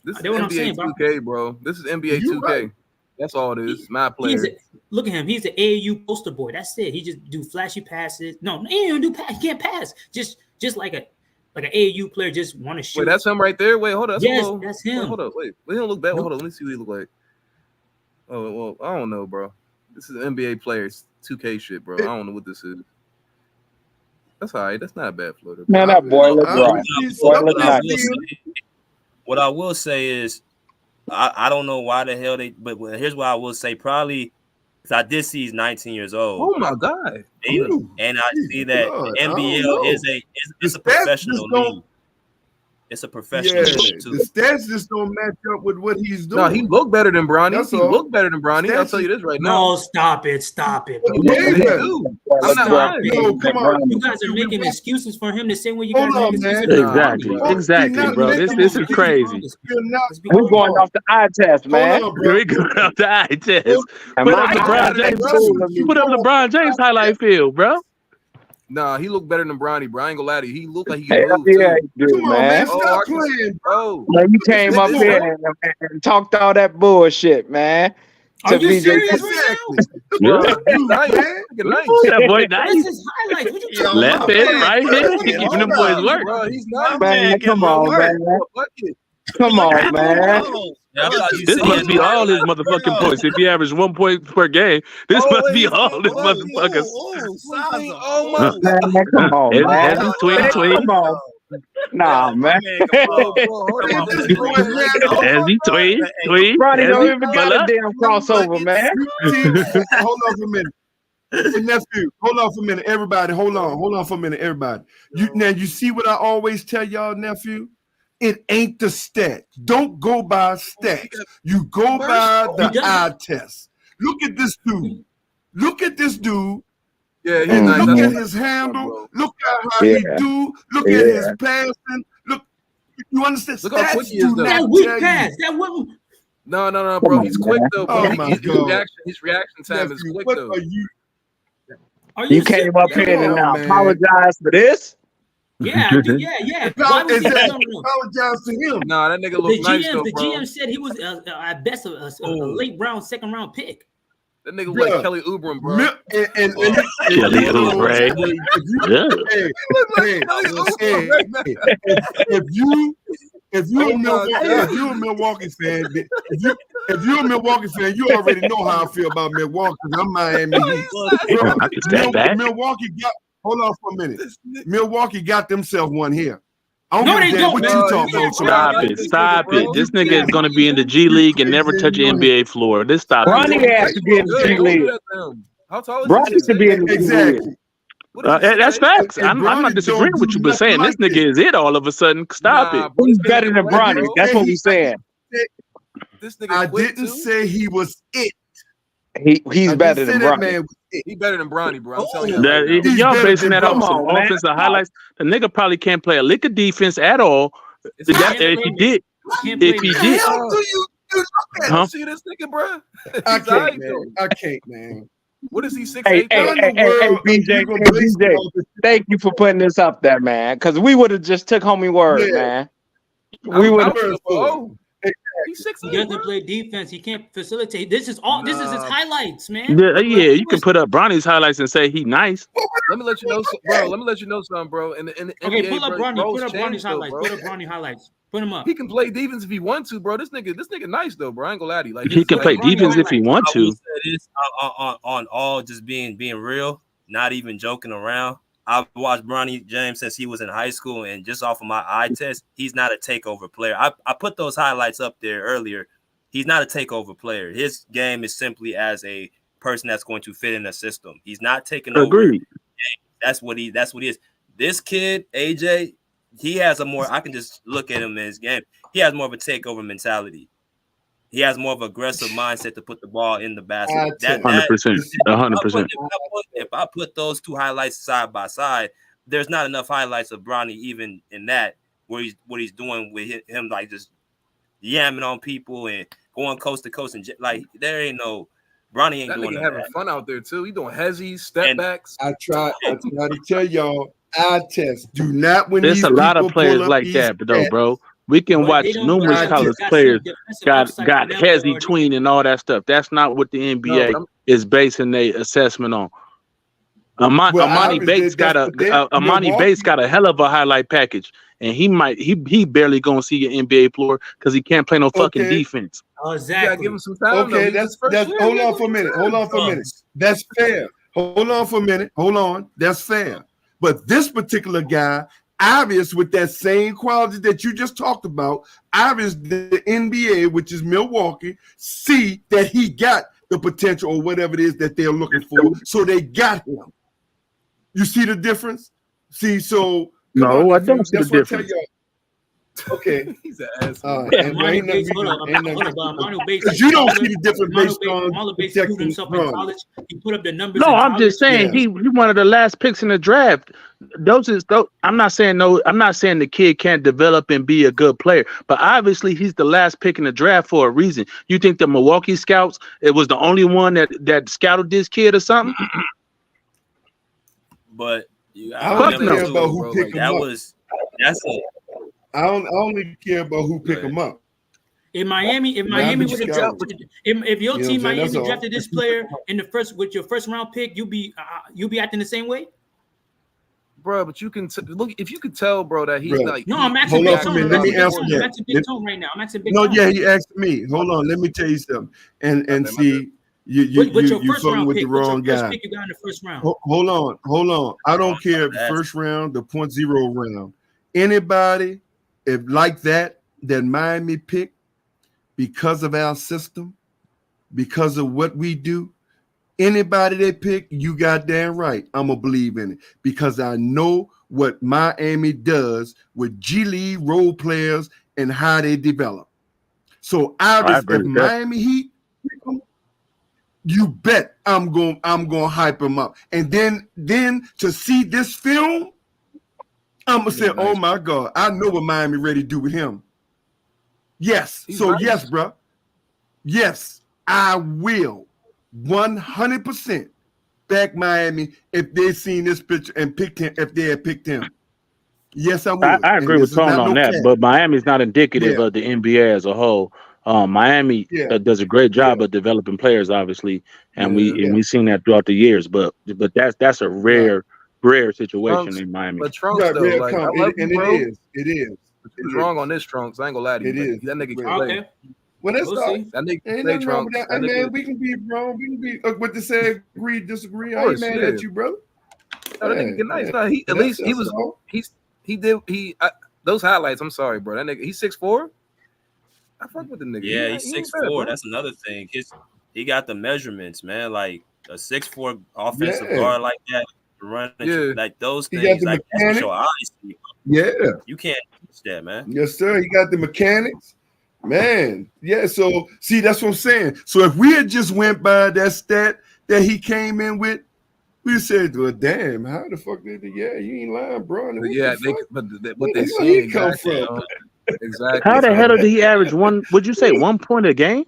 This is NBA 2K, bro. This is NBA 2K. Right. That's all it is. My player. Look at him. He's the AAU poster boy. That's it. He just do flashy passes. No, he don't do pass. He can't pass. Just like an AAU player just want to shoot. Wait, that's him right there. Wait, hold on. That's him. Wait, hold up. Wait, he don't look bad. Hold on. Let me see what he look like. Oh well, I don't know, bro. This is NBA players 2K shit, bro. I don't know what this is. That's all right. That's not a bad floater. Man, that boy look right. What I will say is, I don't know why the hell but here's what I will say. Probably because I did see he's 19 years old. Oh my god! And I see that the NBL is a professional league. It's a professional league too. The stats just don't match up with what he's doing. No, he looked better than Bronny. He looked better than Bronny. I'll tell you this right now. No, stop it. I'm not lying. No, come on. You guys are making excuses for him the same way you guys make excuses. Exactly, bro. This is crazy. We're going off the eye test, man. We're going off the eye test. Put up LeBron James highlight film, bro. Nah, he looked better than Bronny, bro. I ain't gonna lie to you. He looked like he could move yeah, too. He do, man. Stop playing, bro. Man, you came up here and talked all that bullshit, man. Are you serious right now? That boy nice. Left it, right here. Giving them boys work. Bro, he's not, man. Come on, man. Come on, man. This must be all his motherfucking points. If he averaged 1 point per game, this must be all his motherfuckers. Man, come on, man. Tweet. Nah, man. As he tweet. Bronny don't even got a damn crossover, man. Hold on for a minute. Nephew, hold on for a minute. Everybody, hold on for a minute, everybody. Now, you see what I always tell y'all, nephew? It ain't the stats. Don't go by stats. You go by the eye test. Look at this dude. Yeah, and look at his handle. Look at how he do. Look at his passing. Look, you understand? Look how quick he is, though. That weak pass. That wasn't. No, bro. He's quick though, bro. His reaction time is quick though. You came up here and apologize for this? Yeah. Why was he apologize to him? Nah, that nigga looks nice though, the bro. GM said he was at best a late round, second round pick. That nigga look like Kelly Oubre, bro. Kelly Oubre. If you're a Milwaukee fan, if you're a Milwaukee fan, you already know how I feel about Milwaukee. I'm Miami Heat. Bro, I can stand that. Milwaukee got. Hold on for a minute. Milwaukee got themselves one here. I No, they don't. What you talking about? Stop it. This nigga is going to be in the G League and never touch an NBA floor. This stop it. Bronny has to be in the G League. How tall is Bronny should be in the G League. Exactly. That's facts. I'm not disagreeing with you, but saying this nigga is it all of a sudden. Stop it. Who's better than Bronny? That's what we saying. This nigga I didn't say he was it. He's better than Bronny. He better than Bronny, bro. I'm telling you. Y'all basing that off some offensive highlights. The nigga probably can't play a lick of defense at all. If he did, see this nigga, bro? I can't, man. What is he 6'8"? Hey, BJ, thank you for putting this up there, man. Because we would have just took homie word, man. We would have. He's 6'8". He doesn't play defense. He can't facilitate. This is his highlights, man. Yeah, you can put up Bronny's highlights and say he nice. Let me let you know, bro. Let me let you know something, bro. In the NBA, pull up Bronny. Put up Bronny's highlights. Bro. Put up Bronny highlights. Put him up. He can play defense if he wants to, bro. This nigga nice though, bro. I ain't gonna lie to you. Like he can play defense if he wants to. On all just being real, not even joking around. I've watched Bronny James since he was in high school, and just off of my eye test, he's not a takeover player. I put those highlights up there earlier. He's not a takeover player. His game is simply as a person that's going to fit in the system. He's not taking over. Agreed. That's what he is. This kid, AJ, he has a more. I can just look at him in his game. He has more of a takeover mentality. He has more of an aggressive mindset to put the ball in the basket. 100%. 100%. If I put those two highlights side by side, there's not enough highlights of Bronny even in that where what he's doing with him, like just yamming on people and going coast to coast, and like there ain't no Bronny ain't that doing nigga that. Having fun out there too. He doing hezzies, step backs. I try to tell y'all, eye test. Do not when there's these a lot of people players pull up like these that, though, stats. bro. We can watch numerous college players got hezzy tween and all that stuff. That's not what the NBA is basing their assessment on. Amani Bates got a hell of a highlight package, and he barely gonna see an NBA floor because he can't play no fucking defense. Oh, exactly. Give him some time. Okay, that's hold on for a minute. That's fair. Hold on for a minute. Hold on. That's fair. But this particular guy, obvious with that same quality that you just talked about, obvious the NBA, which is Milwaukee, see that he got the potential or whatever it is that they're looking for. So they got him. You see the difference? See, so no, I don't see the difference. Okay. He's an ass. Manu Bates, hold up. Because you don't see the difference based on Manu Bates proved himself in college. He put up the numbers. No, I'm just saying he one of the last picks in the draft. I'm not saying the kid can't develop and be a good player, but obviously he's the last pick in the draft for a reason. You think the Milwaukee scouts, it was the only one that scouted this kid or something? But I don't care about who picked him up. I only care about who picked him up. In Miami, if your team Miami drafted this player in the first with your first round pick, you be acting the same way, bro. But you can look if you could tell, bro, that he's like. No, I'm asking Big Tone. Let me answer that. I'm asking Big Tone right now. I'm asking Big Tone. No, yeah, he asked me. Hold on, let me tell you something. And see. You fucking with the wrong guy. Pick you got in the first round. Hold on. I don't care if the first round, the 0.0 round. Anybody, if like that Miami pick, because of our system, because of what we do, anybody they pick, you goddamn right, I'm gonna believe in it because I know what Miami does with G League role players and how they develop. So obviously, if Miami Heat pick them, you bet I'm gonna hype him up, and then to see this film, I'm gonna say, "Oh my God, I know what Miami ready to do with him." Yes, yes, bro. Yes, I will 100% back Miami if they seen this picture and picked him. If they had picked him, yes, I will. I agree with Tone on that, but Miami's not indicative of the NBA as a whole. Miami does a great job of developing players, obviously, and we seen that throughout the years. But that's a rare situation Trunks, in Miami. but Trunks though, real like I come. love you, bro. It is. But you was wrong on this, Trunks. I ain't gonna lie to you. It is. That nigga can Real. play. Okay. Well, that's We'll all. see. That nigga can Ain't play, nothing wrong with Trunks. that. Hey, That man, nigga, we can be wrong. We can be what to say, agree, disagree. Of I ain't course, mad yeah. at you, brother. No, that nigga get nice. Yeah. No, he at least he That's was all. he did those highlights. I'm sorry, bro. That nigga, he's 6'4". I fuck with the nigga. Yeah, He he's ain't 6'4". bad, bro. That's another thing. He got the measurements, man. Like a 6'4" offensive Yeah. guard like that, run Yeah. like those He got things. the Like that's what mechanics. your eyes see. Yeah. You can't teach that, man. Yes, sir. He got the mechanics. Man, yeah. So see, that's what I'm saying. So if we had just went by that stat that he came in with, we said, "Well, damn, how the fuck did he? Yeah, you ain't lying, bro." But yeah, what Where they the hell saying he come exactly. from? Exactly. How the So, hell did he average one? Would you say 1 point a game?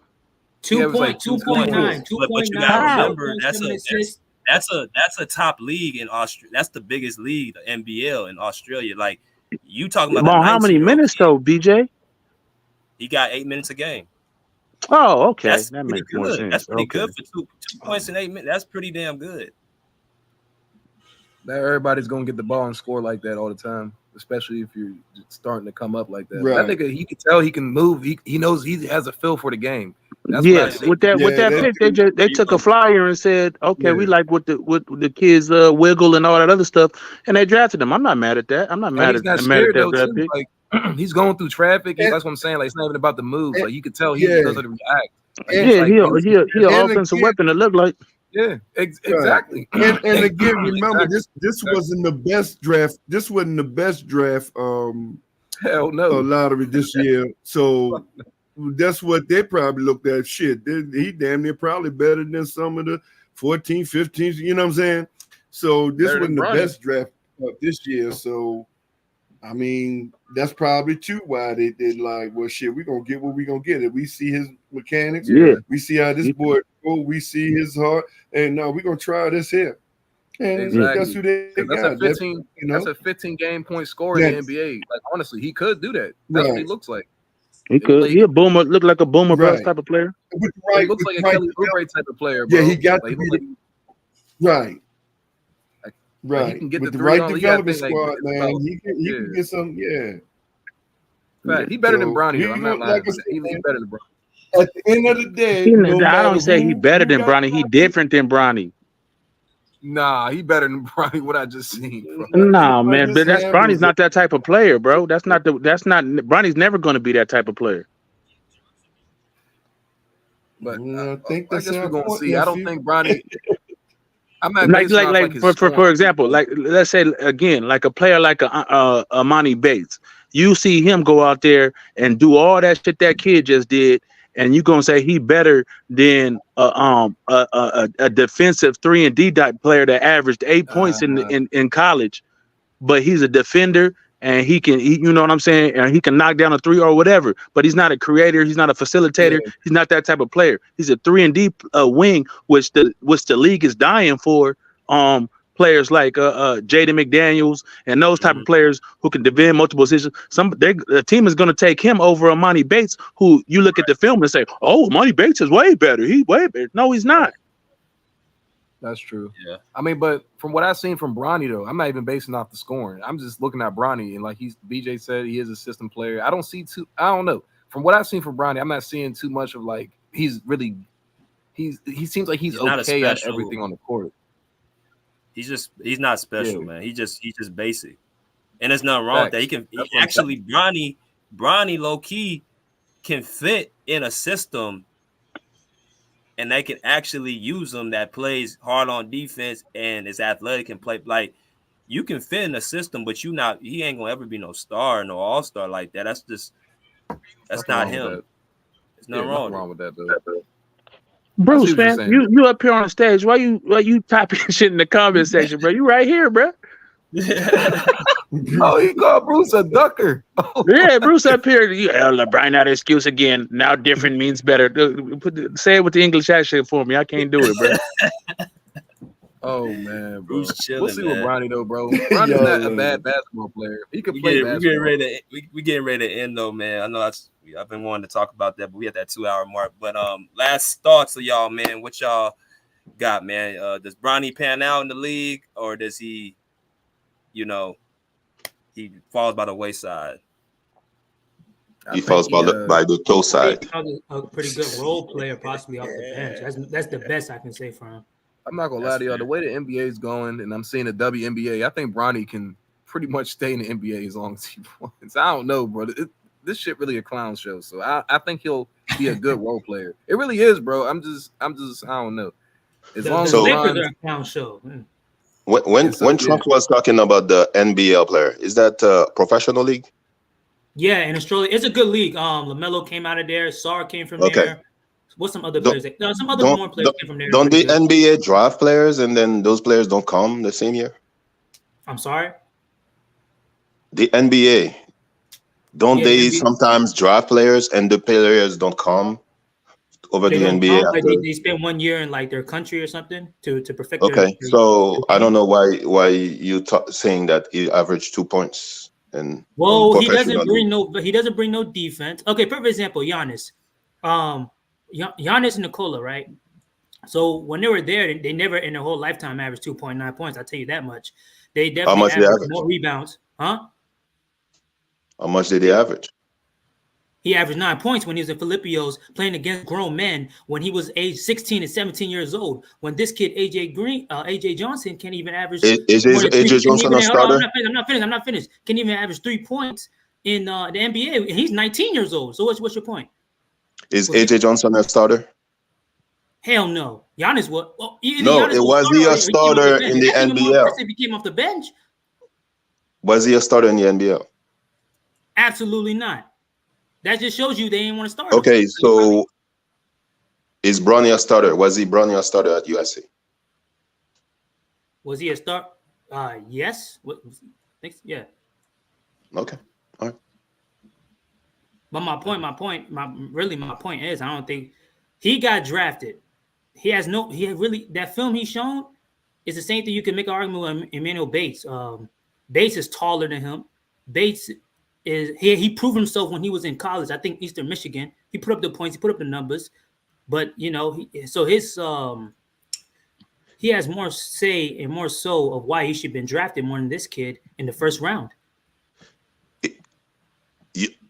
yeah, it was like 2.9, 2.9. But you 2.9, gotta How? remember that's a top league in Australia. That's the biggest league, the NBL in Australia. Like you talking about Well, a how many 19-year-old minutes kid, though, BJ? he got 8 minutes a game. Oh, okay, That's that pretty makes more good. sense. That's pretty Okay. good for 2 points in 8 minutes. That's pretty damn good. Now everybody's gonna get the ball and score like that all the time, especially if you're starting to come up like that. Right. That nigga, he can tell he can move. He knows he has a feel for the game. That's Yes, what I see. with that pick, they took a flyer and said, okay, we like what the kids wiggle and all that other stuff, and they drafted him. I'm not mad at that. I'm not And mad he's at not that scared though draft too. pick. Like he's going through traffic. And- That's what I'm saying. Like it's not even about the moves. Like you could tell he Yeah. knows how to react. Like, And- he's Yeah, like, he an and offensive again- weapon. It looked like. yeah, exactly. And again, remember Exactly. this wasn't the best draft. This wasn't the best draft. Hell no. Lottery this year. So that's what they probably looked at. Shit, he damn near probably better than some of the 14, 15. You know what I'm saying? So this Better than wasn't the Bronny. best draft of this year. So I mean, that's probably too why they did like, well, shit, we're gonna get what we're gonna get. If we see his mechanics, Yeah. we see how this boy go, we see his heart, and no, we're gonna try this here. And Exactly. that's who they 'Cause got. that's a 15. You know? That's a 15 game point scorer in the Yes. NBA. Like honestly, he could do that. That's what he Right. looks like. He could. He a boomer. Look like a boomer bust Right. type of player. With the He right, looks with like a the right Kelly Oubre type of player, bro. Yeah, he got like, to he be looks right. like Right. he can get With the the three right on. Yeah, I development think, squad, like, man, he can yeah. get some, yeah. Fact. He better than So, Bronny we though. I'm not gonna- lying. like I said, He's man, better than Bronny. At the end of the day, I matter don't say he who- better who than got Bronny. He different than Bronny. Nah, he better than Bronny. What I just seen. Bro. Nah, man, just but that's handles Bronny's not that type of player, bro. That's not Bronny's never going to be that type of player. But I think I that's guess our we're gonna point, see. I don't nephew. think Bronny. I'm not Like basing off like his for scoring. example, like let's say again, like a player like a Amani Bates. You see him go out there and do all that shit that kid just did, and you gonna say he better than a defensive 3-and-D player that averaged 8 points in college, but he's a defender and you know what I'm saying, and he can knock down a three or whatever. But he's not a creator. He's not a facilitator. Yeah. He's not that type of player. He's a 3-and-D wing, which the league is dying for. Players like Jaden McDaniels and those type of players who can defend multiple positions. The team is going to take him over Amani Bates, who you look at the film and say, "Oh, Amani Bates is way better. He's way better." No, he's not. That's true. Yeah. I mean, but from what I've seen from Bronny, though, I'm not even basing off the scoring. I'm just looking at Bronny, and like BJ said, he is a system player. I don't know. From what I've seen from Bronny, I'm not seeing too much of like he seems like he's not a okay at special- everything on the court. He's not special, Yeah. man. He's just basic. And there's nothing wrong with that. Facts. He That's what I'm actually Bronny low key can fit in a system, and they can actually use him that plays hard on defense and is athletic and play like you can fit in a system, but he ain't gonna ever be no star, no all-star like that. That's Nothing not wrong with him. that. There's nothing wrong with that, though. Bruce, what you're man, saying. you up here on the stage. Why you typing shit in the comment section, bro? You right here, bro. Oh, he called Bruce a ducker. Yeah, Bruce up here. LeBron, not an excuse again. Now different means better. Say it with the English accent for me. I can't do it, bro. Oh man, bro. Bruce chilling, We'll see with man. Bronny though, bro. Bronny's Yo, not a man. bad basketball player. He could We play getting basketball. ready to we getting ready to end though, man. I know I've been wanting to talk about that, but we at that 2-hour mark. But last thoughts of y'all, man. What y'all got, man? Does Bronny pan out in the league, or does he, he falls by the wayside? He falls by the toe side. A pretty good role player, possibly off the bench. That's the best I can say for him. I'm not gonna lie to y'all. The way the NBA is going, and I'm seeing the WNBA, I think Bronny can pretty much stay in the NBA as long as he wants. I don't know, bro. This shit really a clown show. So I think he'll be a good role player. It really is, bro. I'm just I don't know. As long as the Lakers are a clown show. When Trump was talking about the NBL player, is that a professional league? Yeah, in Australia, it's a good league. LaMelo came out of there. Sarr came from there. What's some other players? Some other more players came from there. Don't the NBA draft players and then those players don't come the same year? I'm sorry? The NBA, they sometimes draft players and the players don't come over the NBA? They spend 1 year in like their country or something to perfect. Okay, so I don't know why you saying that he averaged 2 points and he doesn't bring no defense. Okay, perfect example, Giannis. Giannis and Nikola, right? So when they were there, they never in their whole lifetime averaged 2.9 points. I'll tell you that much. They definitely averaged more rebounds. Huh? How much did he average? He averaged 9 points when he was in Philippios playing against grown men when he was age 16 and 17 years old. When this kid, AJ Johnson, can't even average. AJ Johnson a starter? I'm not finished. Can't even average 3 points in the NBA. And he's 19 years old. So what's your point? Is AJ Johnson a starter? Hell no. Giannis was. Well, was he a starter in the NBL? If he came off the bench. Was he a starter in the NBL? Absolutely not. That just shows you they didn't want to start. Okay, so is Bronny a starter? Was he Bronny a starter at USC? Was he a start? Yes. Yeah. Okay. All right. But my point is, I don't think he got drafted. That film he's shown is the same thing. You can make an argument with Emmanuel Bates. Bates is taller than him. Bates he proved himself when he was in college. I think Eastern Michigan. He put up the points. He put up the numbers. But he has more say and more so of why he should have been drafted more than this kid in the first round.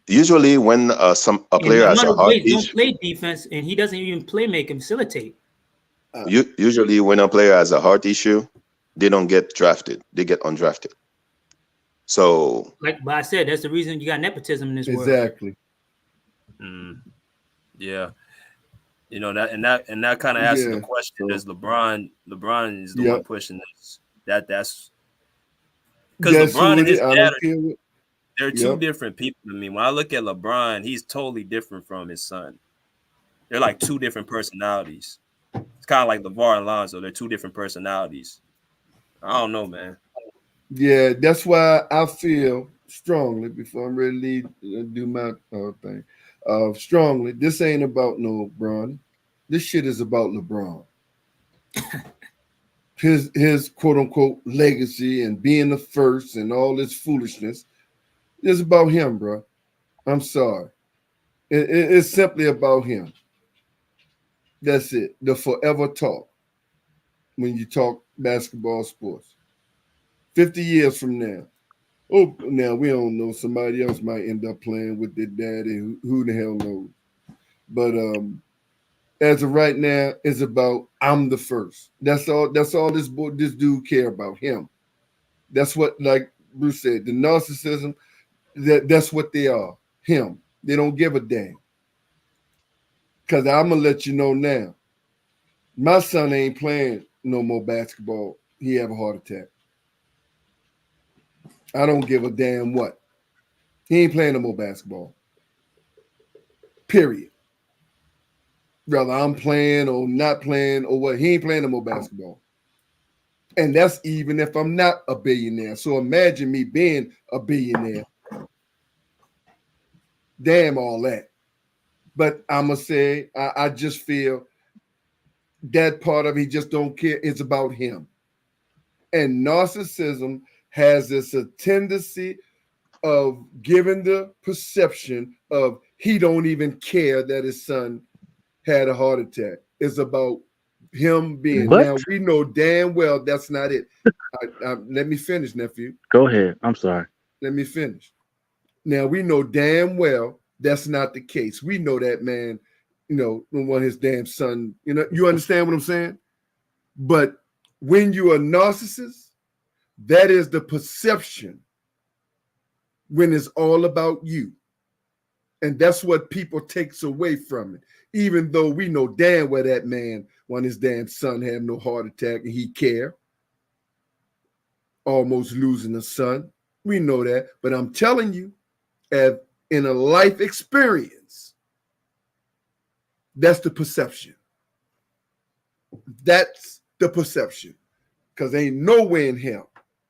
Usually, when a player has a heart issue, don't play defense, and he doesn't even play make and facilitate. Usually, when a player has a heart issue, they don't get drafted; they get undrafted. So, but I said that's the reason you got nepotism in this world. Exactly. Yeah, that kind of asks the question: does LeBron is the one pushing this? That's because LeBron and his dad they're two different people to me. When I look at LeBron, he's totally different from his son. They're like two different personalities. It's kind of like LeVar and Lonzo. They're two different personalities. I don't know, man. Yeah, that's why I feel strongly, before I'm ready to do my thing, strongly, this ain't about no Bronny. This shit is about LeBron. His quote-unquote legacy and being the first and all this foolishness. It's about him, bro. I'm sorry. It's simply about him. That's it. The forever talk when you talk basketball sports. 50 years from now. Oh, now we don't know. Somebody else might end up playing with their daddy. Who the hell knows? But as of right now, it's about I'm the first. That's all this dude care about, him. That's what, like Bruce said, the narcissism. That's what they are. Him. They don't give a damn. Because I'm going to let you know now. My son ain't playing no more basketball. He have a heart attack. I don't give a damn what. He ain't playing no more basketball. Period. Whether I'm playing or not playing or what, he ain't playing no more basketball. And that's even if I'm not a billionaire. So imagine me being a billionaire. Damn all that. But I'm going to say, I just feel that part of he just don't care. It's about him. And narcissism has this a tendency of giving the perception of he don't even care that his son had a heart attack. It's about him being. What? Now we know damn well that's not it. Let me finish, nephew. Go ahead. I'm sorry. Let me finish. Now we know damn well that's not the case. We know that man, don't want his damn son. You understand what I'm saying? But when you're a narcissist, that is the perception when it's all about you. And that's what people takes away from it. Even though we know damn well that man, when his damn son had no heart attack and he care, almost losing a son. We know that. But I'm telling you, in a life experience, that's the perception. That's the perception. Because ain't nowhere in hell.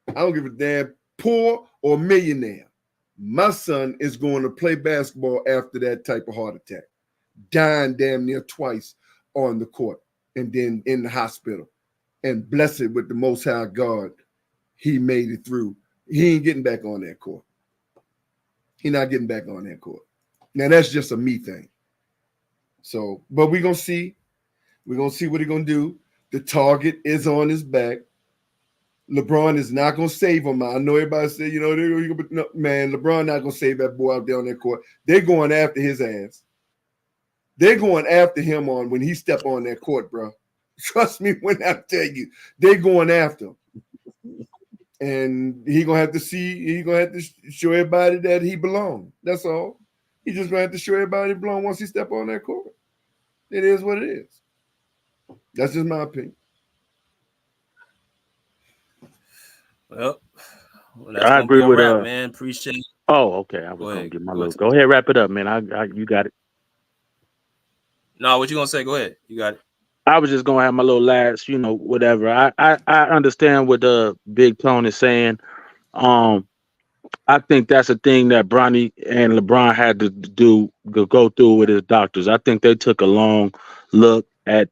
I don't give a damn poor or millionaire. My son is going to play basketball after that type of heart attack. Dying damn near twice on the court and then in the hospital. And blessed with the Most High God, he made it through. He ain't getting back on that court. He not getting back on that court. Now, that's just a me thing. So, but we're going to see. We're going to see what he's going to do. The target is on his back. LeBron is not going to save him. I know everybody say, no, man, LeBron not going to save that boy out there on that court. They're going after his ass. They're going after him on when he step on that court, bro. Trust me when I tell you, they're going after him. And he's going to have to show everybody that he belongs. That's all. He's just going to have to show everybody he belongs once he step on that court. It is what it is. That's just my opinion. Well, that's I agree with wrap, man. Appreciate it. Oh, okay. I was gonna get my little. Go ahead, wrap it up, man. You got it. No, what you gonna say? Go ahead. You got it. I was just gonna have my little last, whatever. I understand what the Big Tone is saying. I think that's a thing that Bronny and LeBron had to go through with his doctors. I think they took a long look at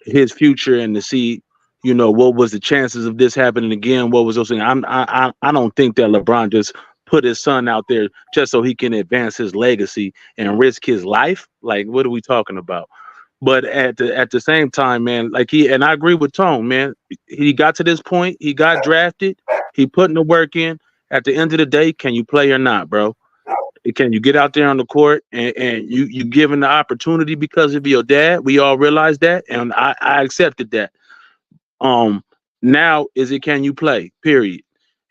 his future and to see, what was the chances of this happening again. What was those things? I don't think that LeBron just put his son out there just so he can advance his legacy and risk his life. Like, what are we talking about? But at the same time, man, and I agree with Tone, man. He got to this point. He got drafted. He putting the work in. At the end of the day, can you play or not, bro? Can you get out there on the court and you given the opportunity because of your dad? We all realize that, and I accepted that. Now can you play? Period.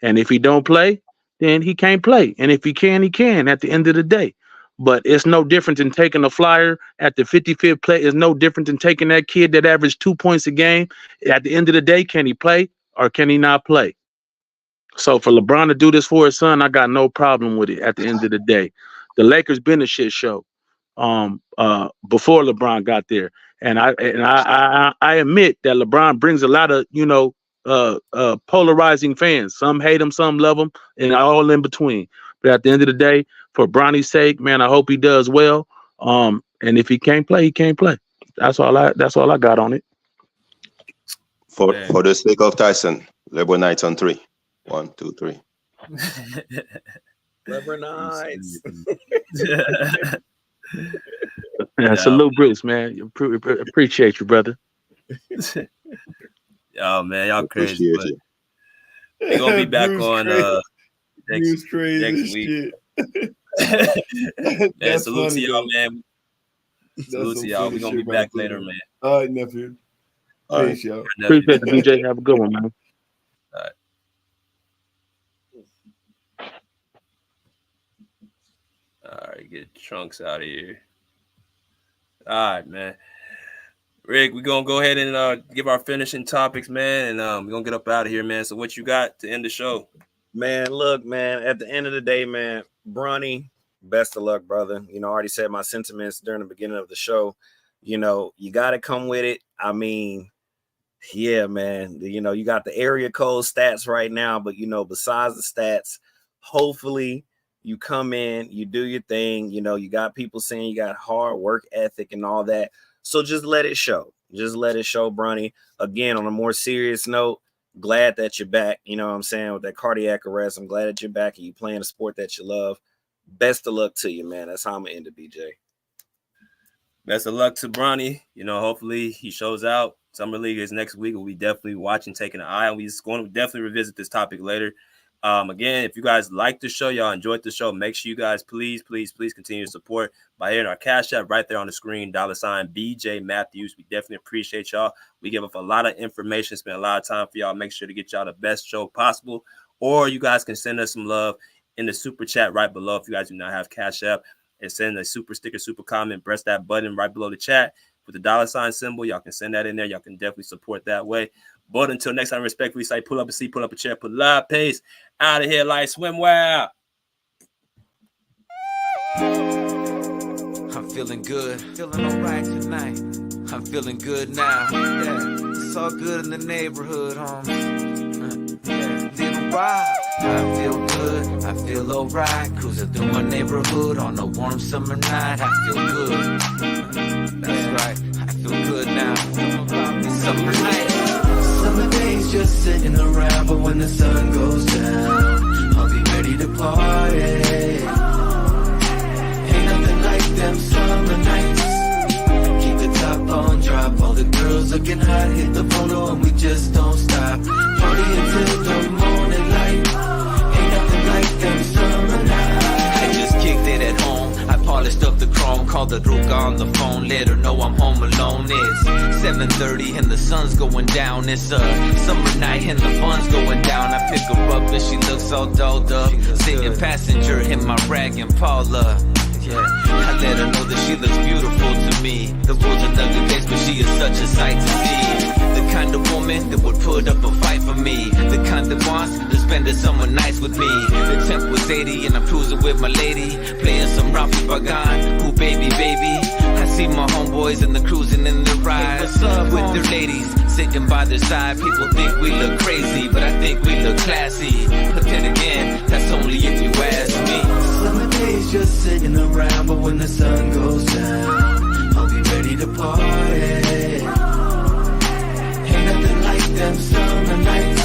And if he don't play, then he can't play. And if he can, he can at the end of the day. But it's no different than taking a flyer at the 55th play. It's no different than taking that kid that averaged 2 points a game. At the end of the day, can he play or can he not play? So for LeBron to do this for his son, I got no problem with it at the end of the day. The Lakers been a shit show before LeBron got there. And I admit that LeBron brings a lot of, polarizing fans. Some hate him, some love him, and all in between. But at the end of the day, for Bronny's sake, man, I hope he does well. And if he can't play, he can't play. That's all I got on it. For the sake of Tyson, LeBron Knights on 3. 1, 2, 3. LeBron Knights. Yeah, salute Bruce, man. Appreciate you, brother. Oh man, y'all crazy. We're gonna be back on next week. Man, salute to y'all, man. Salute to y'all. We're gonna be back later, man. All right, nephew. Peace, y'all. Appreciate the DJ. Have a good one, man. All right. All right, get Trunks out of here. All right, man. Rick, we're going to go ahead and give our finishing topics, man, and we're going to get up out of here, man. So what you got to end the show? Man, look, man, at the end of the day, man, Bronny, best of luck, brother. I already said my sentiments during the beginning of the show. You got to come with it. I mean, yeah, man, you got the area code stats right now, but, besides the stats, hopefully you come in, you do your thing. You got people saying you got hard work ethic and all that. So just let it show. Just let it show, Bronny. Again, on a more serious note, glad that you're back. You know what I'm saying? With that cardiac arrest, I'm glad that you're back and you playing a sport that you love. Best of luck to you, man. That's how I'm gonna end it, BJ. Best of luck to Bronny. You know, hopefully he shows out. Summer League is next week. We'll be definitely watching, taking an eye on. We're going to definitely revisit this topic later. Again, if you guys like the show, y'all enjoyed the show, make sure you guys please continue to support by hitting our Cash App right there on the screen, $ BJ Matthews. We definitely appreciate y'all. We give up a lot of information, spend a lot of time for y'all. Make sure to get y'all the best show possible. Or you guys can send us some love in the super chat right below. If you guys do not have Cash App, and send a super sticker, super comment, press that button right below the chat with the $ symbol. Y'all can send that in there. Y'all can definitely support that way. But until next time, respectfully say, pull up a seat, pull up a chair, put live pace out of here like swim well. I'm feeling good, feeling all right tonight. I'm feeling good now. Yeah, it's all good in the neighborhood, little ride. I feel good, I feel alright. Cruising through my neighborhood on a warm summer night. I feel good. That's right, I feel good now. It's summer night. Summer days just sitting around, but when the sun goes down, I'll be ready to party. Ain't nothing like them summer nights. Keep the top on drop, all the girls looking hot, hit the photo and we just don't stop. Party until the morning light. Ain't nothing like them summer nights. I just kicked it at home, I polished up the chrome, called the Ruka on the phone, let her know I'm home alone. It's 7:30 and the sun's going down. It's a summer night and the fun's going down. I pick her up and she looks all dolled up, sitting passenger in my rag and Paula. Yeah, I let her know that she looks beautiful to me. The world's an ugly place, but she is such a sight to see. The kind of woman that would put up a fight for me. The kind that wants to spend the summer nights with me. The temp was 80 and I'm cruising with my lady, playing some Rafi Bagan. Ooh, baby, baby. I see my homeboys and the cruising in the ride with their ladies sitting by their side. People think we look crazy, but I think we look classy. But then again, that's only if you ask me. Summer days just sitting around, but when the sun goes down, I'll be ready to party. Ain't nothing like them summer nights.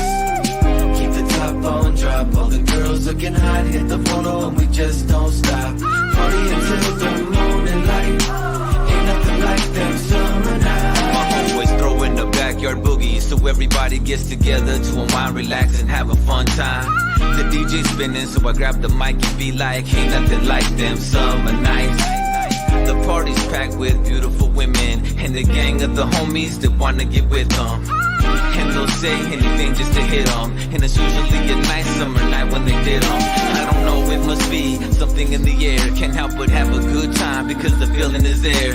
Keep the top on drop, all the girls looking hot, hit the photo and we just don't stop. Party until the morning light. Ain't nothing like them summer nights. My homeboys throwing the backyard boogie, so everybody gets together to unwind, relax and have a fun time. The DJ spinning, so I grab the mic and be like, ain't nothing like them summer nights. The party's packed with beautiful women and the gang of the homies that wanna get with them. And they'll say anything just to hit them. And it's usually a nice summer night when they did them. I don't know, it must be something in the air. Can't help but have a good time because the feeling is there.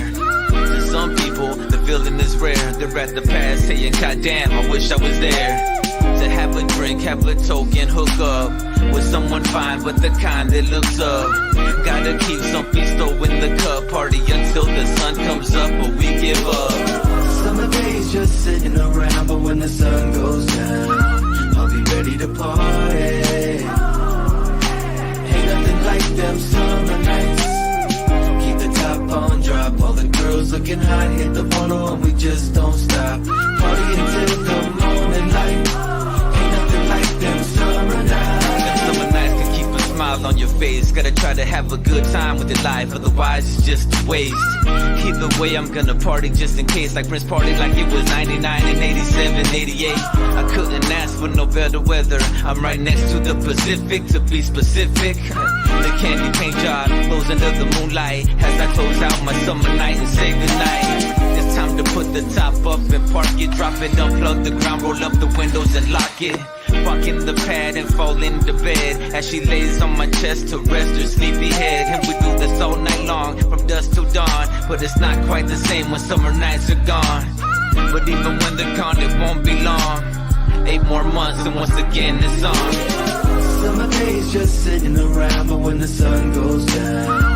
To some people, the feeling is rare. They're at the past saying, God damn, I wish I was there. To have a drink, have a token, hook up with someone fine, but the kind that looks up. Gotta keep some pisto in the cup. Party until the sun comes up, but we give up. Summer days just sitting around, but when the sun goes down, I'll be ready to party. Ain't nothing like them summer nights. Keep the top on drop, all the girls looking hot, hit the photo and we just don't stop. Party until the morning light. On your face, gotta try to have a good time with your life, otherwise it's just a waste. Either way, I'm gonna party just in case, like Prince party like it was 99 and 87, 88. I couldn't ask for no better weather. I'm right next to the Pacific, to be specific. The candy paint job glows under the moonlight as I close out my summer night and say goodnight. It's time to put the top up and park it, drop it, unplug the ground, roll up the windows and lock it. Walk in the pad and fall into bed as she lays on my chest to rest her sleepy head. And we do this all night long, from dusk till dawn. But it's not quite the same when summer nights are gone. But even when they're gone, it won't be long. 8 more months and once again it's on. Summer days just sitting around, but when the sun goes down,